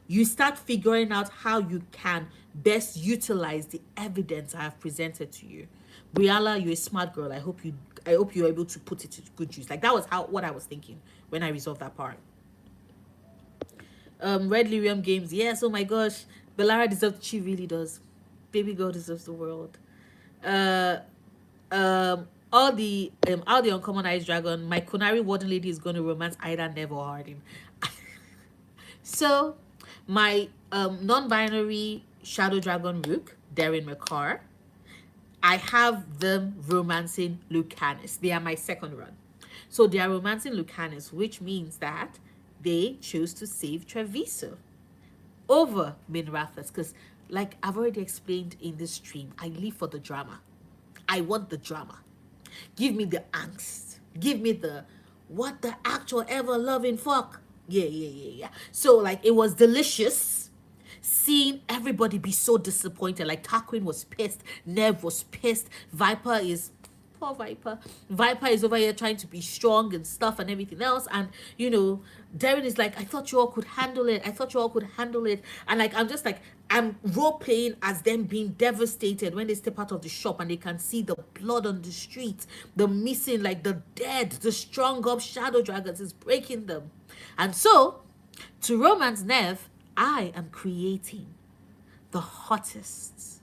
you start figuring out how you can best utilize the evidence I have presented to you. Briella, you're a smart girl. I hope you're able to put it to good use. Like, that was what I was thinking when I resolved that part. Red Lyrium Games. Yes, oh my gosh. Bellara deserves, she really does. Baby girl deserves the world. All the uncommon ice dragon, my Konari warden lady is going to romance either Nev or Hardin. So my non-binary shadow dragon Rook, Darren McCarr, I have them romancing Lucanus. They are my second run. So they are romancing Lucanus, which means that they choose to save Treviso over Minrathas. Because, like I've already explained in this stream, I live for the drama. I want the drama. Give me the angst. Give me the what the actual ever loving fuck. Yeah. So, like, it was delicious seeing everybody be so disappointed. Like, Tarquin was pissed, Nev was pissed, Viper is poor Viper. Viper is over here trying to be strong and stuff and everything else. And, Darren is like, I thought you all could handle it. And, like, I'm just like, I'm role playing as them being devastated when they step out of the shop and they can see the blood on the streets, the missing, like the dead, the strung up shadow dragons is breaking them. And so, to romance Nev, I am creating the hottest,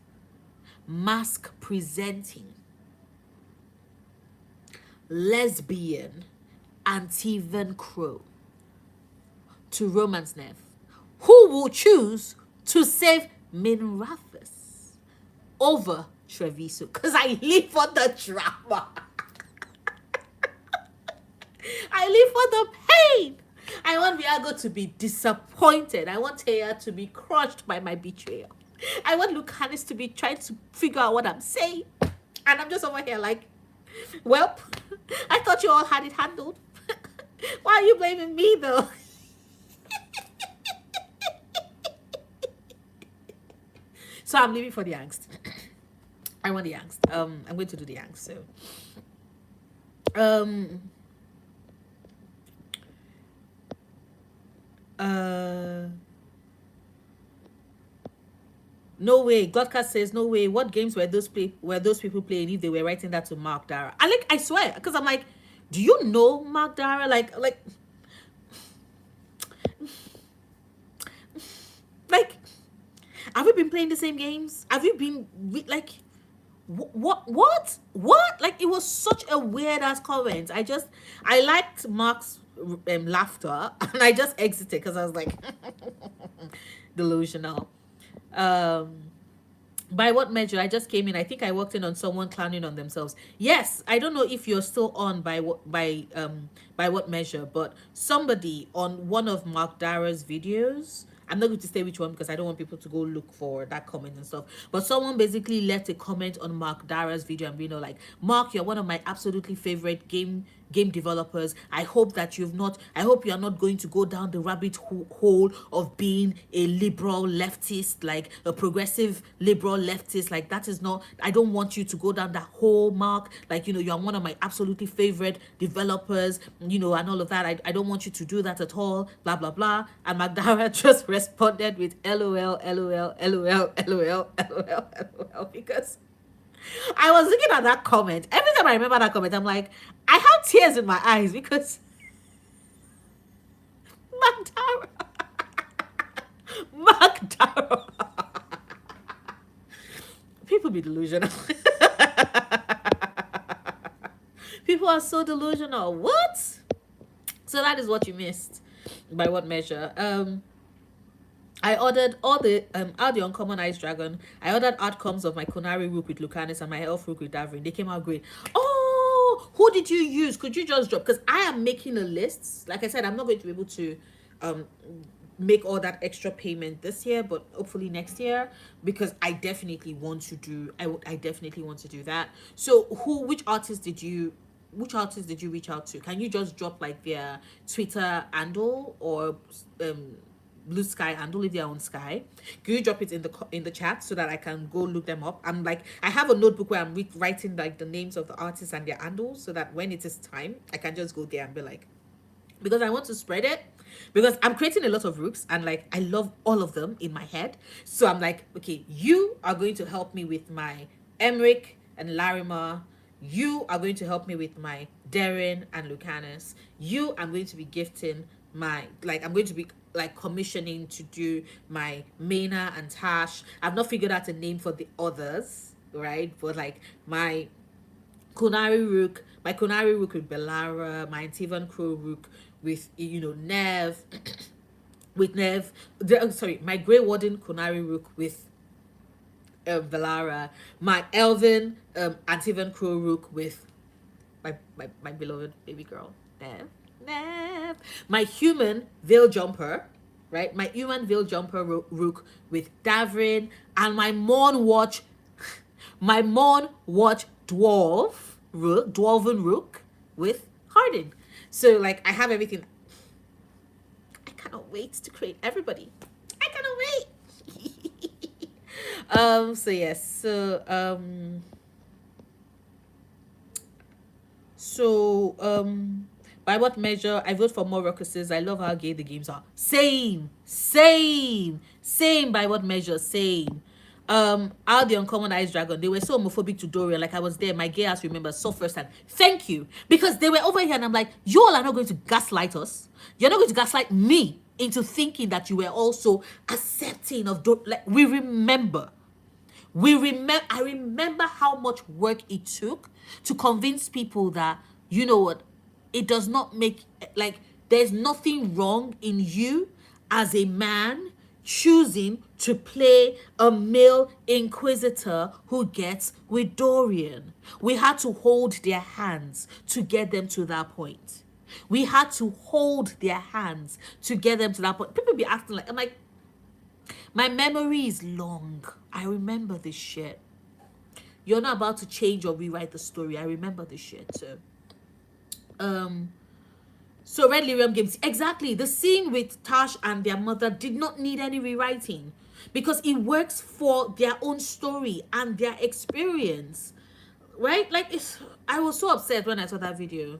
mask presenting, lesbian Antivan Crow to romance Nev, who will choose to save Minrathas over Treviso, because I live for the drama. I live for the pain. I want Viago to be disappointed. I want Taya to be crushed by my betrayal. I want Lucanus to be trying to figure out what I'm saying. And I'm just over here like, well, I thought you all had it handled. Why are you blaming me, though? So I'm leaving for the angst. I want the angst. I'm going to do the angst. So, no way. Godcast says no way. What games were those people playing if they were writing that to Mark Dara? I swear, because I'm like, do you know Mark Dara? Like, have we been playing the same games? Have you been like, what? Like, it was such a weird ass comment. I liked Mark's laughter, and I just exited because I was like, delusional. By what measure? I just came in. I think I walked in on someone clowning on themselves. Yes, I don't know if you're still on by what measure, but somebody on one of Mark Dara's videos. I'm not going to say which one because I don't want people to go look for that comment and stuff. But someone basically left a comment on Mark Dara's video and like, Mark, you're one of my absolutely favorite game developers. I hope you are not going to go down the rabbit hole of being a liberal leftist, like a progressive liberal leftist. Like, that is not, I don't want you to go down that whole, Mark. Like, you are one of my absolutely favorite developers, and all of that. I don't want you to do that at all, blah blah blah. And Magdara just responded with LOL, LOL, LOL, LOL, LOL, LOL, because I was looking at that comment. Every time I remember that comment, I'm like, I have tears in my eyes because Magdara, Magdara. People be delusional. People are so delusional. What? So that is what you missed. By what measure? I ordered all the uncommon ice dragon. I ordered outcomes of my Konari rook with Lucanus and my elf rook with Davrin. They came out great. Oh, who did you use? Could you just drop? Because I am making a list. Like I said, I'm not going to be able to um make all that extra payment this year, but hopefully next year, because I definitely want to do. I definitely want to do that. So which artist did you reach out to? Can you just drop like their Twitter handle or Blue Sky handle if they're on Sky? Can you drop it in the chat so that I can go look them up? I'm like, I have a notebook where I'm writing like the names of the artists and their handles, so that when it is time, I can just go there and be like, because I want to spread it, because I'm creating a lot of rooks and like I love all of them in my head. So I'm like, okay, you are going to help me with my Emric and Larimar. You are going to help me with my Darren and Lucanus. You, I'm going to be gifting I'm going to be like commissioning to do my Maina and Tash. I've not figured out a name for the others, right? But like my Kunari Rook with Belara, my Antivan Crow Rook with Nev, with Nev. Sorry, my Grey Warden Kunari Rook with Belara, my Elven Antivan Crow Rook with my beloved baby girl Nev, my human Veil Jumper, right? My human Veil Jumper Rook with Davrin, and my Morn Watch Dwarven Rook with Hardin. So like I have everything. I cannot wait to create everybody. I cannot wait. So yes. By what measure? I vote for more ruckuses. I love how gay the games are. Same. By what measure? Same. Out the uncommon ice dragon, they were so homophobic to Dorian. Like I was there, my gay ass remember so firsthand. Thank you, because they were over here, and I'm like, you all are not going to gaslight us. You're not going to gaslight me into thinking that you were also accepting of like we remember. I remember how much work it took to convince people that, you know what, it does not make, like, there's nothing wrong in you as a man choosing to play a male inquisitor who gets with Dorian. We had to hold their hands to get them to that point. We had to hold their hands to get them to that point. People be acting like, I'm like, my memory is long. I remember this shit. You're not about to change or rewrite the story. I remember this shit. So Red Lyrium Games, exactly. The scene with Tash and their mother did not need any rewriting because it works for their own story and their experience, right? Like, I was so upset when I saw that video.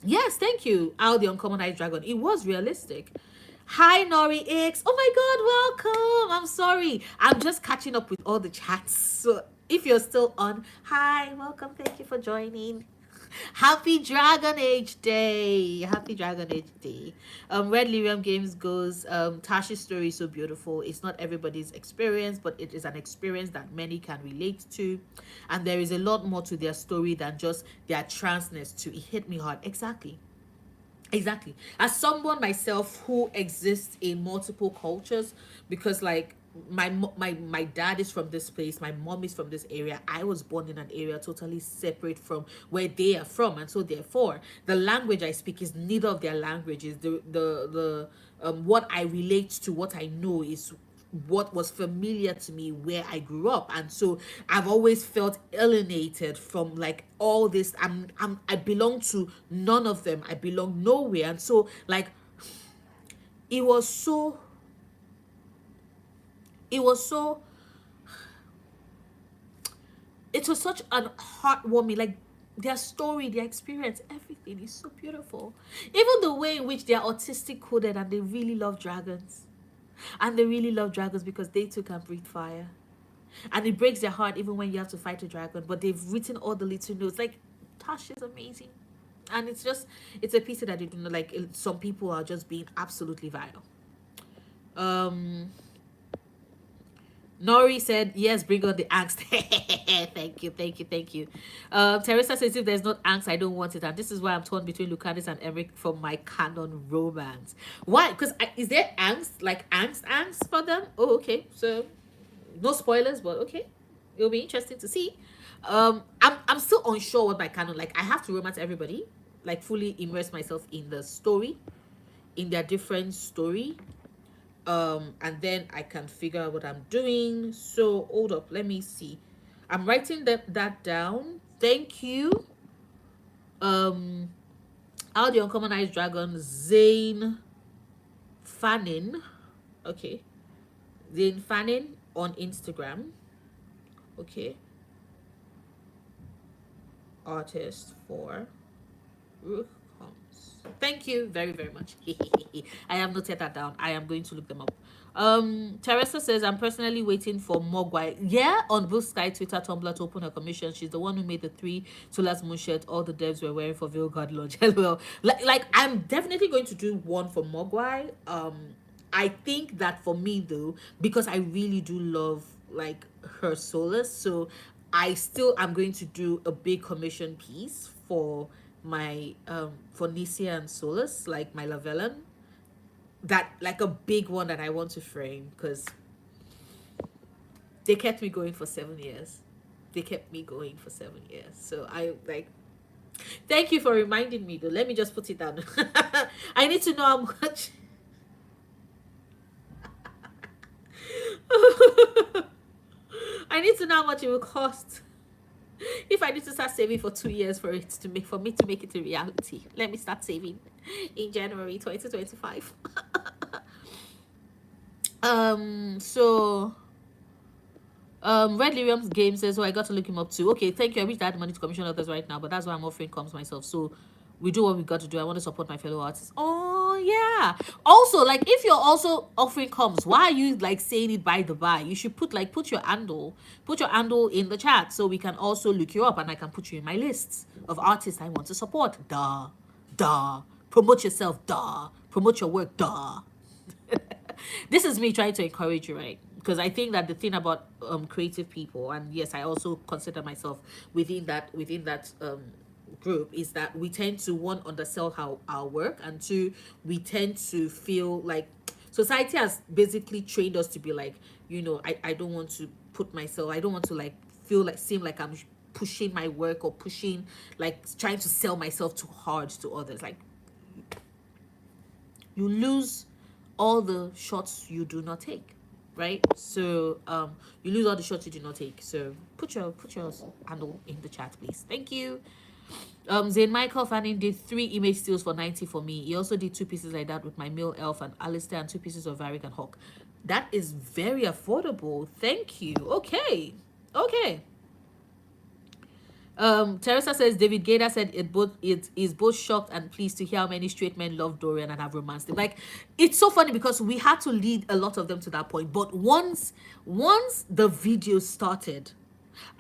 Yes, thank you, Al the Uncommon Ice Dragon. It was realistic. Hi, Nori X. Oh my God, welcome. I'm sorry. I'm just catching up with all the chats. So if you're still on, hi, welcome. Thank you for joining. Happy Dragon Age Day. Happy Dragon Age Day. Red Lyrium Games goes, Tasha's story is so beautiful. It's not everybody's experience, but it is an experience that many can relate to. And there is a lot more to their story than just their transness to it hit me hard. Exactly. As someone myself who exists in multiple cultures, because like my dad is from this place, my mom is from this area. I was born in an area totally separate from where they are from, and so therefore the language I speak is neither of their languages. The what I relate to, what I know, is what was familiar to me where I grew up. And so I've always felt alienated from like all this. I belong to none of them, I belong nowhere. And so like it was so it was so it was such an heartwarming, like their story, their experience, everything is so beautiful. Even the way in which they are autistic coded, and they really love dragons. And they really love dragons because they too can breathe fire. And it breaks their heart even when you have to fight a dragon. But they've written all the little notes. Like, Tash is amazing. And it's a pity that they do not, like, some people are just being absolutely vile. Nori said, yes, bring on the angst. Thank you, thank you, thank you. Teresa says, if there's not angst, I don't want it. And this is why I'm torn between Lucanis and Emmerich for my canon romance. Why? Because is there angst, like angst for them? Oh, okay. So, no spoilers, but okay. It'll be interesting to see. I'm still unsure what my canon, like I have to romance everybody, like fully immerse myself in the story, in their different story, and then I can figure out what I'm doing. So hold up, let me see. I'm writing that down. Thank you. How the Uncommon Eyes Dragon, Zane Fannin. Okay. Zane Fannin on Instagram. Okay. Artist for Rook Comes. Thank you very, very much. I have noted that down. I am going to look them up. Teresa says, I'm personally waiting for Mogwai. Yeah, on Blue Sky, Twitter, Tumblr to open her commission. She's the one who made the 3 Tulas Moon shirt all the devs were wearing for Veil God launch. Well, like I'm definitely going to do one for Mogwai. I think that for me though, because I really do love like her solace, so I'm going to do a big commission piece for my for Nisia and Solus, like my Lavellan, that like a big one that I want to frame, because they kept me going for 7 years. They kept me going for 7 years. So I like, thank you for reminding me though. Let me just put it down. I need to know how much. I need to know how much it will cost. If I need to start saving for 2 years for it to make, for me to make it a reality, let me start saving in January 2025. Red Lyrium's game says, oh, I got to look him up too. Okay, thank you. I wish I had money to commission others right now, but that's why I'm offering comms myself. So we do what we got to do. I want to support my fellow artists. Oh yeah. Also, like if you're also offering comms, why are you like saying it by the by? You should put your handle in the chat so we can also look you up, and I can put you in my lists of artists I want to support. Duh. Promote yourself. Duh. Promote your work. Duh. This is me trying to encourage you, right? Because I think that the thing about creative people, and yes, I also consider myself within that group, is that we tend to, one, undersell our work, and two, we tend to feel like society has basically trained us to be like, I don't want to put myself, I don't want to like feel like, seem like I'm pushing my work or pushing, like trying to sell myself too hard to others. Like, you lose all the shots you do not take, right? So you lose all the shots you do not take. So put your handle in the chat, please. Thank you. Zane Michael Fanning did 3 image steals for 90 for me. He also did 2 pieces like that with my male elf and Alistair, and 2 pieces of Varric and Hawk. That is very affordable. Thank you. Okay. Teresa says David Gader said it is both shocked and pleased to hear how many straight men love Dorian and have romanced him. Like, it's so funny because we had to lead a lot of them to that point. But once the video started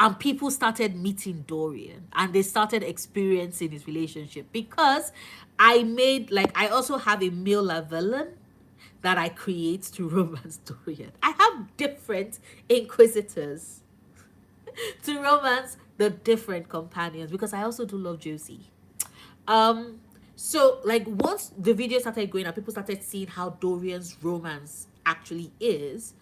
and people started meeting Dorian and they started experiencing his relationship, because I also have a male Lavellan that I create to romance Dorian. I have different inquisitors to romance the different companions, because I also do love Josie. So like once the video started going and people started seeing how Dorian's romance actually is,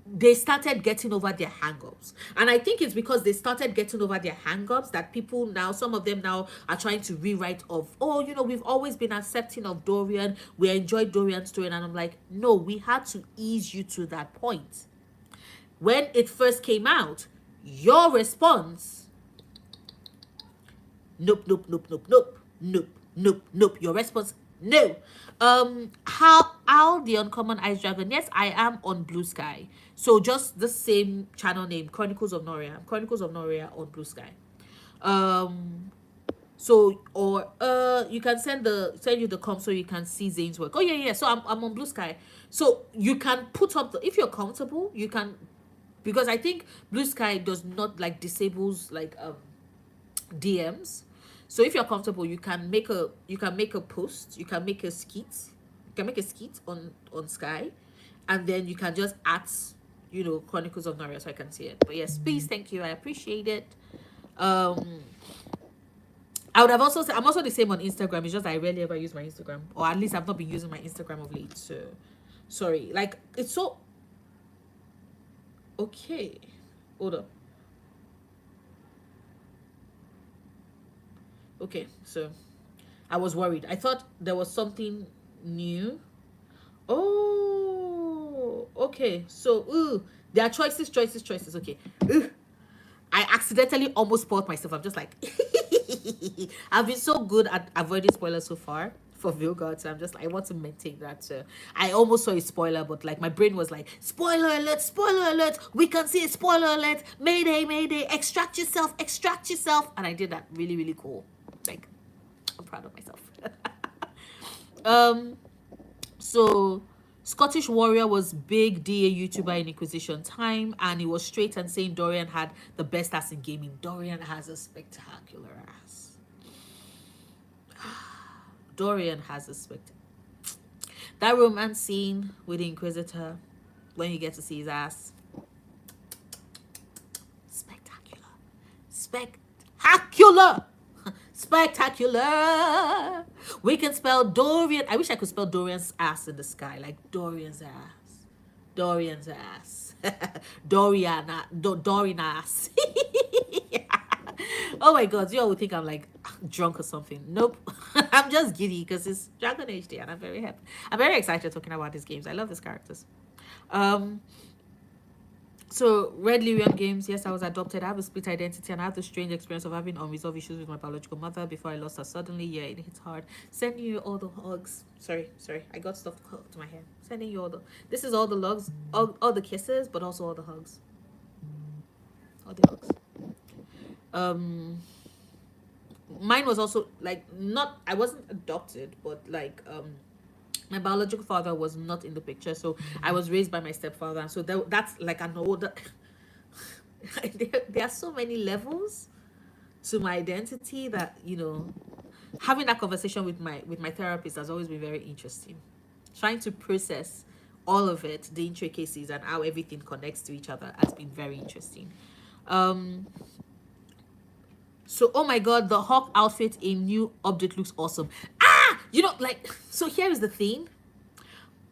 they started getting over their hang-ups. And I think it's because they started getting over their hang-ups that people now, some of them now are trying to rewrite of, oh, we've always been accepting of Dorian, we enjoyed Dorian's story. And I'm like, no, we had to ease you to that point. When it first came out, your response, nope, nope, nope, nope, nope, nope, nope, nope. Your response, no. How the Uncommon Ice Dragon? Yes, I am on Blue Sky. So just the same channel name, Chronicles of Noria. Chronicles of Noria on Blue Sky. So or you can send you the comp so you can see Zane's work. Oh yeah, yeah. So I'm on Blue Sky. So you can put up the, if you're comfortable, you can, because I think Blue Sky does not like disables like DMs. So if you're comfortable, you can make a post, you can make a skit, on Sky, and then you can just add, Chronicles of Narnia so I can see it. But yes, please, thank you, I appreciate it. I would have also said I'm also the same on Instagram. It's just I rarely ever use my Instagram, or at least I've not been using my Instagram of late. So sorry, like it's so okay. Hold up. Okay, so I was worried. I thought there was something new. Oh, okay. So, there are choices, choices, choices. Okay. I accidentally almost spoiled myself. I'm just like, I've been so good at avoiding spoilers so far for Vilgard. So I'm just like, I want to maintain that. So I almost saw a spoiler, but like my brain was like, spoiler alert, spoiler alert. We can see a spoiler alert. Mayday, mayday. Extract yourself, extract yourself. And I did that really, really cool. Like, I'm proud of myself. So Scottish Warrior was big DA YouTuber in Inquisition time, and he was straight and saying Dorian had the best ass in gaming. Dorian has a spectacular ass. Dorian has a that romance scene with the Inquisitor when you get to see his ass. Spectacular. Spectacular. Spectacular. We can spell Dorian. I wish I could spell Dorian's ass in the sky. Like Dorian's ass. Dorian's ass. Dorian ass. Oh my god, you all would think I'm like drunk or something. Nope. I'm just giddy because it's Dragon HD and I'm very happy. I'm very excited talking about these games. I love these characters. So, Red Lyrium Games, yes, I was adopted. I have a split identity and I have the strange experience of having unresolved issues with my biological mother before I lost her suddenly. Yeah, it hits hard. Sending you all the hugs. Sorry, I got stuff to my hair. Sending you all the, this is all the logs, all the kisses, but also all the hugs. All the hugs. Mine was also like, not, I wasn't adopted, but like, my biological father was not in the picture, so I was raised by my stepfather, and so that's like an older. There are so many levels to my identity that having that conversation with my therapist has always been very interesting. Trying to process all of it, the intricacies, and how everything connects to each other has been very interesting. So, oh my god, the Hawk outfit in new update looks awesome. So here is the thing.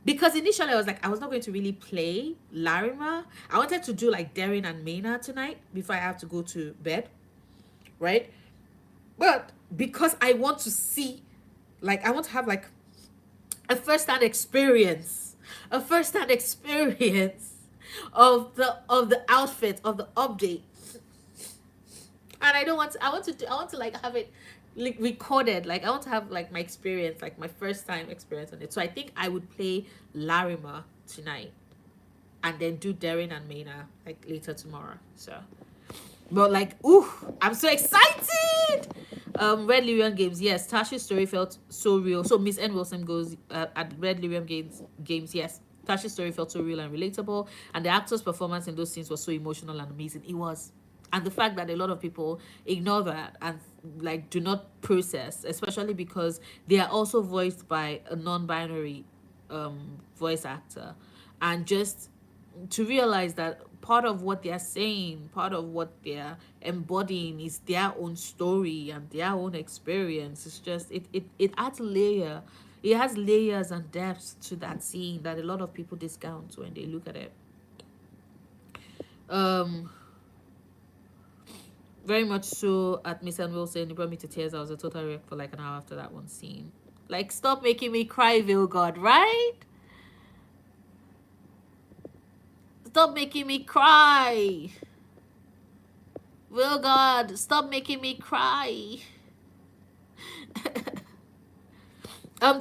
Because initially I was like, I was not going to really play Larima. I wanted to do like Darren and Maynard tonight before I have to go to bed. Right? But because I want to see, like, I want to have like a first-hand experience. A first-hand experience of the outfit, of the update. And I want to like have it like recorded. Like I want to have like my experience, like my first time experience on it. So I think I would play Larima tonight and then do Darren and Maynard like later tomorrow. So but like, ooh, I'm so excited. Red Lyrium Games, yes, Tasha's story felt so real. So Miss N Wilson goes at Red Lyrium Games, yes, Tasha's story felt so real and relatable, and the actor's performance in those scenes was so emotional and amazing. It was. And the fact that a lot of people ignore that and like do not process, especially because they are also voiced by a non-binary voice actor, and just to realize that part of what they're saying, part of what they're embodying is their own story and their own experience. It's just it adds layer. It has layers and depths to that scene that a lot of people discount when they look at it. Um, very much so at Miss and Wilson. It brought me to tears. I was a total wreck for like an hour after that one scene. Like, stop making me cry, Vil God, right? Stop making me cry. Will God, stop making me cry.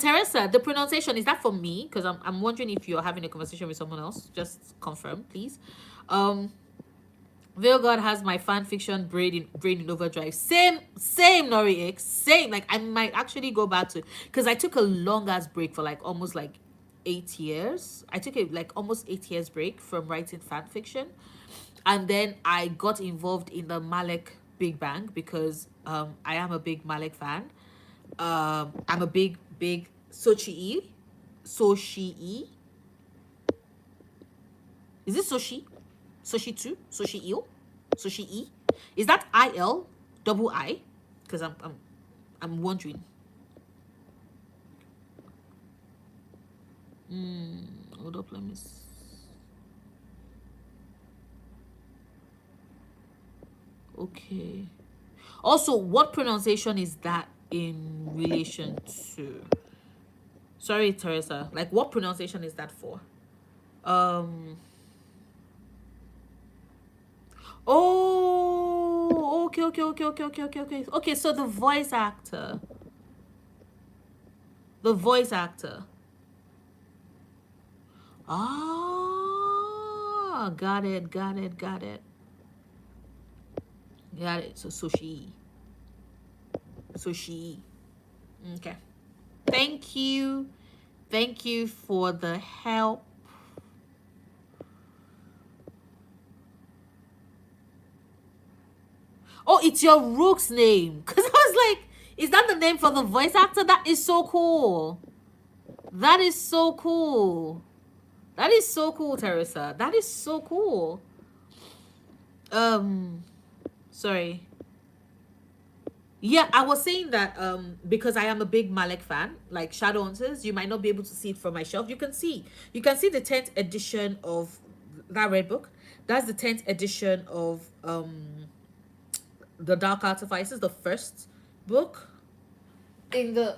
Teresa, the pronunciation, is that for me? Because I'm wondering if you're having a conversation with someone else. Just confirm, please. Um, Veil God has my fan fiction brain in overdrive. Same Nori X. Same. Like, I might actually go back to, because I took a long ass break for like almost like 8 years. I took a like almost 8 years break from writing fan fiction. And then I got involved in the Malek Big Bang because I am a big Malek fan. I'm a big Sochi. Is it Soshi? Soshi 2? Soshi Il? Soshi E? Is that IL double I? Because I'm wondering. Hold up, let me Okay. Also, what pronunciation is that in relation to? Sorry, Teresa. Like, what pronunciation is that for? Um. Oh, okay. Okay, so the voice actor. The voice actor. Ah, got it. So she. Okay. Thank you for the help. Oh, it's your Rook's name. Because I was like, is that the name for the voice actor? That is so cool. That is so cool. That is so cool, Teresa. That is so cool. Sorry. Yeah, I was saying that because I am a big Malek fan, like Shadowhunters, you might not be able to see it from my shelf. You can see the 10th edition of that red book. That's the 10th edition of the Dark Artifices, the first book in the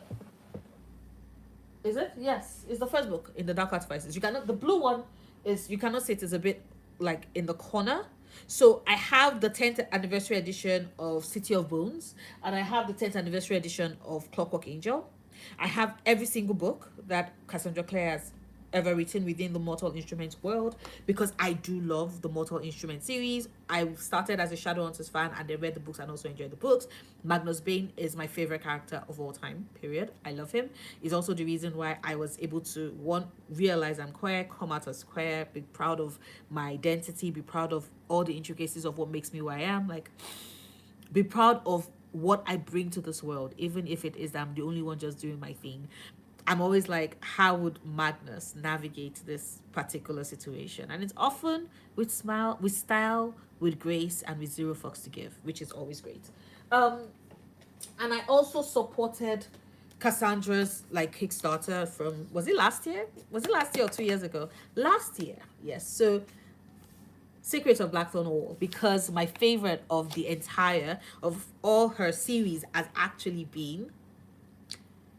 is it? Yes, it's the first book in the Dark Artifices. You cannot, the blue one is, you cannot see it, is a bit like in the corner. So I have the 10th anniversary edition of City of Bones, and I have the 10th anniversary edition of Clockwork Angel. I have every single book that Cassandra Clare has ever written within the Mortal Instruments world, because I do love the Mortal Instruments series. I started as a Shadowhunters fan and then read the books and also enjoyed the books. Magnus Bane is my favorite character of all time, period. I love him. He's also the reason why I was able to, one, realize I'm queer, come out as queer, be proud of my identity, be proud of all the intricacies of what makes me who I am. Like, be proud of what I bring to this world, even if it is that I'm the only one just doing my thing. I'm always like, how would Magnus navigate this particular situation? And it's often with smile, with style, with grace, and with zero fucks to give, which is always great. And I also supported Cassandra's like Kickstarter from, was it last year? Was it last year or 2 years ago? Last year, yes. So Secrets of Blackthorn Hall, because my favorite of the entire of all her series has actually been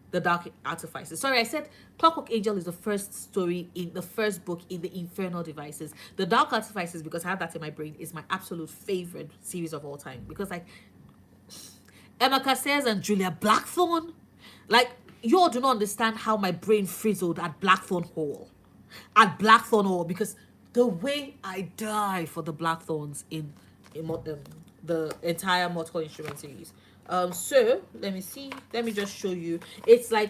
the Dark Artifices. Sorry, I said Clockwork Angel is the first story in the first book in the Infernal Devices. The Dark Artifices, because I have that in my brain, is my absolute favorite series of all time. Because like Emma Caceres and Julia Blackthorn, like, you all do not understand how my brain frizzled at Blackthorn Hall. At Blackthorn Hall, because the way I die for the Blackthorns in the entire Mortal Instrument series. So let me see. Let me just show you. It's like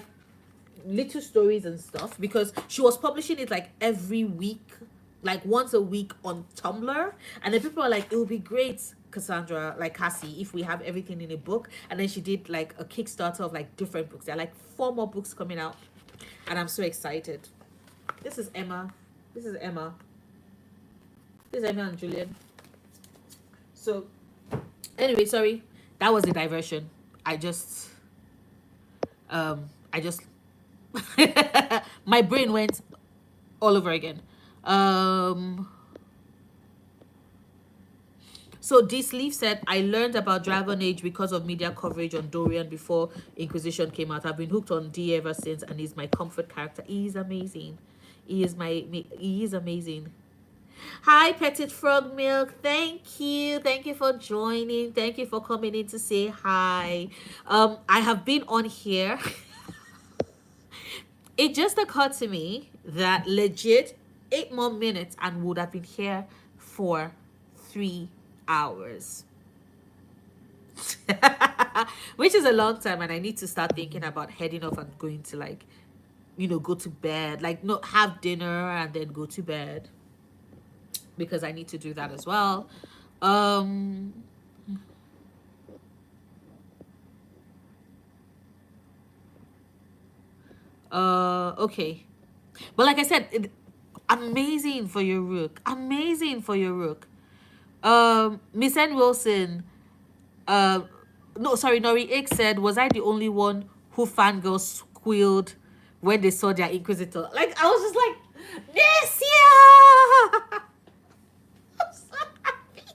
little stories and stuff, because she was publishing it like every week, like once a week on Tumblr, and then people are like, it would be great, Cassandra, like Cassie, if we have everything in a book. And then she did like a Kickstarter of like different books. There are like 4 more books coming out, and I'm so excited. This is Emma. This is Emma. This is Emma and Julian. So anyway, sorry, that was a diversion. I just my brain went all over again. Um So this leaf said, I learned about Dragon Age because of media coverage on Dorian before Inquisition came out. I've been hooked on D ever since, and he's my comfort character. He is amazing. He is amazing. Hi, Petit Frog Milk. Thank you. Thank you for joining. Thank you for coming in to say hi. I have been on here. It just occurred to me that legit 8 more minutes and would have been here for 3 hours. Which is a long time, and I need to start thinking about heading off and going to, like, go to bed, like, not have dinner and then go to bed, because I need to do that as well. um okay, but like I said, amazing for your rook, amazing for your rook. Miss N Wilson, uh no, sorry, Nori X said, was I the only one who fangirls squealed when they saw their Inquisitor? Like, I was just like, this, yeah. I'm so happy.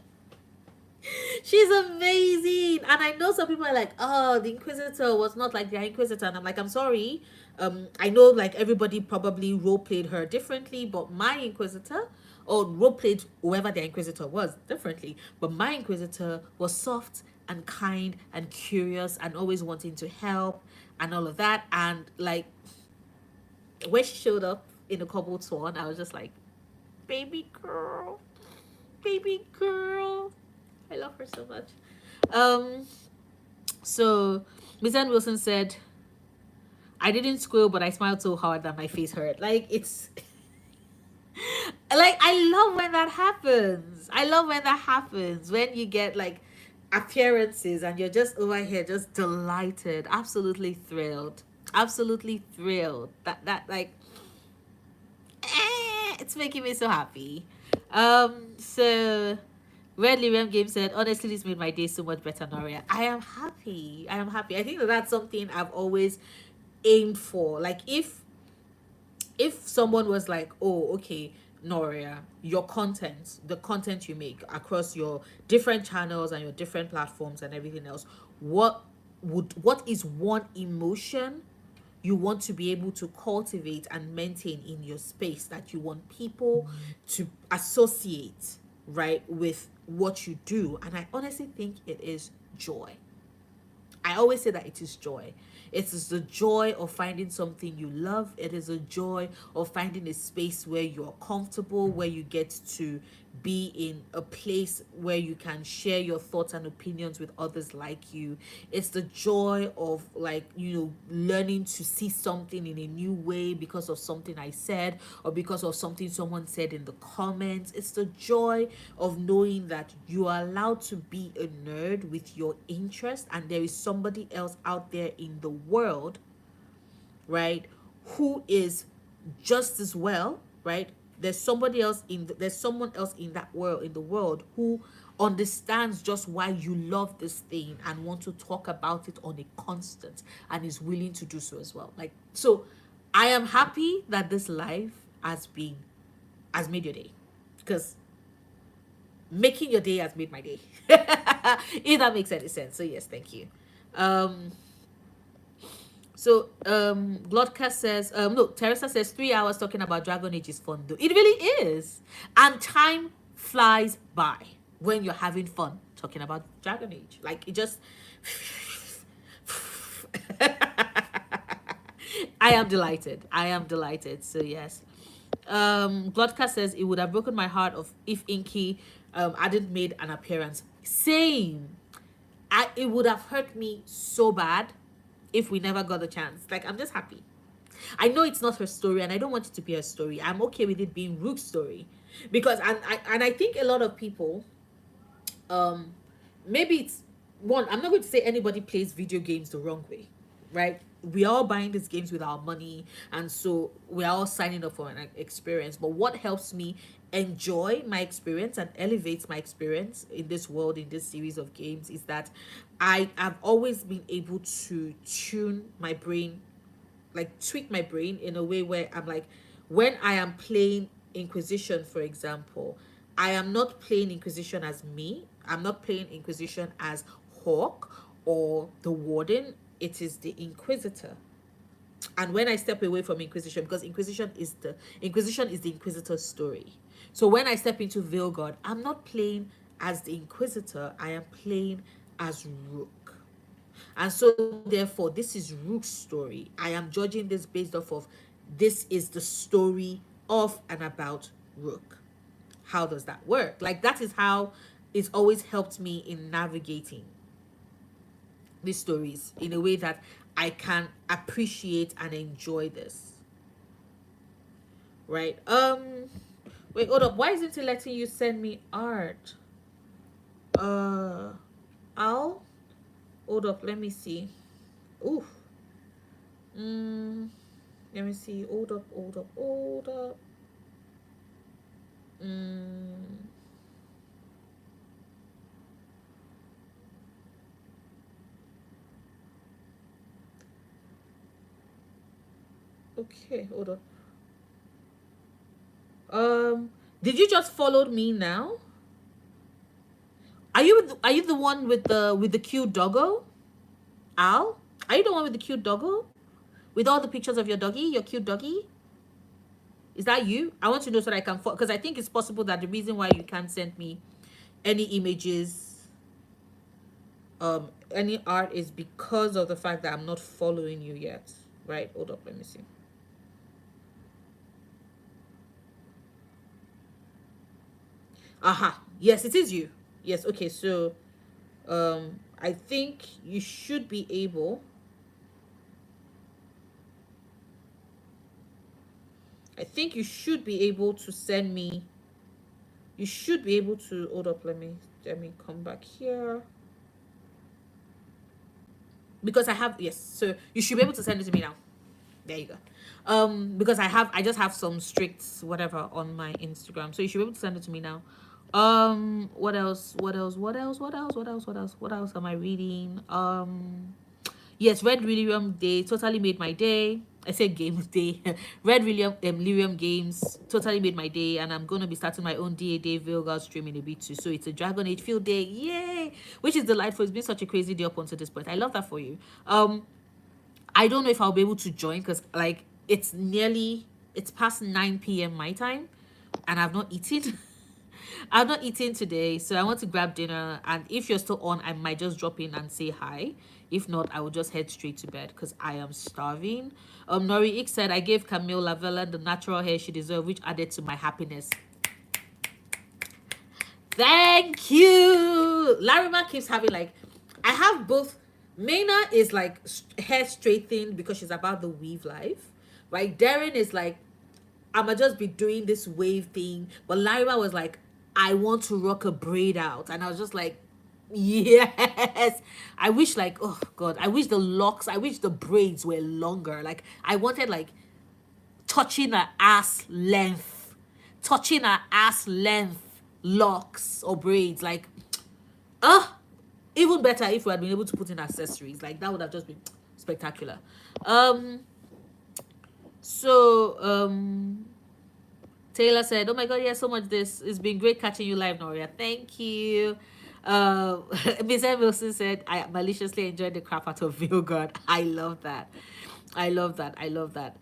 She's amazing. And I know some people are like, oh, the Inquisitor was not like their Inquisitor. And I'm like, I'm sorry. I know, like, everybody probably role played her differently, but my Inquisitor, or role played whoever their Inquisitor was differently, but my Inquisitor was soft and kind and curious and always wanting to help and all of that. And, like, when she showed up in the cobbled swan, I was just like, baby girl, baby girl. I love her so much. Um, so Miss Ann Wilson said, I didn't squeal, but I smiled so hard that my face hurt. Like, it's like, I love when that happens. I love when that happens. When you get, like, appearances and you're just over here just delighted, absolutely thrilled. Absolutely thrilled. That like, it's making me so happy. So Red Lyrium Game said, honestly, this made my day so much better, Noria. I am happy. I am happy. I think that that's something I've always aimed for. Like, if someone was like, oh, okay, Noria, your content, the content you make across your different channels and your different platforms and everything else, what is one emotion you want to be able to cultivate and maintain in your space that you want people to associate, right, with what you do? And I honestly think it is joy. I always say that it is joy. It is the joy of finding something you love. It is a joy of finding a space where you're comfortable, where you get to be in a place where you can share your thoughts and opinions with others like you. It's the joy of, like, learning to see something in a new way because of something I said or because of something someone said in the comments. It's the joy of knowing that you are allowed to be a nerd with your interest, and there is somebody else out there in the world, right, who is just as well, right? There's someone else in that world, in the world, who understands just why you love this thing and want to talk about it on a constant and is willing to do so as well. Like, so I am happy that this life has made your day, because making your day has made my day. If that makes any sense. So yes, thank you. um Glodka says, no, Teresa says 3 hours talking about Dragon Age is fun though. It really is. And time flies by when you're having fun talking about Dragon Age. Like, it just I am delighted. I am delighted. So yes. Glodka says, it would have broken my heart of if Inky hadn't made an appearance. Same. It would have hurt me so bad if we never got the chance. Like, I'm just happy. I know it's not her story, and I don't want it to be her story. I'm okay with it being Rook's story, because I think a lot of people, um, maybe it's one. I'm not going to say anybody plays video games the wrong way, right? We are all buying these games with our money, and so we're all signing up for an experience. But what helps me enjoy my experience and elevates my experience in this world, in this series of games, is that I have always been able to tune my brain, like tweak my brain in a way where I'm like, when I am playing Inquisition, for example, I am not playing Inquisition as me. I'm not playing Inquisition as Hawk or the Warden. It is the Inquisitor. And when I step away from Inquisition, because Inquisition is the Inquisitor's story. So when I step into Veilguard, I'm not playing as the Inquisitor. I am playing as Rook. And so therefore, this is Rook's story. I am judging this based off of this is the story of and about Rook. How does that work? Like, that is how it's always helped me in navigating these stories in a way that I can appreciate and enjoy this. Right? Wait, hold up. Why isn't it letting you send me art? Uh I'll hold up, let me see. Ooh. Mm, let me see. Hold up. Mm, okay, hold up. Did you just follow me now? Are you the one with the cute doggo? Al? Are you the one with the cute doggo? With all the pictures of your doggy, your cute doggy? Is that you? I want to know so that I can because I think it's possible that the reason why you can't send me any images, any art is because of the fact that I'm not following you yet. Right? Hold up, let me see. Aha. Yes, it is you. Yes, okay, so I think you should be able I think you should be able to send me you should be able to hold up, let me come back here. Because I have yes, so you should be able to send it to me now. There you go. Because I just have some strict whatever on my Instagram. So you should be able to send it to me now. What else? What else? What else? What else? What else? What else? What else am I reading? Yes, Red William Day totally made my day. I said games day. Red William Lyrium games totally made my day, and I'm gonna be starting my own DA Day Veilguard stream in a bit too. So it's a Dragon Age field day, yay! Which is delightful. It's been such a crazy day up until this point. I love that for you. I don't know if I'll be able to join because like it's past 9 p.m. my time, and I've not eaten. I've not eaten today, so I want to grab dinner. And if you're still on, I might just drop in and say hi. If not, I will just head straight to bed because I am starving. Nori Ik said I gave Camille Lavella the natural hair she deserved, which added to my happiness. Thank you. Larima keeps having like, I have both. Maina is like hair straightening because she's about the weave life, right? Darren is like, I'ma just be doing this wave thing. But Larima was like, I want to rock a braid out, and I was just like, yes. I wish like, oh god, I wish the locks, I wish the braids were longer. Like I wanted like touching her ass length, touching her ass length locks or braids. Like, uh even better if we had been able to put in accessories. Like that would have just been spectacular. Um, so Taylor said, "Oh my god, yeah, so much this. It's been great catching you live, Noria. Thank you." Miss M. Wilson said, "I maliciously enjoyed the crap out of you, God. I love that. I love that. I love that."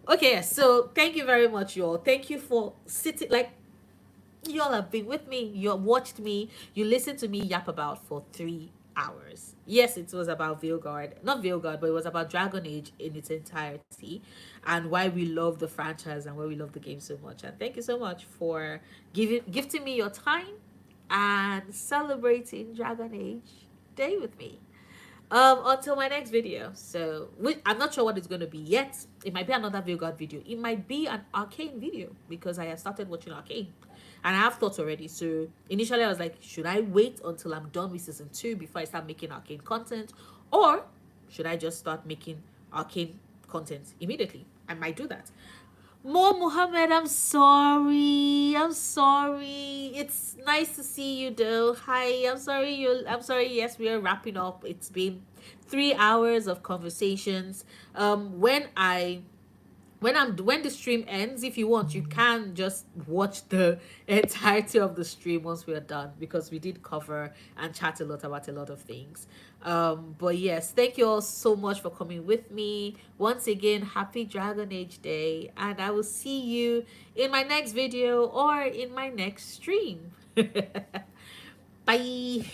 Okay, so thank you very much, y'all. Thank you for sitting. Like you all have been with me. You watched me. You listened to me yap about for 3 hours. Yes, it was about Veilguard. Not Veilguard, but it was about Dragon Age in its entirety and why we love the franchise and why we love the game so much. And thank you so much for gifting me your time and celebrating Dragon Age Day with me. Until my next video. So I'm not sure what it's going to be yet. It might be another Veilguard video. It might be an Arcane video because I have started watching Arcane and I have thoughts already. So initially I was like, should I wait until I'm done with season 2 before I start making Arcane content, or should I just start making Arcane content immediately? I might do that. Mo Muhammad, I'm sorry. I'm sorry. It's nice to see you though. Hi, I'm sorry, yes, we are wrapping up. It's been 3 hours of conversations. When when the stream ends, if you want, you can just watch the entirety of the stream once we are done, because we did cover and chat a lot about a lot of things. But yes, thank you all so much for coming with me once again. Happy Dragon Age Day, and I will see you in my next video or in my next stream. Bye.